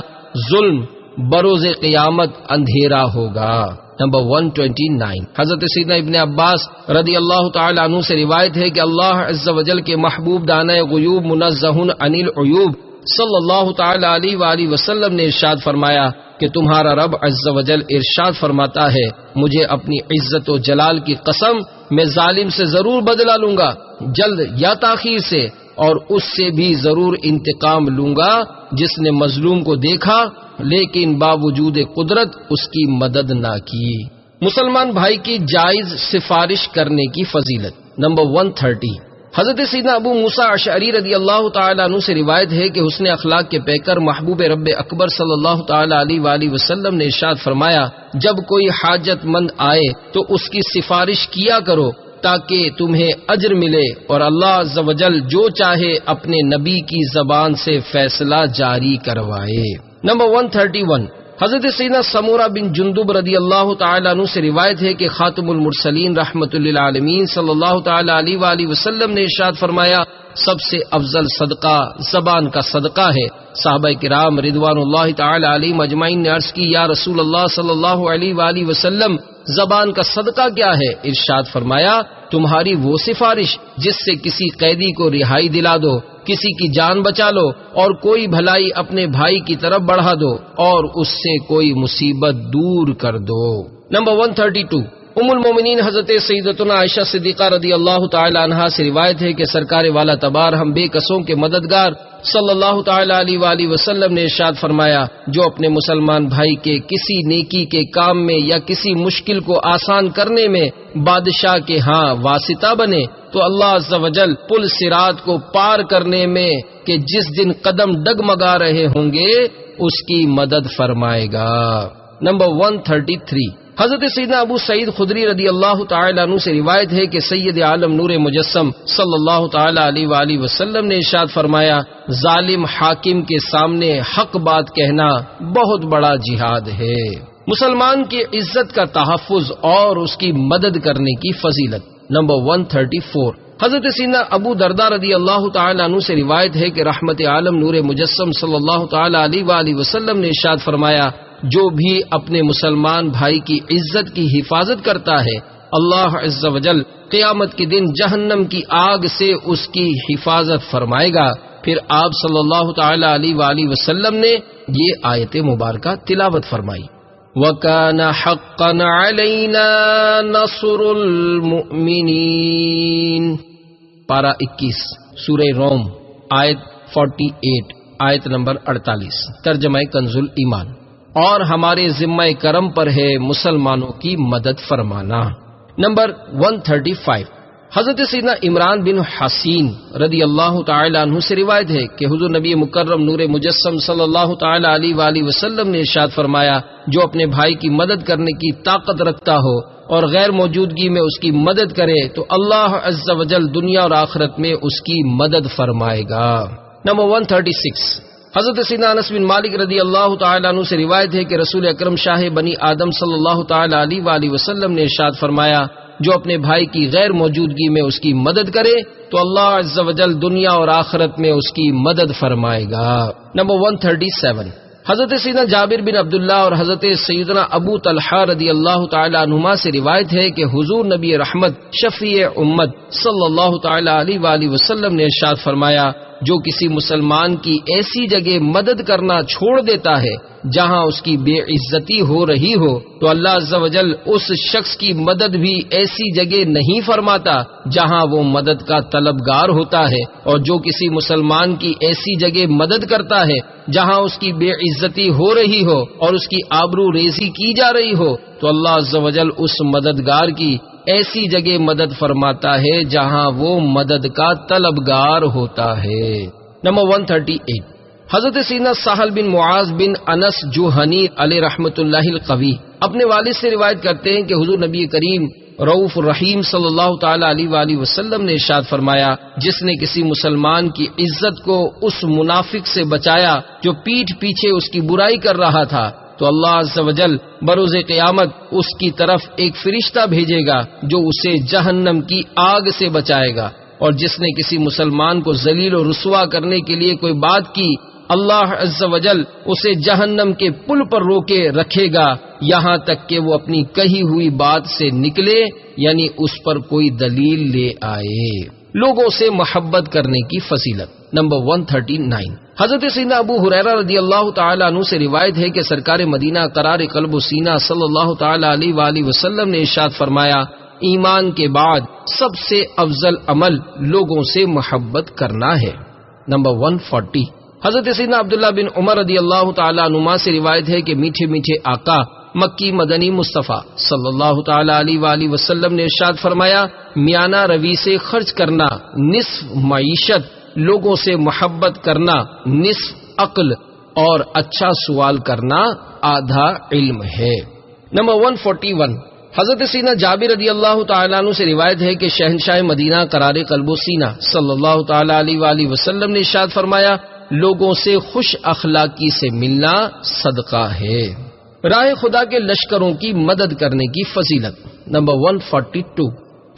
ظلم بروز قیامت اندھیرا ہوگا. نمبر 129 حضرت سیدنا ابن عباس رضی اللہ تعالی عنہ سے روایت ہے کہ اللہ عز و جل کے محبوب دانہ غیوب منزہ عن العیوب صلی اللہ تعالی علیہ وآلہ وسلم نے ارشاد فرمایا کہ تمہارا رب عز و جل ارشاد فرماتا ہے مجھے اپنی عزت و جلال کی قسم میں ظالم سے ضرور بدلہ لوں گا جلد یا تاخیر سے اور اس سے بھی ضرور انتقام لوں گا جس نے مظلوم کو دیکھا لیکن باوجود قدرت اس کی مدد نہ کی. مسلمان بھائی کی جائز سفارش کرنے کی فضیلت. نمبر 130 حضرت سیدنا ابو موسیٰ اشعری رضی اللہ تعالی عنہ سے روایت ہے کہ حسن اخلاق کے پیکر محبوب رب اکبر صلی اللہ تعالی علیہ وآلہ وسلم نے ارشاد فرمایا جب کوئی حاجت مند آئے تو اس کی سفارش کیا کرو تاکہ تمہیں اجر ملے اور اللہ عز و جل جو چاہے اپنے نبی کی زبان سے فیصلہ جاری کروائے. نمبر 131 حضرت سیدنا سمورہ بن جندب رضی اللہ تعالی عنہ سے روایت ہے کہ خاتم المرسلین رحمت للعالمین صلی اللہ تعالی علیہ وآلہ وسلم نے ارشاد فرمایا، سب سے افضل صدقہ زبان کا صدقہ ہے۔ صحابہ کرام رضوان اللہ تعالی علیہم اجمعین نے عرض کی، یا رسول اللہ صلی اللہ علیہ وآلہ وسلم، زبان کا صدقہ کیا ہے؟ ارشاد فرمایا، تمہاری وہ سفارش جس سے کسی قیدی کو رہائی دلا دو، کسی کی جان بچا لو، اور کوئی بھلائی اپنے بھائی کی طرف بڑھا دو، اور اس سے کوئی مصیبت دور کر دو۔ نمبر 132، ام المومنین حضرت سیدتنا عائشہ صدیقہ رضی اللہ تعالی عنہا سے روایت ہے کہ سرکار والا تبار ہم بے کسوں کے مددگار صلی اللہ تعالی علیہ وآلہ وسلم نے ارشاد فرمایا، جو اپنے مسلمان بھائی کے کسی نیکی کے کام میں یا کسی مشکل کو آسان کرنے میں بادشاہ کے ہاں واسطہ بنے تو اللہ عز و جل پل صراط کو پار کرنے میں کہ جس دن قدم ڈگمگا رہے ہوں گے اس کی مدد فرمائے گا۔ نمبر 133، حضرت سیدنا ابو سعید خدری رضی اللہ تعالی عنہ سے روایت ہے کہ سید عالم نور مجسم صلی اللہ تعالی علیہ وآلہ وسلم نے ارشاد فرمایا، ظالم حاکم کے سامنے حق بات کہنا بہت بڑا جہاد ہے۔ مسلمان کی عزت کا تحفظ اور اس کی مدد کرنے کی فضیلت۔ نمبر 134، حضرت سیدنا ابو درداء رضی اللہ تعالی عنہ سے روایت ہے کہ رحمت عالم نور مجسم صلی اللہ تعالی علیہ وآلہ وسلم نے ارشاد فرمایا، جو بھی اپنے مسلمان بھائی کی عزت کی حفاظت کرتا ہے، اللہ عز و جل قیامت کے دن جہنم کی آگ سے اس کی حفاظت فرمائے گا۔ پھر آپ صلی اللہ تعالی علیہ وآلہ وسلم نے یہ آیت مبارکہ تلاوت فرمائی، وَكَانَ حَقًّا عَلَيْنَا نَصْرُ الْمُؤْمِنِينَ۔ پارہ 21 سورہ روم، آیت 48، آیت نمبر 48، ترجمہ کنز الایمان۔ اور ہمارے ذمہ کرم پر ہے مسلمانوں کی مدد فرمانا۔ نمبر 135، حضرت سیدنا عمران بن حسین رضی اللہ تعالی عنہ سے روایت ہے کہ حضور نبی مکرم نور مجسم صلی اللہ تعالی علیہ وآلہ وسلم نے ارشاد فرمایا، جو اپنے بھائی کی مدد کرنے کی طاقت رکھتا ہو اور غیر موجودگی میں اس کی مدد کرے تو اللہ عز و جل دنیا اور آخرت میں اس کی مدد فرمائے گا۔ نمبر 136، حضرت سیدنا انس بن مالک رضی اللہ تعالی عنہ سے روایت ہے کہ رسول اکرم شاہ بنی آدم صلی اللہ تعالی علیہ وآلہ وسلم نے ارشاد فرمایا، جو اپنے بھائی کی غیر موجودگی میں اس کی مدد کرے تو اللہ عز و جل دنیا اور آخرت میں اس کی مدد فرمائے گا۔ نمبر 137، حضرت سیدنا جابر بن عبداللہ اور حضرت سیدنا ابو طلحہ رضی اللہ تعالی عنہما سے روایت ہے کہ حضور نبی رحمت شفیع امت صلی اللہ تعالی علیہ وآلہ وسلم نے ارشاد فرمایا، جو کسی مسلمان کی ایسی جگہ مدد کرنا چھوڑ دیتا ہے جہاں اس کی بے عزتی ہو رہی ہو تو اللہ عز و جل اس شخص کی مدد بھی ایسی جگہ نہیں فرماتا جہاں وہ مدد کا طلبگار ہوتا ہے، اور جو کسی مسلمان کی ایسی جگہ مدد کرتا ہے جہاں اس کی بے عزتی ہو رہی ہو اور اس کی آبرو ریزی کی جا رہی ہو تو اللہ عز و جل اس مددگار کی ایسی جگہ مدد فرماتا ہے جہاں وہ مدد کا طلبگار ہوتا ہے۔ نمبر 138، حضرت سیدنا سہل بن معاذ بن انس جوہنی علیہ رحمت اللہ القوی اپنے والد سے روایت کرتے ہیں کہ حضور نبی کریم رؤوف الرحیم صلی اللہ تعالی علیہ وآلہ وسلم نے ارشاد فرمایا، جس نے کسی مسلمان کی عزت کو اس منافق سے بچایا جو پیٹھ پیچھے اس کی برائی کر رہا تھا تو اللہ عز و جل بروز قیامت اس کی طرف ایک فرشتہ بھیجے گا جو اسے جہنم کی آگ سے بچائے گا، اور جس نے کسی مسلمان کو ذلیل و رسوا کرنے کے لیے کوئی بات کی اللہ عز و جل اسے جہنم کے پل پر روکے رکھے گا یہاں تک کہ وہ اپنی کہی ہوئی بات سے نکلے، یعنی اس پر کوئی دلیل لے آئے۔ لوگوں سے محبت کرنے کی فضیلت۔ نمبر 139، حضرت سیدنا ابو ہریرہ رضی اللہ تعالی عنہ سے روایت ہے کہ سرکار مدینہ قرار قلب و سینہ صلی اللہ تعالی علیہ وآلہ وسلم نے ارشاد فرمایا، ایمان کے بعد سب سے افضل عمل لوگوں سے محبت کرنا ہے۔ نمبر 140، حضرت سیدنا عبداللہ بن عمر رضی اللہ تعالی عنہما سے روایت ہے کہ میٹھے میٹھے آقا مکی مدنی مصطفیٰ صلی اللہ تعالی علیہ وآلہ وسلم نے ارشاد فرمایا، میانہ روی سے خرچ کرنا نصف معیشت، لوگوں سے محبت کرنا نصف عقل، اور اچھا سوال کرنا آدھا علم ہے۔ نمبر 141، حضرت سیدنا جابر رضی اللہ تعالیٰ عنہ سے روایت ہے کہ شہنشاہ مدینہ قرار قلب و سینہ صلی اللہ تعالی علیہ وآلہ وسلم نے ارشاد فرمایا، لوگوں سے خوش اخلاقی سے ملنا صدقہ ہے۔ راہ خدا کے لشکروں کی مدد کرنے کی فضیلت۔ نمبر 142،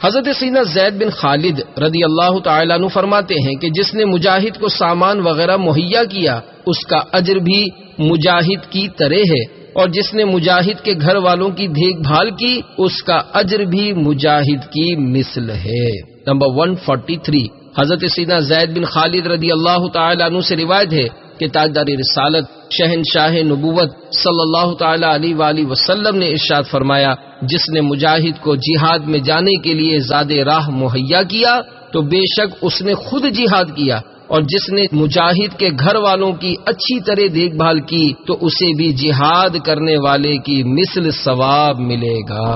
حضرت سیدنا زید بن خالد رضی اللہ تعالیٰ عنہ فرماتے ہیں کہ جس نے مجاہد کو سامان وغیرہ مہیا کیا اس کا اجر بھی مجاہد کی طرح ہے، اور جس نے مجاہد کے گھر والوں کی دیکھ بھال کی اس کا اجر بھی مجاہد کی مثل ہے۔ نمبر 143، حضرت سیدنا زید بن خالد رضی اللہ تعالیٰ عنہ سے روایت ہے کہ تاجدار رسالت شہنشاہ نبوت صلی اللہ تعالی علیہ وآلہ وسلم نے ارشاد فرمایا، جس نے مجاہد کو جہاد میں جانے کے لیے زاد راہ مہیا کیا تو بے شک اس نے خود جہاد کیا، اور جس نے مجاہد کے گھر والوں کی اچھی طرح دیکھ بھال کی تو اسے بھی جہاد کرنے والے کی مثل ثواب ملے گا۔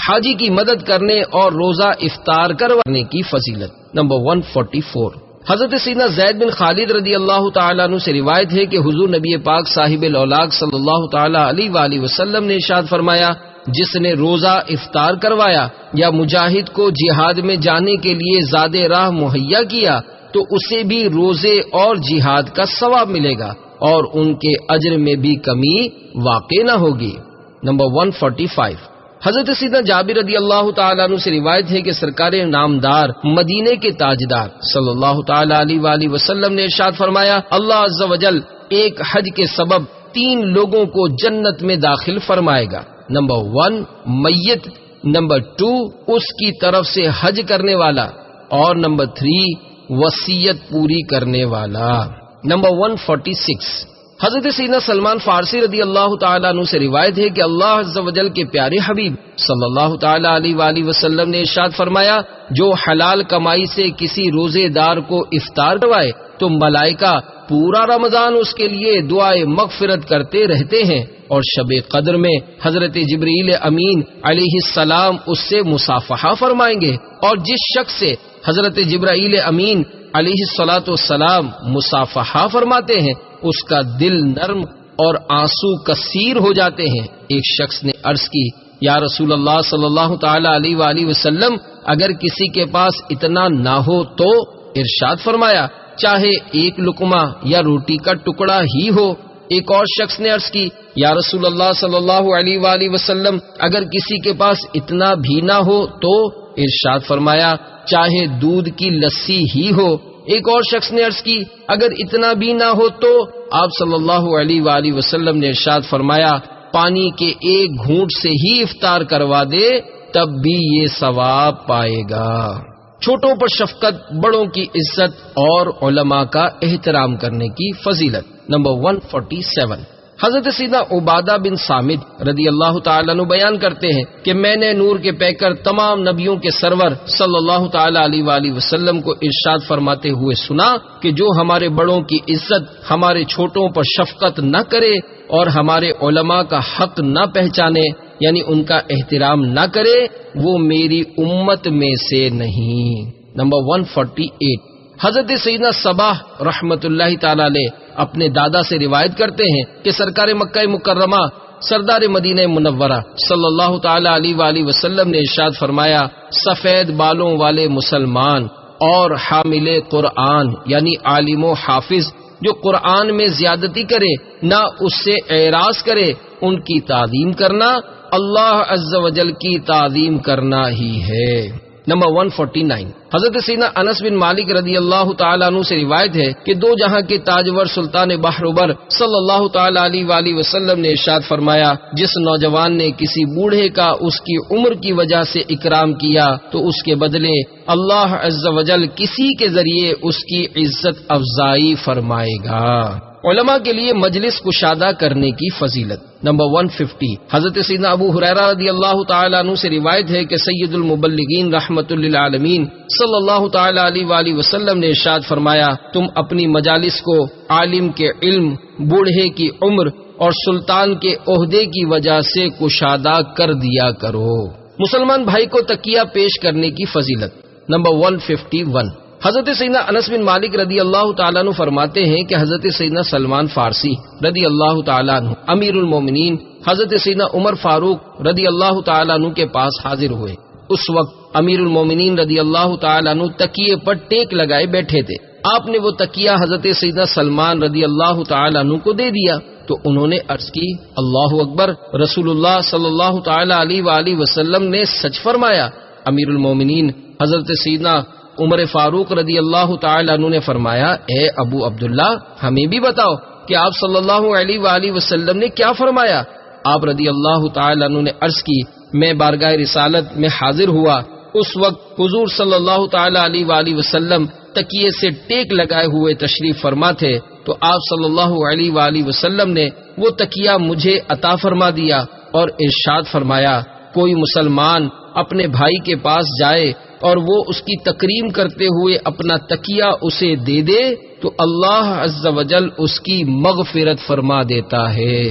حاجی کی مدد کرنے اور روزہ افطار کروانے کی فضیلت۔ نمبر 144، حضرت سیدنا زید بن خالد رضی اللہ تعالیٰ عنہ سے روایت ہے کہ حضور نبی پاک صاحب الاولاق صلی اللہ تعالیٰ علیہ وآلہ وسلم نے ارشاد فرمایا، جس نے روزہ افطار کروایا یا مجاہد کو جہاد میں جانے کے لیے زاد راہ مہیا کیا تو اسے بھی روزے اور جہاد کا ثواب ملے گا اور ان کے اجر میں بھی کمی واقع نہ ہوگی۔ نمبر 145، حضرت سیدنا جابر رضی اللہ تعالیٰ عنہ سے روایت ہے کہ سرکار نامدار مدینے کے تاجدار صلی اللہ تعالیٰ علیہ وآلہ وسلم نے ارشاد فرمایا، اللہ عز و جل ایک حج کے سبب 3 لوگوں کو جنت میں داخل فرمائے گا۔ نمبر 1 میت، نمبر 2 اس کی طرف سے حج کرنے والا، اور نمبر 3 وصیت پوری کرنے والا۔ نمبر 146، حضرت سیدنا سلمان فارسی رضی اللہ تعالیٰ عنہ سے روایت ہے کہ اللہ عز و جل کے پیارے حبیب صلی اللہ تعالیٰ علیہ وآلہ وسلم نے ارشاد فرمایا، جو حلال کمائی سے کسی روزے دار کو افطار کروائے تو ملائکہ پورا رمضان اس کے لیے دعائے مغفرت کرتے رہتے ہیں، اور شب قدر میں حضرت جبرائیل امین علیہ السلام اس سے مصافحہ فرمائیں گے، اور جس شخص سے حضرت جبرائیل امین علیہ السلام مصافحہ فرماتے ہیں اس کا دل نرم اور آنسو کثیر ہو جاتے ہیں۔ ایک شخص نے عرض کی، یا رسول اللہ صلی اللہ تعالی علیہ وآلہ وسلم، اگر کسی کے پاس اتنا نہ ہو تو؟ ارشاد فرمایا، چاہے ایک لقمہ یا روٹی کا ٹکڑا ہی ہو۔ ایک اور شخص نے عرض کی، یا رسول اللہ صلی اللہ علیہ وآلہ وسلم، اگر کسی کے پاس اتنا بھی نہ ہو تو؟ ارشاد فرمایا، چاہے دودھ کی لسی ہی ہو۔ ایک اور شخص نے عرض کی، اگر اتنا بھی نہ ہو تو؟ آپ صلی اللہ علیہ وآلہ وسلم نے ارشاد فرمایا، پانی کے ایک گھونٹ سے ہی افطار کروا دے تب بھی یہ ثواب پائے گا۔ چھوٹوں پر شفقت، بڑوں کی عزت اور علماء کا احترام کرنے کی فضیلت۔ نمبر 147، حضرت سیدنا عبادہ بن صامت رضی اللہ تعالیٰ عنہ بیان کرتے ہیں کہ میں نے نور کے پیکر تمام نبیوں کے سرور صلی اللہ تعالیٰ علیہ وآلہ وسلم کو ارشاد فرماتے ہوئے سنا کہ جو ہمارے بڑوں کی عزت، ہمارے چھوٹوں پر شفقت نہ کرے اور ہمارے علماء کا حق نہ پہچانے، یعنی ان کا احترام نہ کرے، وہ میری امت میں سے نہیں۔ نمبر 148، حضرت سیدنا صباح رحمت اللہ تعالی علیہ اپنے دادا سے روایت کرتے ہیں کہ سرکار مکہ مکرمہ سردار مدینہ منورہ صلی اللہ تعالی علیہ وآلہ وسلم نے ارشاد فرمایا، سفید بالوں والے مسلمان اور حامل قرآن یعنی عالم و حافظ جو قرآن میں زیادتی کرے نہ اس سے اعراض کرے، ان کی تعظیم کرنا اللہ عز و جل کی تعظیم کرنا ہی ہے۔ نمبر 149، حضرت سیدنا انس بن مالک رضی اللہ تعالیٰ عنہ سے روایت ہے کہ دو جہاں کے تاجور سلطان بحربر صلی اللہ تعالیٰ علیہ وآلہ وسلم نے ارشاد فرمایا، جس نوجوان نے کسی بوڑھے کا اس کی عمر کی وجہ سے اکرام کیا تو اس کے بدلے اللہ عز و جل کسی کے ذریعے اس کی عزت افزائی فرمائے گا۔ علماء کے لیے مجلس کشادہ کرنے کی فضیلت۔ نمبر 150، حضرت سیدنا ابو ہریرہ رضی اللہ تعالیٰ عنہ سے روایت ہے کہ سید المبلغین رحمت للعالمین صلی اللہ تعالیٰ علیہ وآلہ وسلم نے ارشاد فرمایا، تم اپنی مجالس کو عالم کے علم، بوڑھے کی عمر اور سلطان کے عہدے کی وجہ سے کشادہ کر دیا کرو۔ مسلمان بھائی کو تکیہ پیش کرنے کی فضیلت۔ نمبر 151، حضرت سیدنا انس بن مالک رضی اللہ تعالیٰ عنہ فرماتے ہیں کہ حضرت سیدنا سلمان فارسی رضی اللہ تعالیٰ عنہ امیر المومنین حضرت سیدنا عمر فاروق رضی اللہ تعالیٰ عنہ کے پاس حاضر ہوئے۔ اس وقت امیر المومنین رضی اللہ تعالیٰ عنہ تکیے پر ٹیک لگائے بیٹھے تھے۔ آپ نے وہ تکیہ حضرت سیدنا سلمان رضی اللہ تعالیٰ عنہ کو دے دیا۔ تو انہوں نے عرض کی اللہ اکبر، رسول اللہ صلی اللہ تعالی علیہ وآلہ وسلم نے سچ فرمایا۔ امیر المومنین حضرت سیدنا عمر فاروق رضی اللہ تعالی عنہ نے فرمایا اے ابو عبداللہ ہمیں بھی بتاؤ کہ آپ صلی اللہ علیہ وآلہ وسلم نے کیا فرمایا؟ آپ رضی اللہ تعالی عنہ نے عرض کی میں بارگاہ رسالت میں حاضر ہوا، اس وقت حضور صلی اللہ تعالی علیہ وآلہ وسلم تکیے سے ٹیک لگائے ہوئے تشریف فرما تھے، تو آپ صلی اللہ علیہ وآلہ وسلم نے وہ تکیہ مجھے عطا فرما دیا اور ارشاد فرمایا کوئی مسلمان اپنے بھائی کے پاس جائے اور وہ اس کی تکریم کرتے ہوئے اپنا تکیہ اسے دے دے تو اللہ عز و جل اس کی مغفرت فرما دیتا ہے۔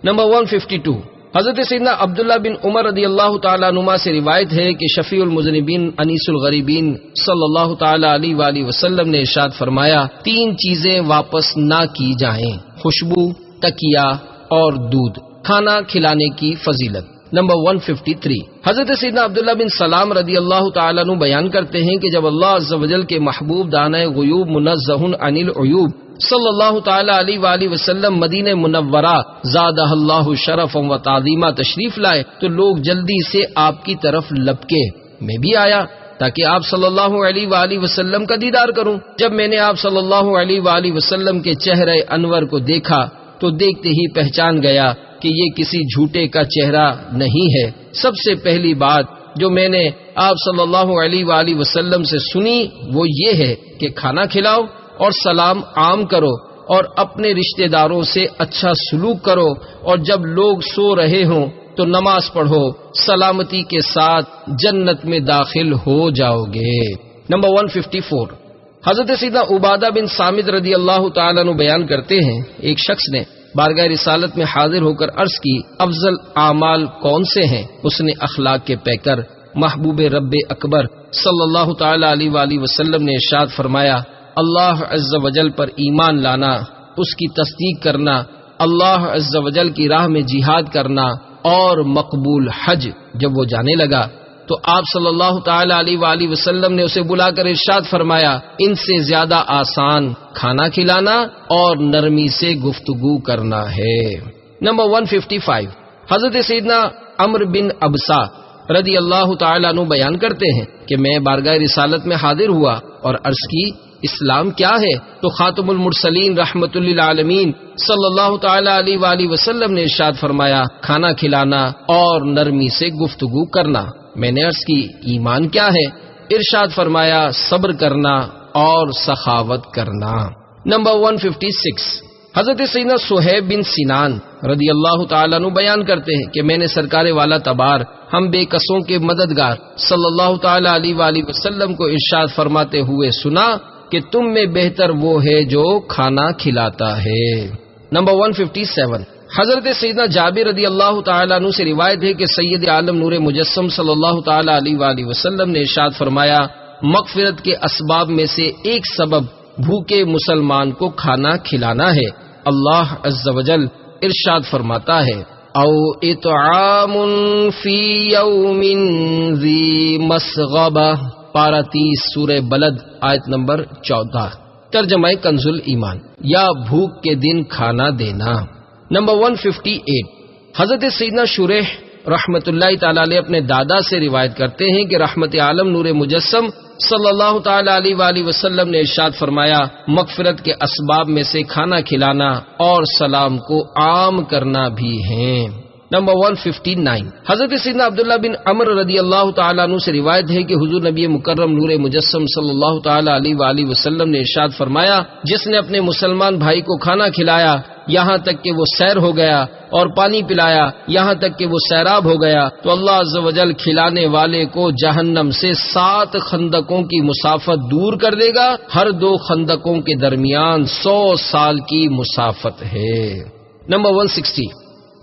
نمبر 152 حضرت سیدنا عبداللہ بن عمر رضی اللہ تعالیٰ عنہما سے روایت ہے کہ شفیع المذنبین انیس الغریبین صلی اللہ تعالیٰ علیہ وآلہ وسلم نے ارشاد فرمایا 3 چیزیں واپس نہ کی جائیں، خوشبو، تکیہ اور دودھ۔ کھانا کھلانے کی فضیلت۔ نمبر 153 حضرت سیدنا عبداللہ بن سلام رضی اللہ تعالیٰ عنہ بیان کرتے ہیں کہ جب اللہ عز و جل کے محبوب دانۂ غیوب منزہ عن العیوب صلی اللہ تعالی علیہ وآلہ وسلم مدینہ منورہ زادہ اللہ شرفا و تعظیما تشریف لائے تو لوگ جلدی سے آپ کی طرف لپکے، میں بھی آیا تاکہ آپ صلی اللہ علیہ وآلہ وسلم کا دیدار کروں۔ جب میں نے آپ صلی اللہ علیہ وآلہ وسلم کے چہرہ انور کو دیکھا تو دیکھتے ہی پہچان گیا کہ یہ کسی جھوٹے کا چہرہ نہیں ہے۔ سب سے پہلی بات جو میں نے آپ صلی اللہ علیہ وآلہ وسلم سے سنی وہ یہ ہے کہ کھانا کھلاؤ اور سلام عام کرو اور اپنے رشتہ داروں سے اچھا سلوک کرو، اور جب لوگ سو رہے ہوں تو نماز پڑھو، سلامتی کے ساتھ جنت میں داخل ہو جاؤ گے۔ نمبر 154 حضرت سیدنا عبادہ بن صامت رضی اللہ تعالیٰ عنہ بیان کرتے ہیں ایک شخص نے بارگاہ رسالت میں حاضر ہو کر عرض کی افضل اعمال کون سے ہیں؟ اس نے اخلاق کے پیکر محبوب رب اکبر صلی اللہ تعالی علیہ وآلہ وسلم نے ارشاد فرمایا اللہ عز و جل پر ایمان لانا، اس کی تصدیق کرنا، اللہ عز و جل کی راہ میں جہاد کرنا اور مقبول حج۔ جب وہ جانے لگا تو آپ صلی اللہ تعالی علیہ وآلہ وسلم نے اسے بلا کر ارشاد فرمایا ان سے زیادہ آسان کھانا کھلانا اور نرمی سے گفتگو کرنا ہے۔ نمبر 155 حضرت سیدنا عمرو بن ابسا رضی اللہ تعالیٰ عنہ بیان کرتے ہیں کہ میں بارگاہ رسالت میں حاضر ہوا اور عرض کی اسلام کیا ہے؟ تو خاتم المرسلین رحمت للعالمین صلی اللہ تعالی علیہ وآلہ وسلم نے ارشاد فرمایا کھانا کھلانا اور نرمی سے گفتگو کرنا۔ میں نے عرض کی ایمان کیا ہے؟ ارشاد فرمایا صبر کرنا اور سخاوت کرنا۔ نمبر 156 حضرت سیدنا صہیب بن سنان رضی اللہ تعالیٰ عنہ بیان کرتے ہیں کہ میں نے سرکار والا تبار ہم بے کسوں کے مددگار صلی اللہ تعالی علیہ وآلہ وسلم کو ارشاد فرماتے ہوئے سنا کہ تم میں بہتر وہ ہے جو کھانا کھلاتا ہے۔ نمبر 157 حضرت سیدنا جابر رضی اللہ تعالیٰ عنہ سے روایت ہے کہ سید عالم نور مجسم صلی اللہ تعالی علیہ وآلہ وسلم نے ارشاد فرمایا مغفرت کے اسباب میں سے ایک سبب بھوکے مسلمان کو کھانا کھلانا ہے۔ اللہ عز و جل ارشاد فرماتا ہے او اطعام فی یوم ذی مسغبہ، پارہ 30 سورہ بلد آیت نمبر 14، ترجمہ کنز ایمان، یا بھوک کے دن کھانا دینا۔ نمبر 158 حضرت سیدنا شریح رحمت اللہ تعالی علیہ اپنے دادا سے روایت کرتے ہیں کہ رحمت عالم نور مجسم صلی اللہ تعالی علیہ وآلہ وسلم نے ارشاد فرمایا مغفرت کے اسباب میں سے کھانا کھلانا اور سلام کو عام کرنا بھی ہیں۔ نمبر 159 حضرت سیدنا عبداللہ بن عمر رضی اللہ تعالیٰ عنہ سے روایت ہے کہ حضور نبی مکرم نور مجسم صلی اللہ تعالی علیہ وآلہ وسلم نے ارشاد فرمایا جس نے اپنے مسلمان بھائی کو کھانا کھلایا یہاں تک کہ وہ سیر ہو گیا اور پانی پلایا یہاں تک کہ وہ سیراب ہو گیا تو اللہ عز و جل کھلانے والے کو جہنم سے 7 خندقوں کی مسافت دور کر دے گا، ہر 2 خندقوں کے درمیان 100 سال کی مسافت ہے۔ نمبر 160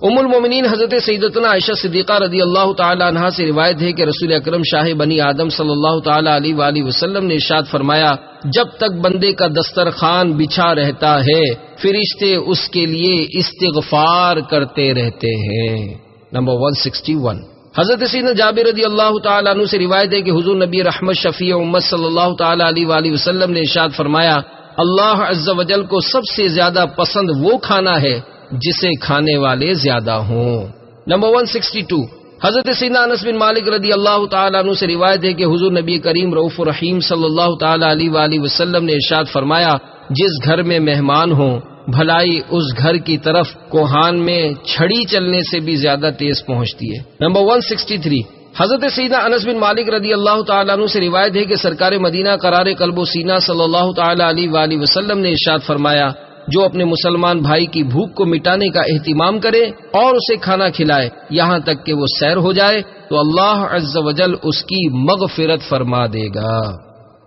ام المومنین حضرت سیدتنا عائشہ صدیقہ رضی اللہ تعالی عنہا سے روایت ہے کہ رسول اکرم شاہ بنی آدم صلی اللہ تعالی علیہ وآلہ وسلم نے ارشاد فرمایا جب تک بندے کا دسترخوان بچھا رہتا ہے فرشتے اس کے لیے استغفار کرتے رہتے ہیں۔ نمبر 161 حضرت سیدنا جابر رضی اللہ تعالی عنہ سے روایت ہے کہ حضور نبی رحمت شفیع امت صلی اللہ تعالی علیہ وآلہ وسلم نے ارشاد فرمایا اللہ عز و جل کو سب سے زیادہ پسند وہ کھانا ہے جسے کھانے والے زیادہ ہوں۔ نمبر 162، حضرت سیدنا انس بن مالک رضی اللہ تعالیٰ عنہ سے روایت ہے کہ حضور نبی کریم رؤوف الرحیم صلی اللہ تعالیٰ علیہ وآلہ وسلم نے ارشاد فرمایا، جس گھر میں مہمان ہوں بھلائی اس گھر کی طرف کوہان میں چھڑی چلنے سے بھی زیادہ تیز پہنچتی ہے۔ نمبر 163، حضرت سیدنا انس بن مالک رضی اللہ تعالیٰ عنہ سے روایت ہے کہ سرکار مدینہ قرار قلب و سینہ صلی اللہ تعالیٰ علیہ وآلہ وسلم نے ارشاد فرمایا، جو اپنے مسلمان بھائی کی بھوک کو مٹانے کا اہتمام کرے اور اسے کھانا کھلائے یہاں تک کہ وہ سیر ہو جائے تو اللہ عز و جل اس کی مغفرت فرما دے گا۔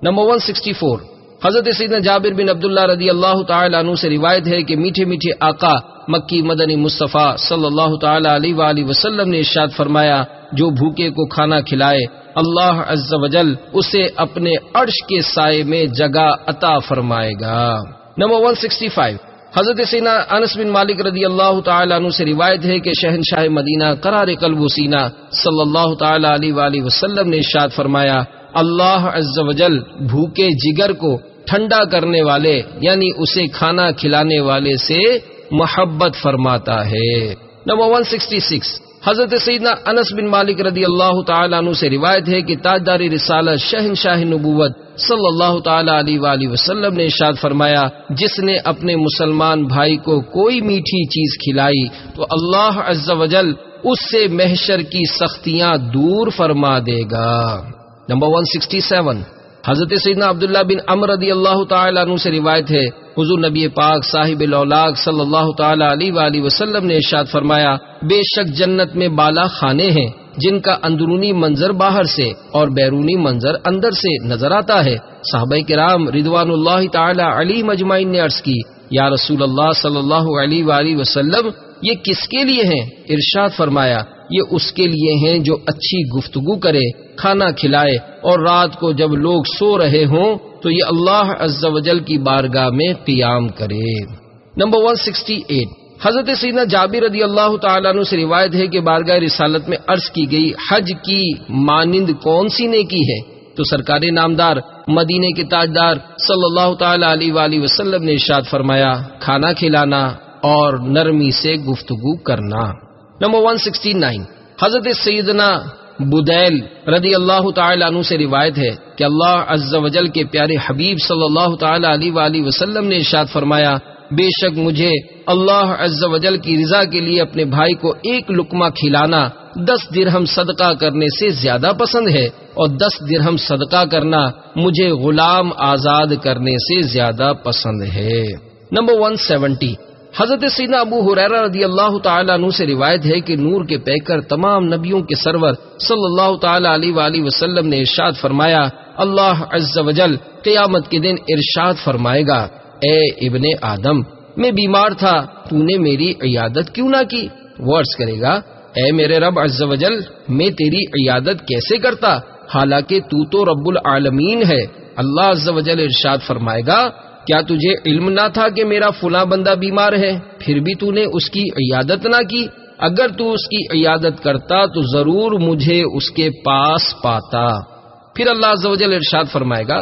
نمبر 164، حضرت سیدنا جابر بن عبداللہ رضی اللہ تعالی عنہ سے روایت ہے کہ میٹھے میٹھے آقا مکی مدنی مصطفیٰ صلی اللہ تعالی علیہ وآلہ وسلم نے ارشاد فرمایا، جو بھوکے کو کھانا کھلائے اللہ عز و جل اسے اپنے عرش کے سائے میں جگہ عطا فرمائے گا۔ نمبر 165، حضرت سیدنا انس بن مالک رضی اللہ تعالی عنہ سے روایت ہے کہ شہنشاہ مدینہ قرار قلب و سینہ صلی اللہ تعالی علیہ وآلہ وسلم نے ارشاد فرمایا، اللہ عز و جل بھوکے جگر کو ٹھنڈا کرنے والے یعنی اسے کھانا کھلانے والے سے محبت فرماتا ہے۔ نمبر 166، حضرت سیدنا انس بن مالک رضی اللہ تعالی عنہ سے روایت ہے کہ تاجدار رسالت شہنشاہ نبوت صلی اللہ تعالی علیہ وآلہ وسلم نے ارشاد فرمایا، جس نے اپنے مسلمان بھائی کو کوئی میٹھی چیز کھلائی تو اللہ عز و جل اس سے محشر کی سختیاں دور فرما دے گا۔ نمبر 167، حضرت سیدنا عبداللہ بن عمر رضی اللہ تعالی عنہ سے روایت ہے، حضور نبی پاک صاحب الاولاق صلی اللہ تعالی علیہ وآلہ وسلم نے ارشاد فرمایا، بے شک جنت میں بالا خانے ہیں جن کا اندرونی منظر باہر سے اور بیرونی منظر اندر سے نظر آتا ہے۔ صحابہ کرام رضوان اللہ تعالی علیہ مجمعین نے عرض کی، یا رسول اللہ صلی اللہ علیہ وآلہ وسلم یہ کس کے لیے ہیں؟ ارشاد فرمایا، یہ اس کے لیے ہیں جو اچھی گفتگو کرے، کھانا کھلائے اور رات کو جب لوگ سو رہے ہوں تو یہ اللہ عز و جل کی بارگاہ میں قیام کرے۔ نمبر 168، حضرت سیدنا جابر رضی اللہ تعالیٰ عنہ سے روایت ہے کہ بارگاہ رسالت میں عرض کی گئی، حج کی مانند کون سی نیکی ہے؟ تو سرکار نامدار مدینے کے تاجدار صلی اللہ تعالی علیہ وآلہ وسلم نے ارشاد فرمایا، کھانا کھلانا اور نرمی سے گفتگو کرنا۔ نمبر 169، حضرت سیدنا بدیل رضی اللہ تعالی عنہ سے روایت ہے کہ اللہ عز و جل کے پیارے حبیب صلی اللہ تعالی علیہ وآلہ وسلم نے ارشاد فرمایا، بے شک مجھے اللہ عز و جل کی رضا کے لیے اپنے بھائی کو ایک لقمہ کھلانا 10 درہم صدقہ کرنے سے زیادہ پسند ہے، اور 10 درہم صدقہ کرنا مجھے غلام آزاد کرنے سے زیادہ پسند ہے۔ نمبر 170، حضرت سیدنا ابو ہریرہ رضی اللہ تعالی عنہ سے روایت ہے کہ نور کے پیکر تمام نبیوں کے سرور صلی اللہ تعالی علیہ وآلہ وسلم نے ارشاد فرمایا، اللہ عز و جل قیامت کے دن ارشاد فرمائے گا، اے ابن آدم میں بیمار تھا، تو نے میری عیادت کیوں نہ کی؟ وہ عرض کرے گا، اے میرے رب عز و جل میں تیری عیادت کیسے کرتا حالانکہ تو رب العالمین ہے۔ اللہ عز و جل ارشاد فرمائے گا، کیا تجھے علم نہ تھا کہ میرا فلاں بندہ بیمار ہے، پھر بھی تو نے اس کی عیادت نہ کی؟ اگر تو اس کی عیادت کرتا تو ضرور مجھے اس کے پاس پاتا۔ پھر اللہ عز و جل ارشاد فرمائے گا،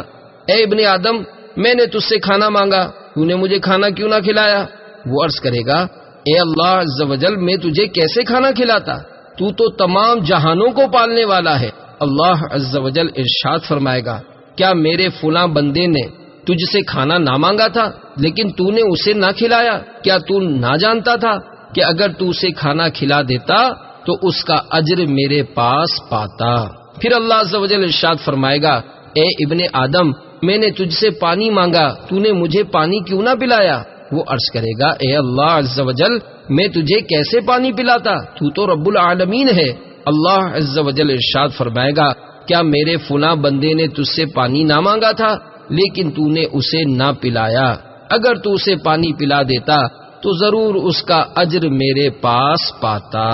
اے ابن آدم میں نے تجھ سے کھانا مانگا، تو نے مجھے کھانا کیوں نہ کھلایا؟ وہ عرض کرے گا، اے اللہ عز و جل میں تجھے کیسے کھانا کھلاتا، تو تمام جہانوں کو پالنے والا ہے۔ اللہ عز و جل ارشاد فرمائے گا، کیا میرے فلاں بندے نے تجھ سے کھانا نہ مانگا تھا لیکن تو نے اسے نہ کھلایا؟ کیا تو نہ جانتا تھا کہ اگر تو اسے کھانا کھلا دیتا تو اس کا اجر میرے پاس پاتا؟ پھر اللہ عز و جل ارشاد فرمائے گا، اے ابن آدم میں نے تجھ سے پانی مانگا، تو نے مجھے پانی کیوں نہ پلایا؟ وہ عرض کرے گا، اے اللہ عز و جل میں تجھے کیسے پانی پلاتا، تو رب العالمین ہے۔ اللہ عز و جل ارشاد فرمائے گا، کیا میرے فلاں بندے نے تجھ سے پانی نہ مانگا تھا لیکن تو نے اسے نہ پلایا؟ اگر تو اسے پانی پلا دیتا تو ضرور اس کا اجر میرے پاس پاتا۔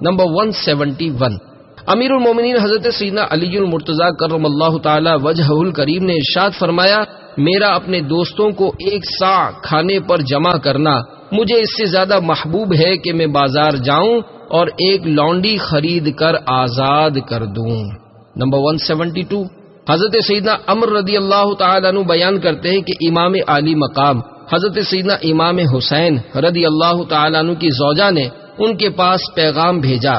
نمبر 171، امیر المومنین حضرت سیدنا علی المرتضیٰ کرم اللہ تعالی وجہہ الکریم نے ارشاد فرمایا، میرا اپنے دوستوں کو ایک ساع کھانے پر جمع کرنا مجھے اس سے زیادہ محبوب ہے کہ میں بازار جاؤں اور ایک لونڈی خرید کر آزاد کر دوں۔ نمبر 172، حضرت سیدنا عمر رضی اللہ تعالیٰ عنہ بیان کرتے ہیں کہ امام عالی مقام حضرت سیدنا امام حسین رضی اللہ تعالیٰ عنہ کی زوجہ نے ان کے پاس پیغام بھیجا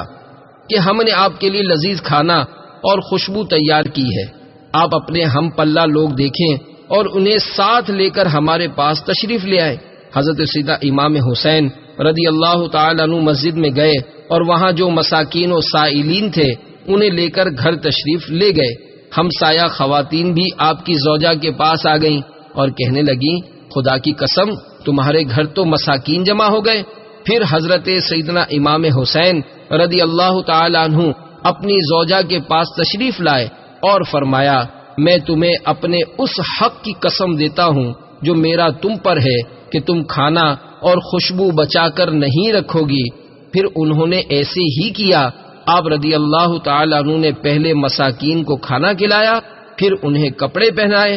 کہ ہم نے آپ کے لیے لذیذ کھانا اور خوشبو تیار کی ہے، آپ اپنے ہم پلہ لوگ دیکھیں اور انہیں ساتھ لے کر ہمارے پاس تشریف لے آئے۔ حضرت سیدنا امام حسین رضی اللہ تعالیٰ عنہ مسجد میں گئے اور وہاں جو مساکین و سائلین تھے انہیں لے کر گھر تشریف لے گئے۔ ہمسایہ خواتین بھی آپ کی زوجہ کے پاس آ گئیں اور کہنے لگیں، خدا کی قسم تمہارے گھر تو مساکین جمع ہو گئے۔ پھر حضرت سیدنا امام حسین رضی اللہ تعالیٰ عنہ اپنی زوجہ کے پاس تشریف لائے اور فرمایا، میں تمہیں اپنے اس حق کی قسم دیتا ہوں جو میرا تم پر ہے کہ تم کھانا اور خوشبو بچا کر نہیں رکھو گی۔ پھر انہوں نے ایسے ہی کیا۔ آپ رضی اللہ تعالیٰ عنہ نے پہلے مساکین کو کھانا کھلایا، پھر انہیں کپڑے پہنائے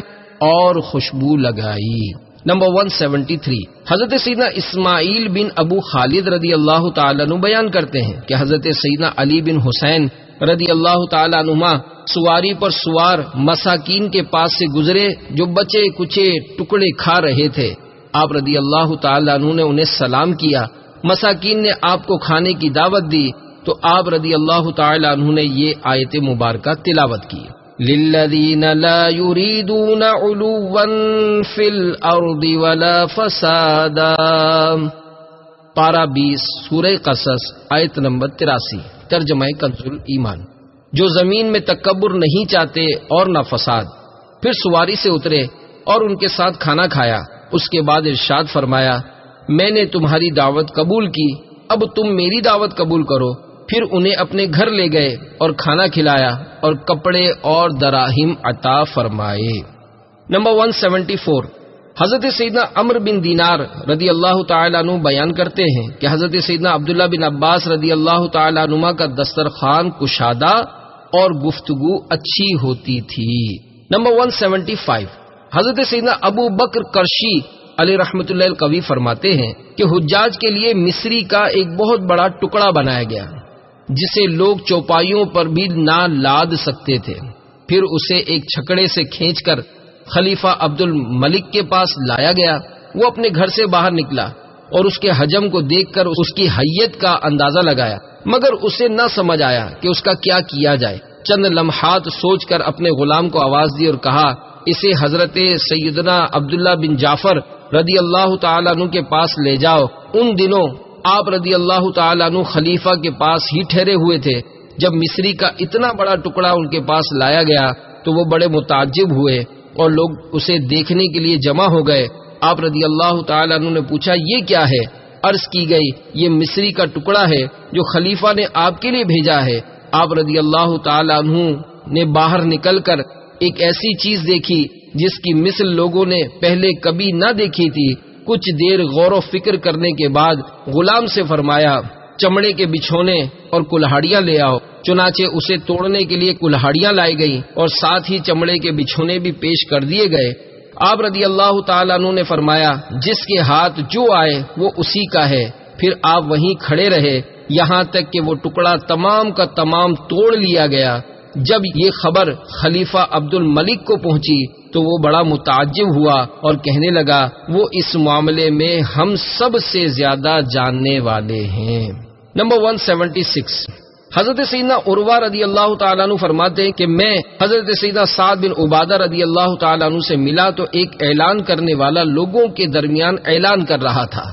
اور خوشبو لگائی۔ نمبر 173، حضرت سیدنا اسماعیل بن ابو خالد رضی اللہ تعالیٰ عنہ بیان کرتے ہیں کہ حضرت سیدنا علی بن حسین رضی اللہ تعالیٰ عنہما سواری پر سوار مساکین کے پاس سے گزرے جو بچے کچے ٹکڑے کھا رہے تھے۔ آپ رضی اللہ تعالیٰ عنہ نے انہیں سلام کیا۔ مساکین نے آپ کو کھانے کی دعوت دی تو آپ رضی اللہ تعالیٰ عنہ نے یہ آیت مبارکہ تلاوت کی، للذین لا یریدون علوا فی الارض ولا فسادا، پارہ 20 سورہ قصص آیت نمبر 83، ترجمہ کنز ایمان۔ جو زمین میں تکبر نہیں چاہتے اور نہ فساد۔ پھر سواری سے اترے اور ان کے ساتھ کھانا کھایا۔ اس کے بعد ارشاد فرمایا، میں نے تمہاری دعوت قبول کی، اب تم میری دعوت قبول کرو۔ پھر انہیں اپنے گھر لے گئے اور کھانا کھلایا اور کپڑے اور دراہم عطا فرمائے۔ نمبر 174، حضرت سیدنا عمرو بن دینار رضی اللہ تعالیٰ عنہ بیان کرتے ہیں کہ حضرت سیدنا عبداللہ بن عباس رضی اللہ تعالیٰ عنہ کا دسترخوان کشادہ اور گفتگو اچھی ہوتی تھی۔ نمبر 175، حضرت سیدنا ابو بکر کرشی علیہ رحمۃ اللہ القوی فرماتے ہیں کہ حجاج کے لیے مصری کا ایک بہت بڑا ٹکڑا بنایا گیا جسے لوگ چوپائیوں پر بھی نہ لاد سکتے تھے۔ پھر اسے ایک چھکڑے سے کھینچ کر خلیفہ عبد الملک کے پاس لایا گیا۔ وہ اپنے گھر سے باہر نکلا اور اس کے حجم کو دیکھ کر اس کی حیت کا اندازہ لگایا، مگر اسے نہ سمجھ آیا کہ اس کا کیا کیا جائے۔ چند لمحات سوچ کر اپنے غلام کو آواز دی اور کہا، اسے حضرت سیدنا عبداللہ بن جعفر رضی اللہ تعالیٰ عنہ کے پاس لے جاؤ۔ ان دنوں آپ رضی اللہ تعالیٰ عنہ خلیفہ کے پاس ہی ٹھہرے ہوئے تھے۔ جب مصری کا اتنا بڑا ٹکڑا ان کے پاس لایا گیا تو وہ بڑے متعجب ہوئے اور لوگ اسے دیکھنے کے لیے جمع ہو گئے۔ آپ رضی اللہ تعالیٰ عنہ نے پوچھا، یہ کیا ہے؟ عرض کی گئی، یہ مصری کا ٹکڑا ہے جو خلیفہ نے آپ کے لیے بھیجا ہے۔ آپ رضی اللہ تعالیٰ عنہ نے باہر نکل کر ایک ایسی چیز دیکھی جس کی مثل لوگوں نے پہلے کبھی نہ دیکھی تھی۔ کچھ دیر غور و فکر کرنے کے بعد غلام سے فرمایا، چمڑے کے بچھونے اور کلہاڑیاں لے آؤ۔ چنانچہ اسے توڑنے کے لیے کلہاڑیاں لائی گئیں اور ساتھ ہی چمڑے کے بچھونے بھی پیش کر دیے گئے۔ آپ رضی اللہ تعالیٰ عنہ نے فرمایا، جس کے ہاتھ جو آئے وہ اسی کا ہے۔ پھر آپ وہیں کھڑے رہے یہاں تک کہ وہ ٹکڑا تمام کا تمام توڑ لیا گیا۔ جب یہ خبر خلیفہ عبد الملک کو پہنچی تو وہ بڑا متعجب ہوا اور کہنے لگا، وہ اس معاملے میں ہم سب سے زیادہ جاننے والے ہیں۔ نمبر 176، حضرت سیدنا عروہ رضی اللہ تعالیٰ عنہ فرماتے ہیں کہ میں حضرت سیدنا سعد بن عبادہ رضی اللہ تعالیٰ عنہ سے ملا تو ایک اعلان کرنے والا لوگوں کے درمیان اعلان کر رہا تھا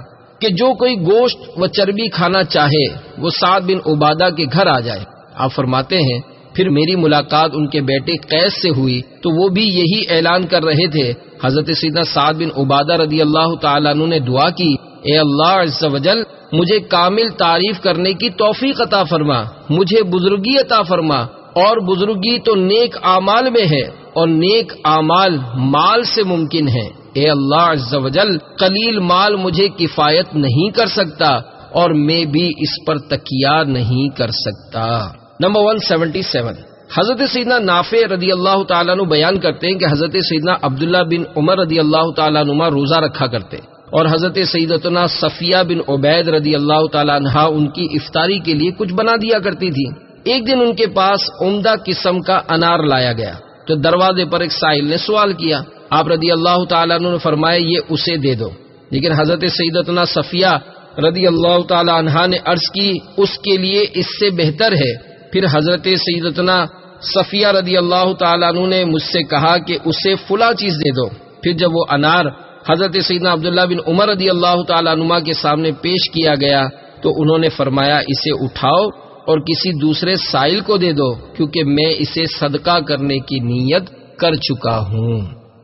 کہ جو کوئی گوشت و چربی کھانا چاہے وہ سعد بن عبادہ کے گھر آ جائے۔ آپ فرماتے ہیں پھر میری ملاقات ان کے بیٹے قیس سے ہوئی تو وہ بھی یہی اعلان کر رہے تھے۔ حضرت سیدنا سعد بن عبادہ رضی اللہ تعالیٰ عنہ نے دعا کی، اے اللہ عز و جل مجھے کامل تعریف کرنے کی توفیق عطا فرما، مجھے بزرگی عطا فرما، اور بزرگی تو نیک اعمال میں ہے اور نیک اعمال مال سے ممکن ہے۔ اے اللہ عز و جل قلیل مال مجھے کفایت نہیں کر سکتا اور میں بھی اس پر تکیہ نہیں کر سکتا۔ نمبر 177، حضرت سیدنا نافع رضی اللہ تعالیٰ عنہ بیان کرتے ہیں کہ حضرت سیدنا عبداللہ بن عمر رضی اللہ تعالیٰ عنہ روزہ رکھا کرتے اور حضرت سیدتنا صفیہ بن عبید رضی اللہ تعالیٰ عنہ ان کی افطاری کے لیے کچھ بنا دیا کرتی تھی۔ ایک دن ان کے پاس عمدہ قسم کا انار لایا گیا تو دروازے پر ایک سائل نے سوال کیا۔ آپ رضی اللہ تعالیٰ عنہ نے فرمایا، یہ اسے دے دو۔ لیکن حضرت سیدتنا صفیہ رضی اللہ تعالی عنہا نے عرض کی اس کے لیے اس سے بہتر ہے۔ پھر حضرت سیدتنا صفیہ رضی اللہ تعالیٰ عنہ نے مجھ سے کہا کہ اسے فلاں چیز دے دو۔ پھر جب وہ انار حضرت سیدنا عبداللہ بن عمر رضی اللہ تعالیٰ عنہما کے سامنے پیش کیا گیا تو انہوں نے فرمایا اسے اٹھاؤ اور کسی دوسرے سائل کو دے دو، کیونکہ میں اسے صدقہ کرنے کی نیت کر چکا ہوں۔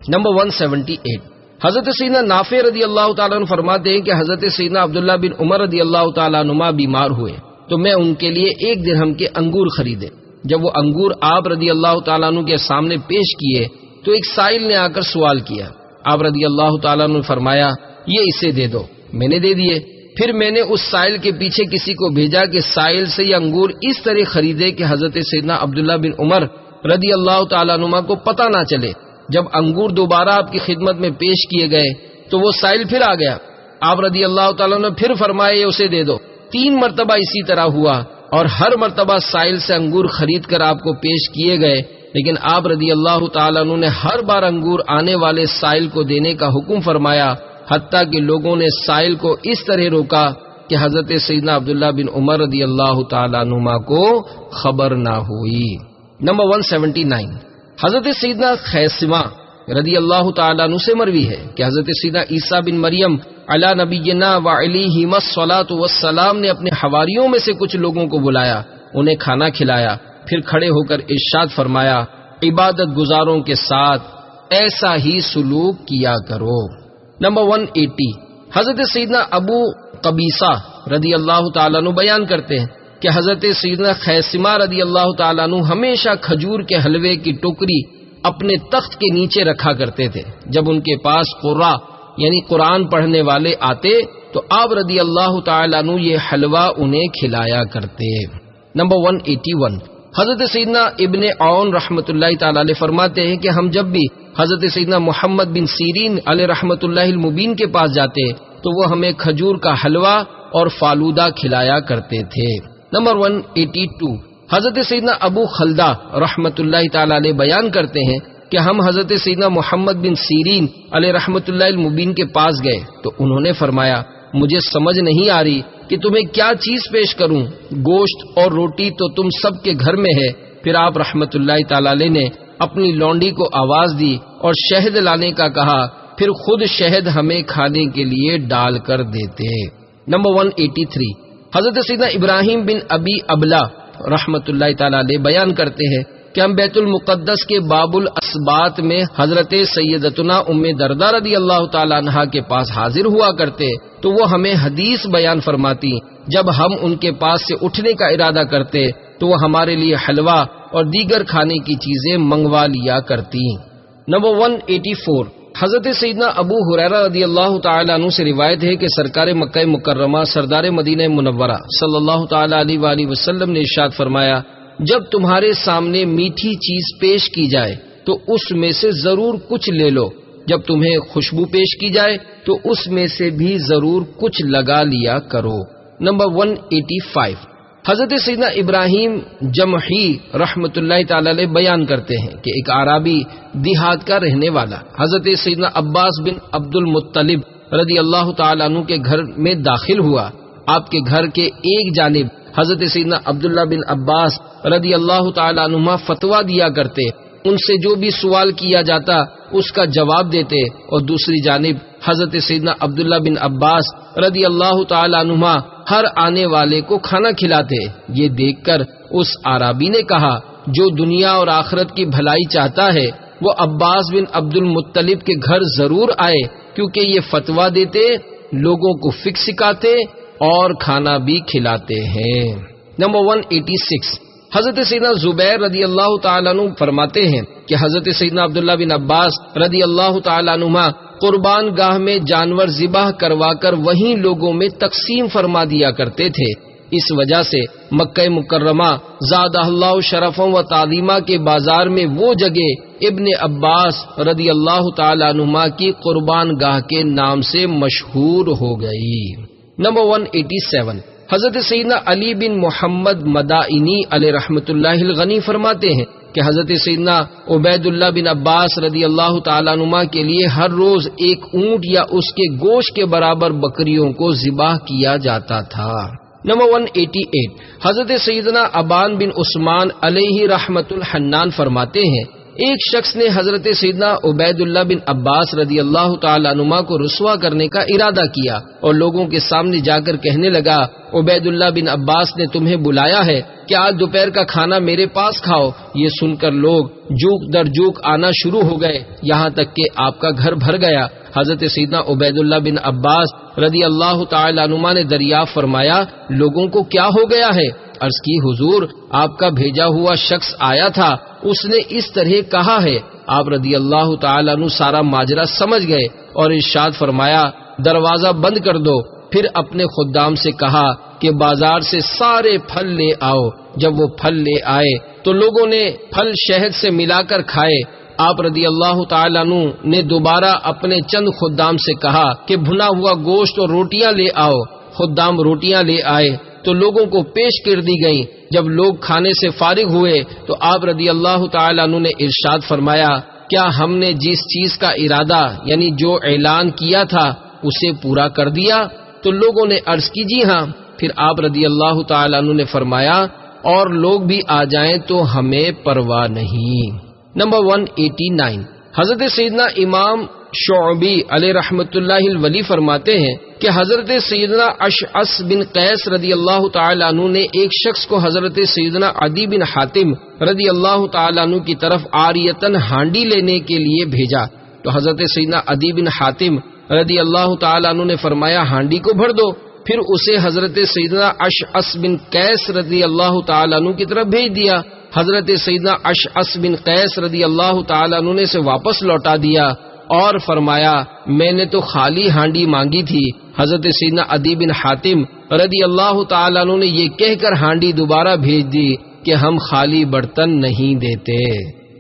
نمبر 178، حضرت سیدنا نافع رضی اللہ تعالیٰ عنہ فرماتے ہیں کہ حضرت سیدنا عبداللہ بن عمر رضی اللہ تعالیٰ عنہما بیمار ہوئے تو میں ان کے لیے 1 درہم کے انگور خریدے۔ جب وہ انگور آپ رضی اللہ تعالیٰ عنہ کے سامنے پیش کیے تو ایک سائل نے آ کر سوال کیا۔ آپ رضی اللہ تعالیٰ عنہ نے فرمایا یہ اسے دے دو۔ میں نے دے دیے۔ پھر میں نے اس سائل کے پیچھے کسی کو بھیجا کہ سائل سے یہ انگور اس طرح خریدے کہ حضرت سیدنا عبداللہ بن عمر رضی اللہ تعالیٰ عنہ کو پتہ نہ چلے۔ جب انگور دوبارہ آپ کی خدمت میں پیش کیے گئے تو وہ سائل پھر آ گیا۔ آپ رضی اللہ تعالیٰ نے پھر فرمایا یہ اسے دے دو۔ 3 مرتبہ اسی طرح ہوا اور ہر مرتبہ سائل سے انگور خرید کر آپ کو پیش کیے گئے، لیکن آپ رضی اللہ تعالیٰ عنہ نے ہر بار انگور آنے والے سائل کو دینے کا حکم فرمایا، حتیٰ کہ لوگوں نے سائل کو اس طرح روکا کہ حضرت سیدنا عبداللہ بن عمر رضی اللہ تعالیٰ عنہ کو خبر نہ ہوئی۔ نمبر 179، حضرت سیدنا خیثمہ رضی اللہ تعالیٰ عنہ سے مروی ہے کہ حضرت سیدنا عیسیٰ بن مریم علی نبینا وعلیہم الصلاۃ والسلام نے اپنے حواریوں میں سے کچھ لوگوں کو بلایا، انہیں کھانا کھلایا، پھر کھڑے ہو کر ارشاد فرمایا عبادت گزاروں کے ساتھ ایسا ہی سلوک کیا کرو۔ نمبر 180، حضرت سیدنا ابو قبیصہ رضی اللہ تعالیٰ عنہ بیان کرتے ہیں کہ حضرت سیدنا خیثمہ رضی اللہ تعالیٰ عنہ ہمیشہ کھجور کے حلوے کی ٹوکری اپنے تخت کے نیچے رکھا کرتے تھے۔ جب ان کے پاس قرا یعنی قرآن پڑھنے والے آتے تو آپ رضی اللہ تعالیٰ عنہ یہ حلوہ انہیں کھلایا کرتے۔ نمبر 181، حضرت سیدنا ابن عون رحمۃ اللہ تعالی علیہ فرماتے ہیں کہ ہم جب بھی حضرت سیدنا محمد بن سیرین علیہ رحمۃ اللہ المبین کے پاس جاتے تو وہ ہمیں کھجور کا حلوہ اور فالودہ کھلایا کرتے تھے۔ نمبر 182، حضرت سیدنا ابو خلدہ رحمۃ اللہ تعالی علیہ بیان کرتے ہیں کہ ہم حضرت سیدنا محمد بن سیرین علیہ رحمۃ اللہ المبین کے پاس گئے تو انہوں نے فرمایا مجھے سمجھ نہیں آ رہی کہ تمہیں کیا چیز پیش کروں، گوشت اور روٹی تو تم سب کے گھر میں ہے۔ پھر آپ رحمۃ اللہ تعالی علیہ نے اپنی لونڈی کو آواز دی اور شہد لانے کا کہا، پھر خود شہد ہمیں کھانے کے لیے ڈال کر دیتے۔ نمبر 183، حضرت سیدنا ابراہیم بن ابی ابلا رحمۃ اللہ تعالی علیہ بیان کرتے ہیں کہ ہم بیت المقدس کے باب الاسبات میں حضرت سیدتنا ام دردہ رضی اللہ تعالی عنہا کے پاس حاضر ہوا کرتے تو وہ ہمیں حدیث بیان فرماتی۔ جب ہم ان کے پاس سے اٹھنے کا ارادہ کرتے تو وہ ہمارے لیے حلوہ اور دیگر کھانے کی چیزیں منگوا لیا کرتی۔ نمبر 184، حضرت سیدنا ابو ہریرہ رضی اللہ تعالی عنہ سے روایت ہے کہ سرکار مکہ مکرمہ سردار مدینہ منورہ صلی اللہ تعالی علیہ وآلہ وسلم نے ارشاد فرمایا جب تمہارے سامنے میٹھی چیز پیش کی جائے تو اس میں سے ضرور کچھ لے لو، جب تمہیں خوشبو پیش کی جائے تو اس میں سے بھی ضرور کچھ لگا لیا کرو۔ نمبر 185، حضرت سیدنا ابراہیم جمحی رحمۃ اللہ تعالی علیہ بیان کرتے ہیں کہ ایک اعرابی دیہات کا رہنے والا حضرت سیدنا عباس بن عبد المطلب رضی اللہ تعالی عنہ کے گھر میں داخل ہوا۔ آپ کے گھر کے ایک جانب حضرت سیدنا عبداللہ بن عباس رضی اللہ تعالی عنہما فتویٰ دیا کرتے، ان سے جو بھی سوال کیا جاتا اس کا جواب دیتے، اور دوسری جانب حضرت سیدنا عبداللہ بن عباس رضی اللہ تعالی عنہما ہر آنے والے کو کھانا کھلاتے۔ یہ دیکھ کر اس اعرابی نے کہا جو دنیا اور آخرت کی بھلائی چاہتا ہے وہ عباس بن عبد المطلب کے گھر ضرور آئے، کیونکہ یہ فتویٰ دیتے، لوگوں کو فقہ سکھاتے اور کھانا بھی کھلاتے ہیں۔ نمبر 186، حضرت سیدنا زبیر رضی اللہ تعالیٰ عنہ فرماتے ہیں کہ حضرت سیدنا عبداللہ بن عباس رضی اللہ تعالیٰ عنہما قربان گاہ میں جانور ذبح کروا کر وہیں لوگوں میں تقسیم فرما دیا کرتے تھے۔ اس وجہ سے مکہ مکرمہ زادہ اللہ شرفا و تعظیمہ کے بازار میں وہ جگہ ابن عباس رضی اللہ تعالیٰ عنہما کی قربان گاہ کے نام سے مشہور ہو گئی۔ نمبر 187، حضرت سیدنا علی بن محمد مدائنی علیہ رحمۃ اللہ الغنی فرماتے ہیں کہ حضرت سیدنا عبید اللہ بن عباس رضی اللہ تعالیٰ عنہ کے لیے ہر روز ایک اونٹ یا اس کے گوشت کے برابر بکریوں کو ذبح کیا جاتا تھا۔ نمبر 188، حضرت سیدنا ابان بن عثمان علیہ رحمت الحنان فرماتے ہیں ایک شخص نے حضرت سیدنا عبید اللہ بن عباس رضی اللہ تعالیٰ عنہ کو رسوا کرنے کا ارادہ کیا اور لوگوں کے سامنے جا کر کہنے لگا، عبید اللہ بن عباس نے تمہیں بلایا ہے کہ آج دوپہر کا کھانا میرے پاس کھاؤ۔ یہ سن کر لوگ جوک در جوک آنا شروع ہو گئے، یہاں تک کہ آپ کا گھر بھر گیا۔ حضرت سیدنا عبید اللہ بن عباس رضی اللہ تعالیٰ عنہ نے دریافت فرمایا، لوگوں کو کیا ہو گیا ہے؟ عرض کی، حضور آپ کا بھیجا ہوا شخص آیا تھا، اس نے اس طرح کہا ہے۔ آپ رضی اللہ تعالیٰ عنہ سارا ماجرا سمجھ گئے اور ارشاد فرمایا، دروازہ بند کر دو۔ پھر اپنے خدام سے کہا کہ بازار سے سارے پھل لے آؤ۔ جب وہ پھل لے آئے تو لوگوں نے پھل شہد سے ملا کر کھائے۔ آپ رضی اللہ تعالیٰ عنہ نے دوبارہ اپنے چند خدام سے کہا کہ بھنا ہوا گوشت اور روٹیاں لے آؤ۔ خدام روٹیاں لے آئے تو لوگوں کو پیش کر دی گئیں۔ جب لوگ کھانے سے فارغ ہوئے تو آپ رضی اللہ تعالیٰ عنہ نے ارشاد فرمایا، کیا ہم نے جس چیز کا ارادہ یعنی جو اعلان کیا تھا اسے پورا کر دیا؟ تو لوگوں نے عرض کی، جی ہاں۔ پھر آپ رضی اللہ تعالیٰ عنہ نے فرمایا، اور لوگ بھی آ جائیں تو ہمیں پرواہ نہیں۔ نمبر 189، حضرت سیدنا امام شعبی علیہ رحمت اللہ الولی فرماتے ہیں کہ حضرت سیدنا اشعث بن قیس رضی اللہ تعالیٰ عنہ نے ایک شخص کو حضرت سیدنا عدی بن حاتم رضی اللہ تعالیٰ عنہ کی طرف عاریتن ہانڈی لینے کے لیے بھیجا تو حضرت سیدنا عدی بن حاتم رضی اللہ تعالیٰ عنہ نے فرمایا، ہانڈی کو بھر دو۔ پھر اسے حضرت سیدنا اشعث بن قیس رضی اللہ تعالیٰ عنہ کی طرف بھیج دیا۔ حضرت سیدنا اشعث بن قیس رضی اللہ تعالیٰ عنہ نے اسے واپس لوٹا دیا اور فرمایا، میں نے تو خالی ہانڈی مانگی تھی۔ حضرت سیدنا عدی بن حاتم رضی اللہ تعالیٰ عنہ نے یہ کہہ کر ہانڈی دوبارہ بھیج دی کہ ہم خالی برتن نہیں دیتے۔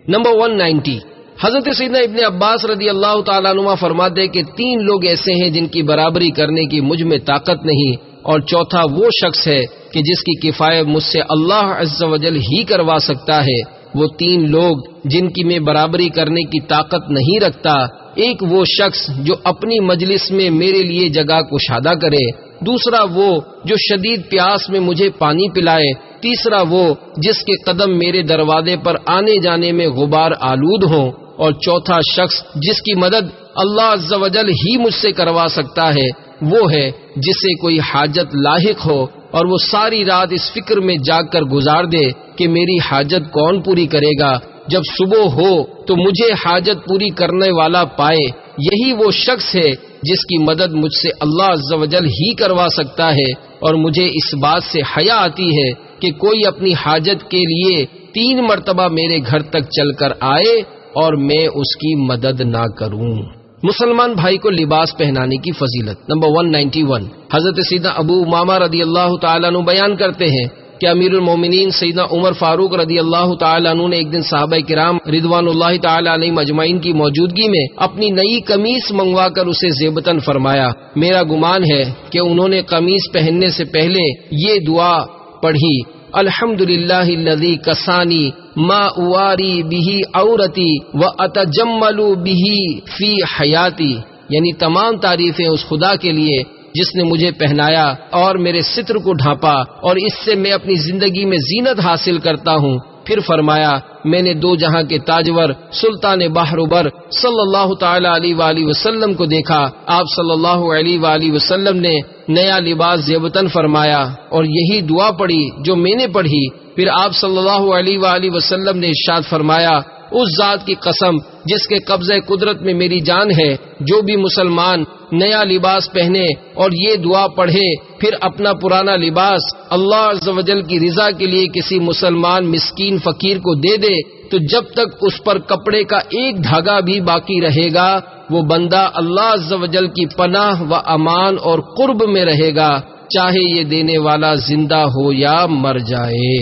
نمبر 190، حضرت سیدنا ابن عباس رضی اللہ تعالیٰ عنہ فرماتے کہ 3 لوگ ایسے ہیں جن کی برابری کرنے کی مجھ میں طاقت نہیں، اور چوتھا وہ شخص ہے کہ جس کی کفایت مجھ سے اللہ عز و جل ہی کروا سکتا ہے۔ وہ 3 لوگ جن کی میں برابری کرنے کی طاقت نہیں رکھتا، ایک وہ شخص جو اپنی مجلس میں میرے لیے جگہ کشادہ کرے، دوسرا وہ جو شدید پیاس میں مجھے پانی پلائے، تیسرا وہ جس کے قدم میرے دروازے پر آنے جانے میں غبار آلود ہوں، اور چوتھا شخص جس کی مدد اللہ عز و جل ہی مجھ سے کروا سکتا ہے، وہ ہے جسے کوئی حاجت لاحق ہو اور وہ ساری رات اس فکر میں جاگ کر گزار دے کہ میری حاجت کون پوری کرے گا، جب صبح ہو تو مجھے حاجت پوری کرنے والا پائے۔ یہی وہ شخص ہے جس کی مدد مجھ سے اللہ عز و جل ہی کروا سکتا ہے، اور مجھے اس بات سے حیا آتی ہے کہ کوئی اپنی حاجت کے لیے 3 مرتبہ میرے گھر تک چل کر آئے اور میں اس کی مدد نہ کروں۔ مسلمان بھائی کو لباس پہنانے کی فضیلت۔ نمبر 191، حضرت سیدنا ابو امامہ رضی اللہ تعالیٰ عنہ بیان کرتے ہیں کہ امیر المومنین سیدنا عمر فاروق رضی اللہ تعالیٰ عنہ نے ایک دن صحابہ کرام رضوان اللہ تعالیٰ علیہ مجمعین کی موجودگی میں اپنی نئی قمیص منگوا کر اسے زیبتاً فرمایا۔ میرا گمان ہے کہ انہوں نے قمیص پہننے سے پہلے یہ دعا پڑھی، الحمدللہ الذی کسانی ما اواری بہ عورتی واتجمل بہ فی حیاتی، یعنی تمام تعریفیں اس خدا کے لیے جس نے مجھے پہنایا اور میرے ستر کو ڈھانپا، اور اس سے میں اپنی زندگی میں زینت حاصل کرتا ہوں۔ پھر فرمایا، میں نے 2 جہاں کے تاجور سلطان بحر بر صلی اللہ تعالی علیہ وآلہ وسلم کو دیکھا۔ آپ صلی اللہ علیہ وآلہ وسلم نے نیا لباس زیبتاً فرمایا اور یہی دعا پڑھی جو میں نے پڑھی۔ پھر آپ صلی اللہ علیہ وآلہ وسلم نے ارشاد فرمایا، اس ذات کی قسم جس کے قبضہ قدرت میں میری جان ہے، جو بھی مسلمان نیا لباس پہنے اور یہ دعا پڑھے پھر اپنا پرانا لباس اللہ عز و جل کی رضا کے لیے کسی مسلمان مسکین فقیر کو دے دے، تو جب تک اس پر کپڑے کا ایک دھاگا بھی باقی رہے گا وہ بندہ اللہ عز و جل کی پناہ و امان اور قرب میں رہے گا، چاہے یہ دینے والا زندہ ہو یا مر جائے۔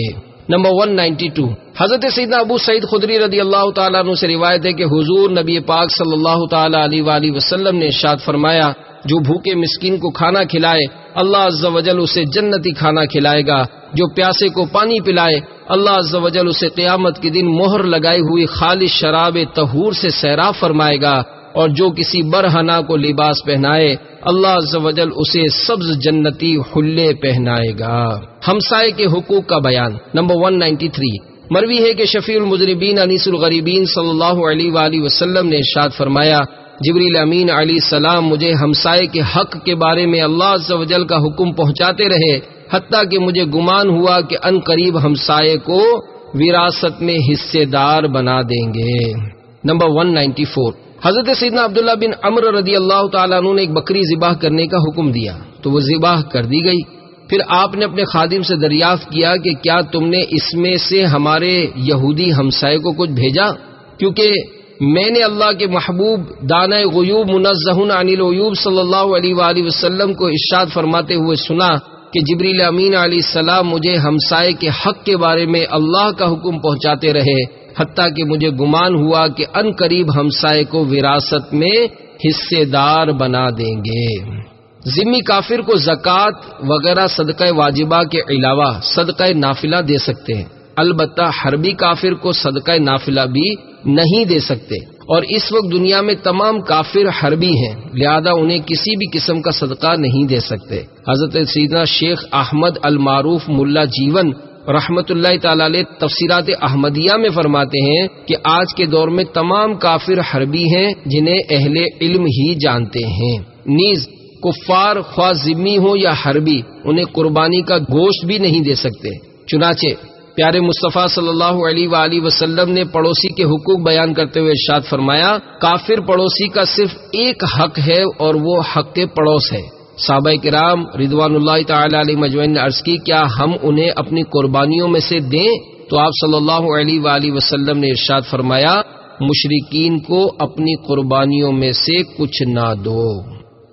نمبر 192 حضرت سیدنا ابو سعید خدری رضی اللہ تعالیٰ عنہ سے روایت ہے کہ حضور نبی پاک صلی اللہ تعالیٰ علیہ وآلہ وسلم نے ارشاد فرمایا، جو بھوکے مسکین کو کھانا کھلائے اللہ عز و جل اسے جنتی کھانا کھلائے گا، جو پیاسے کو پانی پلائے اللہ عز و جل اسے قیامت کے دن مہر لگائی ہوئی خالص شراب طہور سے سیراب فرمائے گا، اور جو کسی برہنہ کو لباس پہنائے اللہ عز و جل اسے سبز جنتی حلے پہنائے گا۔ ہمسائے کے حقوق کا بیان۔ نمبر 193 مروی ہے کہ شفیع المذنبین انیس الغریبین صلی اللہ علیہ وآلہ وسلم نے ارشاد فرمایا، جبریل امین علیہ السلام مجھے ہمسائے کے حق کے بارے میں اللہ عز و جل کا حکم پہنچاتے رہے، حتیٰ کہ مجھے گمان ہوا کہ ان قریب ہمسائے کو وراثت میں حصے دار بنا دیں گے۔ نمبر 194 حضرت سیدنا عبداللہ بن عمرو رضی اللہ تعالیٰ عنہ نے ایک بکری ذبح کرنے کا حکم دیا تو وہ ذبح کر دی گئی۔ پھر آپ نے اپنے خادم سے دریافت کیا کہ کیا تم نے اس میں سے ہمارے یہودی ہمسائے کو کچھ بھیجا، کیونکہ میں نے اللہ کے محبوب دانۂ غیوب منزہ عن العیوب صلی اللہ علیہ وآلہ وسلم کو ارشاد فرماتے ہوئے سنا کہ جبریل امین علیہ السلام مجھے ہمسائے کے حق کے بارے میں اللہ کا حکم پہنچاتے رہے، حتیٰ کہ مجھے گمان ہوا کہ ان قریب ہمسائے کو وراثت میں حصے دار بنا دیں گے۔ ذمی کافر کو زکوٰۃ وغیرہ صدقہ واجبہ کے علاوہ صدقہ نافلہ دے سکتے ہیں، البتہ حربی کافر کو صدقہ نافلہ بھی نہیں دے سکتے، اور اس وقت دنیا میں تمام کافر حربی ہیں، لہذا انہیں کسی بھی قسم کا صدقہ نہیں دے سکتے۔ حضرت سیدنا شیخ احمد المعروف ملا جیون رحمت اللہ تعالی علیہ تفسیرات احمدیہ میں فرماتے ہیں کہ آج کے دور میں تمام کافر حربی ہیں جنہیں اہل علم ہی جانتے ہیں، نیز کفار خواہ ذمی ہو یا حربی انہیں قربانی کا گوشت بھی نہیں دے سکتے۔ چنانچہ پیارے مصطفیٰ صلی اللہ علیہ وآلہ وسلم نے پڑوسی کے حقوق بیان کرتے ہوئے ارشاد فرمایا، کافر پڑوسی کا صرف ایک حق ہے اور وہ حق پڑوس ہے۔ صحابہ کرام رضوان اللہ تعالی علیہ مجمعین نے عرض کی، کیا ہم انہیں اپنی قربانیوں میں سے دیں؟ تو آپ صلی اللہ علیہ وآلہ وسلم نے ارشاد فرمایا، مشرکین کو اپنی قربانیوں میں سے کچھ نہ دو۔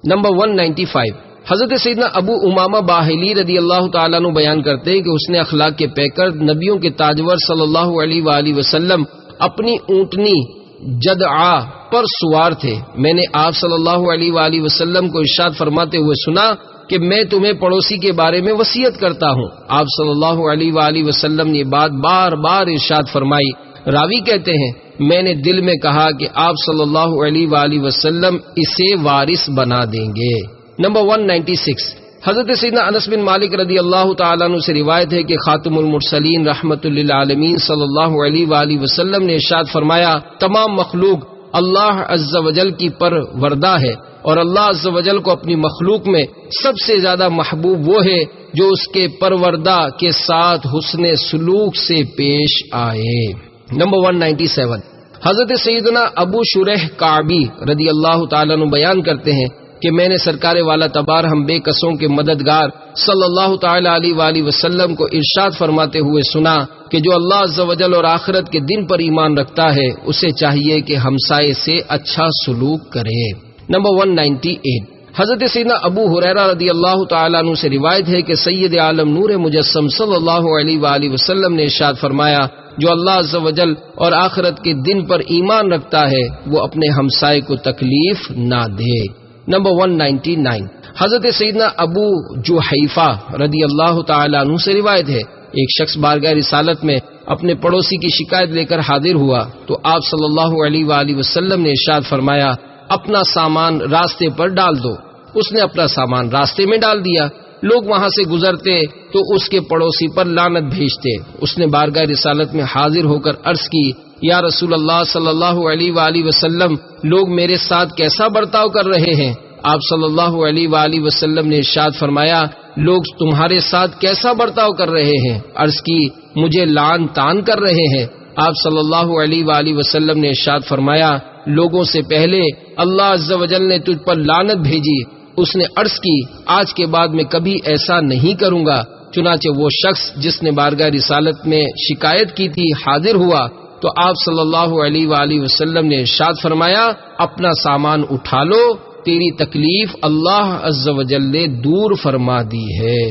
نمبر 195 حضرت سیدنا ابو امامہ باہلی رضی اللہ تعالیٰ عنہ بیان کرتے ہیں کہ اس نے اخلاق کے پیکر نبیوں کے تاجور صلی اللہ علیہ وآلہ وسلم اپنی اونٹنی جدعا پر سوار تھے، میں نے آپ صلی اللہ علیہ وآلہ وسلم کو ارشاد فرماتے ہوئے سنا کہ میں تمہیں پڑوسی کے بارے میں وصیت کرتا ہوں۔ آپ صلی اللہ علیہ وآلہ وسلم نے یہ بات بار بار ارشاد فرمائی۔ راوی کہتے ہیں میں نے دل میں کہا کہ آپ صلی اللہ علیہ وآلہ وسلم اسے وارث بنا دیں گے۔ نمبر 196 حضرت سیدنا انس بن مالک رضی اللہ تعالیٰ عنہ سے روایت ہے کہ خاتم المرسلین رحمت للعالمین صلی اللہ علیہ وآلہ وسلم نے ارشاد فرمایا، تمام مخلوق اللہ عز و جل کی پروردہ ہے، اور اللہ عز و جل کو اپنی مخلوق میں سب سے زیادہ محبوب وہ ہے جو اس کے پروردہ کے ساتھ حسن سلوک سے پیش آئے۔ نمبر 197 حضرت سیدنا ابو شریح کعبی رضی اللہ تعالیٰ عنہ بیان کرتے ہیں کہ میں نے سرکار والا تبار ہم بے کسوں کے مددگار صلی اللہ تعالی علیہ وآلہ وسلم کو ارشاد فرماتے ہوئے سنا کہ جو اللہ عز و جل اور آخرت کے دن پر ایمان رکھتا ہے اسے چاہیے کہ ہمسائے سے اچھا سلوک کرے۔ نمبر 198 حضرت سیدنا ابو ہریرہ رضی اللہ تعالیٰ عنہ سے روایت ہے کہ سید عالم نور مجسم صلی اللہ علیہ وآلہ وسلم نے ارشاد فرمایا، جو اللہ عز و جل اور آخرت کے دن پر ایمان رکھتا ہے وہ اپنے ہمسائے کو تکلیف نہ دے۔ نمبر 199 حضرت سیدنا ابو جحیفہ رضی اللہ تعالیٰ عنہ سے روایت ہے، ایک شخص بارگاہ رسالت میں اپنے پڑوسی کی شکایت لے کر حاضر ہوا تو آپ صلی اللہ علیہ وآلہ وسلم نے ارشاد فرمایا، اپنا سامان راستے پر ڈال دو۔ اس نے اپنا سامان راستے میں ڈال دیا، لوگ وہاں سے گزرتے تو اس کے پڑوسی پر لعنت بھیجتے۔ اس نے بارگاہ رسالت میں حاضر ہو کر عرض کی، یا رسول اللہ صلی اللہ علیہ وآلہ وسلم، لوگ میرے ساتھ کیسا برتاؤ کر رہے ہیں؟ آپ صلی اللہ علیہ وآلہ وسلم نے ارشاد فرمایا، لوگ تمہارے ساتھ کیسا برتاؤ کر رہے ہیں؟ عرض کی، مجھے لعن طعن کر رہے ہیں۔ آپ صلی اللہ علیہ وآلہ وسلم نے ارشاد فرمایا، لوگوں سے پہلے اللہ عز و جل نے تجھ پر لعنت بھیجی۔ اس نے عرض کی، آج کے بعد میں کبھی ایسا نہیں کروں گا۔ چنانچہ وہ شخص جس نے بارگاہ رسالت میں شکایت کی تھی حاضر ہوا تو آپ صلی اللہ علیہ وآلہ وسلم نے ارشاد فرمایا، اپنا سامان اٹھا لو، تیری تکلیف اللہ عز و جل نے دور فرما دی ہے۔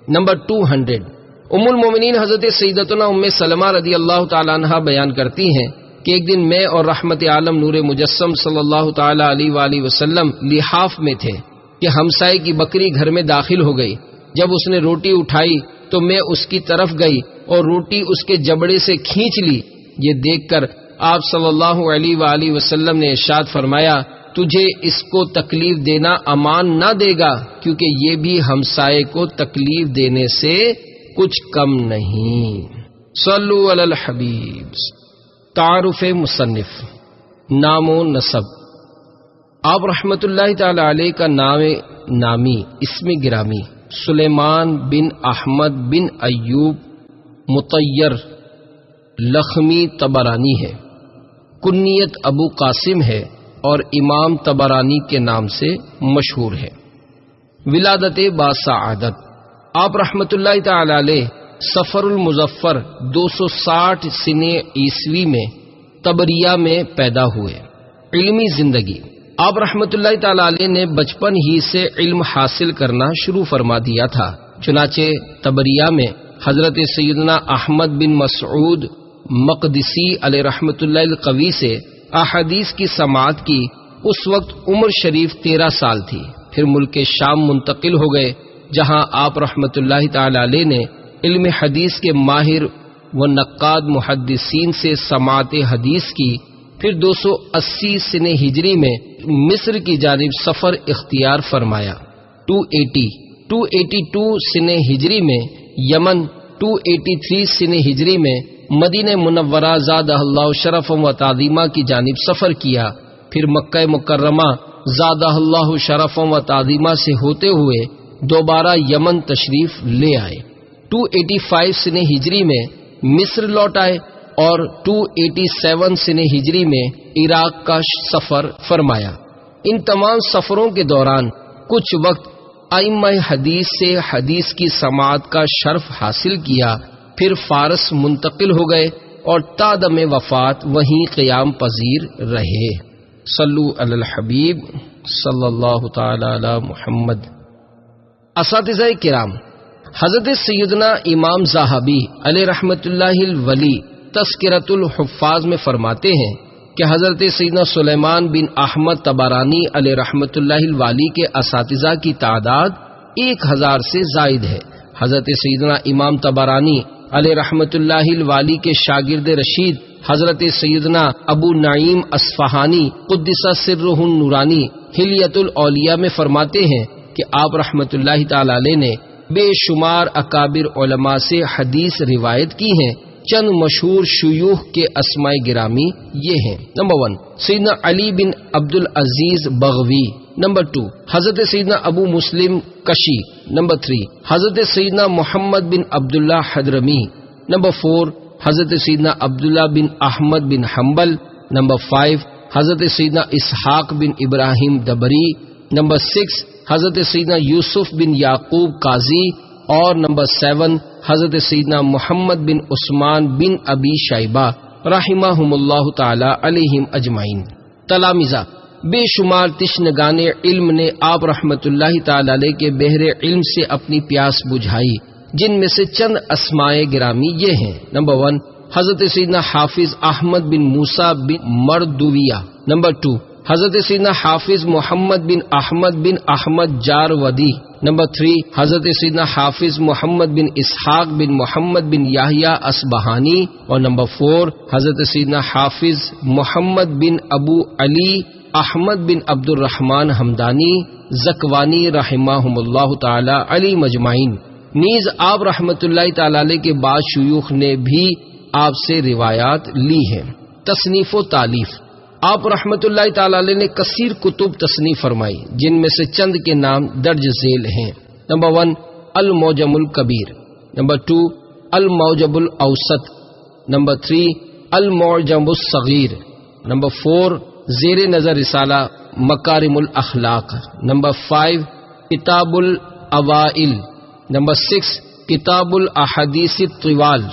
نمبر 200 ام المومنین حضرت سیدتنا ام سلمہ رضی اللہ تعالی عنہا بیان کرتی ہیں کہ ایک دن میں اور رحمت عالم نور مجسم صلی اللہ تعالی علیہ وآلہ وسلم لحاف میں تھے کہ ہمسائے کی بکری گھر میں داخل ہو گئی۔ جب اس نے روٹی اٹھائی تو میں اس کی طرف گئی اور روٹی اس کے جبڑے سے کھینچ لی۔ یہ دیکھ کر آپ صلی اللہ علیہ وآلہ وسلم نے ارشاد فرمایا، تجھے اس کو تکلیف دینا امان نہ دے گا، کیونکہ یہ بھی ہمسائے کو تکلیف دینے سے کچھ کم نہیں۔ صلو علی الحبیب۔ تعارف مصنف، نام و نسب۔ آپ رحمت اللہ تعالی علیہ کا نام نامی اسم گرامی سلیمان بن احمد بن ایوب مطیر لخمی طبرانی ہے۔ کنیت ابو قاسم ہے اور امام طبرانی کے نام سے مشہور ہے۔ ولادت باسعادت۔ آپ رحمت اللہ تعالی علیہ سفر المظفر 260 سنہ عیسوی میں طبریہ میں پیدا ہوئے۔ علمی زندگی۔ آپ رحمت اللہ تعالی علیہ نے بچپن ہی سے علم حاصل کرنا شروع فرما دیا تھا، چنانچہ طبریہ میں حضرت سیدنا احمد بن مسعود مقدسی علیہ رحمت اللہ القوی سے احادیث کی سماعت کی۔ اس وقت عمر شریف 13 سال تھی۔ پھر ملک شام منتقل ہو گئے، جہاں آپ رحمت اللہ تعالی علیہ نے علم حدیث کے ماہر و نقاد محدثین سے سماعت حدیث کی۔ پھر 280 سنہ ہجری میں مصر کی جانب سفر اختیار فرمایا۔ 282 سنہ ہجری میں یمن، 283 سنہ ہجری میں مدینہ منورہ زادہ اللہ شرف و تعظیمہ کی جانب سفر کیا۔ پھر مکہ مکرمہ زادہ اللہ شرف و تعظیمہ سے ہوتے ہوئے دوبارہ یمن تشریف لے آئے۔ 285 سنہ ہجری میں مصر لوٹ آئے اور 287 سنہ ہجری میں عراق کا سفر فرمایا۔ ان تمام سفروں کے دوران کچھ وقت ائمہ حدیث سے حدیث کی سماعت کا شرف حاصل کیا۔ پھر فارس منتقل ہو گئے اور تا دم وفات وہیں قیام پذیر رہے۔ صلو علی الحبیب صلی اللہ تعالی علی محمد۔ اساتذہ کرام، حضرت سیدنا امام ذہبی علیہ رحمت اللہ الولی تذکرۃ الحفاظ میں فرماتے ہیں کہ حضرت سیدنا سلیمان بن احمد طبرانی علیہ رحمت اللہ الوالی کے اساتذہ کی تعداد 1000 سے زائد ہے۔ حضرت سیدنا امام طبرانی علیہ رحمت اللہ الوالی کے شاگرد رشید حضرت سیدنا ابو نعیم اصفہانی قدس سرہ النورانی حلیۃ الاولیاء میں فرماتے ہیں کہ آپ رحمت اللہ تعالی علیہ نے بے شمار اکابر علماء سے حدیث روایت کی ہیں۔ چند مشہور شیوخ کے اسماء گرامی یہ ہیں۔ نمبر 1 سیدنا علی بن عبد العزیز بغوی۔ نمبر 2 حضرت سیدنا ابو مسلم کشی۔ نمبر 3 حضرت سیدنا محمد بن عبداللہ حضرمی۔ نمبر 4 حضرت سیدنا عبداللہ بن احمد بن حنبل۔ نمبر 5 حضرت سیدنا اسحاق بن ابراہیم دبری۔ نمبر 6 حضرت سیدنا یوسف بن یعقوب قاضی۔ اور نمبر 7 حضرت سیدنا محمد بن عثمان بن ابی شیبہ رحمہم اللہ تعالی علیہم اجمعین۔ تلامذہ، بے شمار تشنگان علم نے آپ رحمت اللہ تعالی علیہ کے بحر علم سے اپنی پیاس بجھائی، جن میں سے چند اسماء گرامی یہ ہیں۔ نمبر 1 حضرت سیدنا حافظ احمد بن موسیٰ بن مردویہ۔ نمبر 2 حضرت سیدنا حافظ محمد بن احمد جارودی۔ نمبر 3 حضرت سیدنا حافظ محمد بن اسحاق بن محمد بن یحییٰ اصبہانی۔ اور نمبر 4 حضرت سیدنا حافظ محمد بن ابو علی احمد بن عبد الرحمن حمدانی زکوانی رحمہم اللہ تعالی علی مجمعین۔ نیز آپ رحمت اللہ تعالی علیہ کے بعض شیوخ نے بھی آپ سے روایات لی ہیں۔ تصنیف و تالیف۔ آپ رحمت اللہ تعالی علیہ نے کثیر کتب تصنیف فرمائی، جن میں سے چند کے نام درج ذیل ہیں۔ نمبر 1 المعجم الکبیر۔ نمبر 2 المعجم الاوسط۔ نمبر 3 المعجم الصغیر۔ نمبر 4 زیر نظر رسالہ مکارم الاخلاق۔ نمبر 5 کتاب الاوائل۔ نمبر 6 کتاب الاحادیث الطوال۔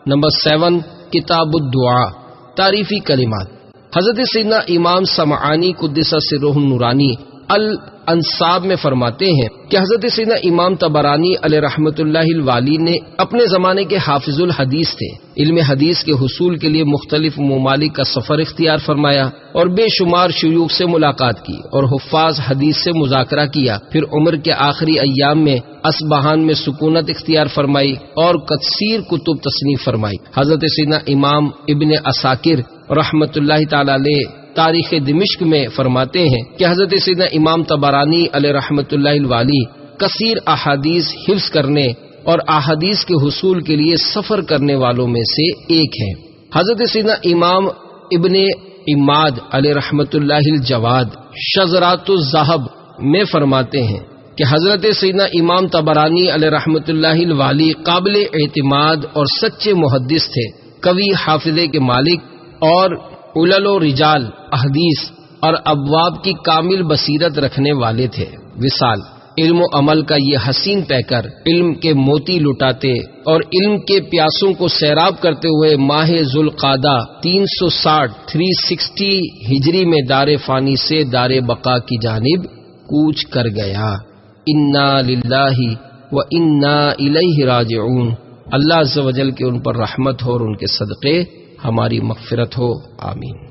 نمبر 7 کتاب الدعاء۔ تعریفی کلمات۔ حضرت سیدنا امام سمعانی قدس سرہ النورانی الانصاب میں فرماتے ہیں کہ حضرت سیدنا امام طبرانی علیہ رحمۃ اللہ الوالی نے اپنے زمانے کے حافظ الحدیث تھے. علم حدیث کے حصول کے لیے مختلف ممالک کا سفر اختیار فرمایا اور بے شمار شیوخ سے ملاقات کی اور حفاظ حدیث سے مذاکرہ کیا. پھر عمر کے آخری ایام میں اصبہان میں سکونت اختیار فرمائی اور کثیر کتب تصنیف فرمائی. حضرت سیدنا امام ابن عساکر رحمۃ اللہ تعالی علیہ تاریخ دمشق میں فرماتے ہیں کہ حضرت سیدنا امام طبرانی علیہ رحمۃ اللہ الوالی کثیر احادیث حفظ کرنے اور احادیث کے حصول کے لیے سفر کرنے والوں میں سے ایک ہیں. حضرت سیدنا امام ابن اماد علیہ رحمۃ اللہ الجواد شذرات الذہب میں فرماتے ہیں کہ حضرت سیدنا امام طبرانی علیہ رحمۃ اللہ الوالی قابل اعتماد اور سچے محدث تھے، قوی حافظے کے مالک اور علل و رجال احادیث اور ابواب کی کامل بصیرت رکھنے والے تھے. وصال علم و عمل کا یہ حسین پیکر علم کے موتی لٹاتے اور علم کے پیاسوں کو سیراب کرتے ہوئے ماہ ذوالقعدہ 360 ہجری میں دار فانی سے دار بقا کی جانب کوچ کر گیا. انا للہ و انا الیہ راجعون. اللہ عز و جل کے ان پر رحمت ہو اور ان کے صدقے ہماری مغفرت ہو. آمین.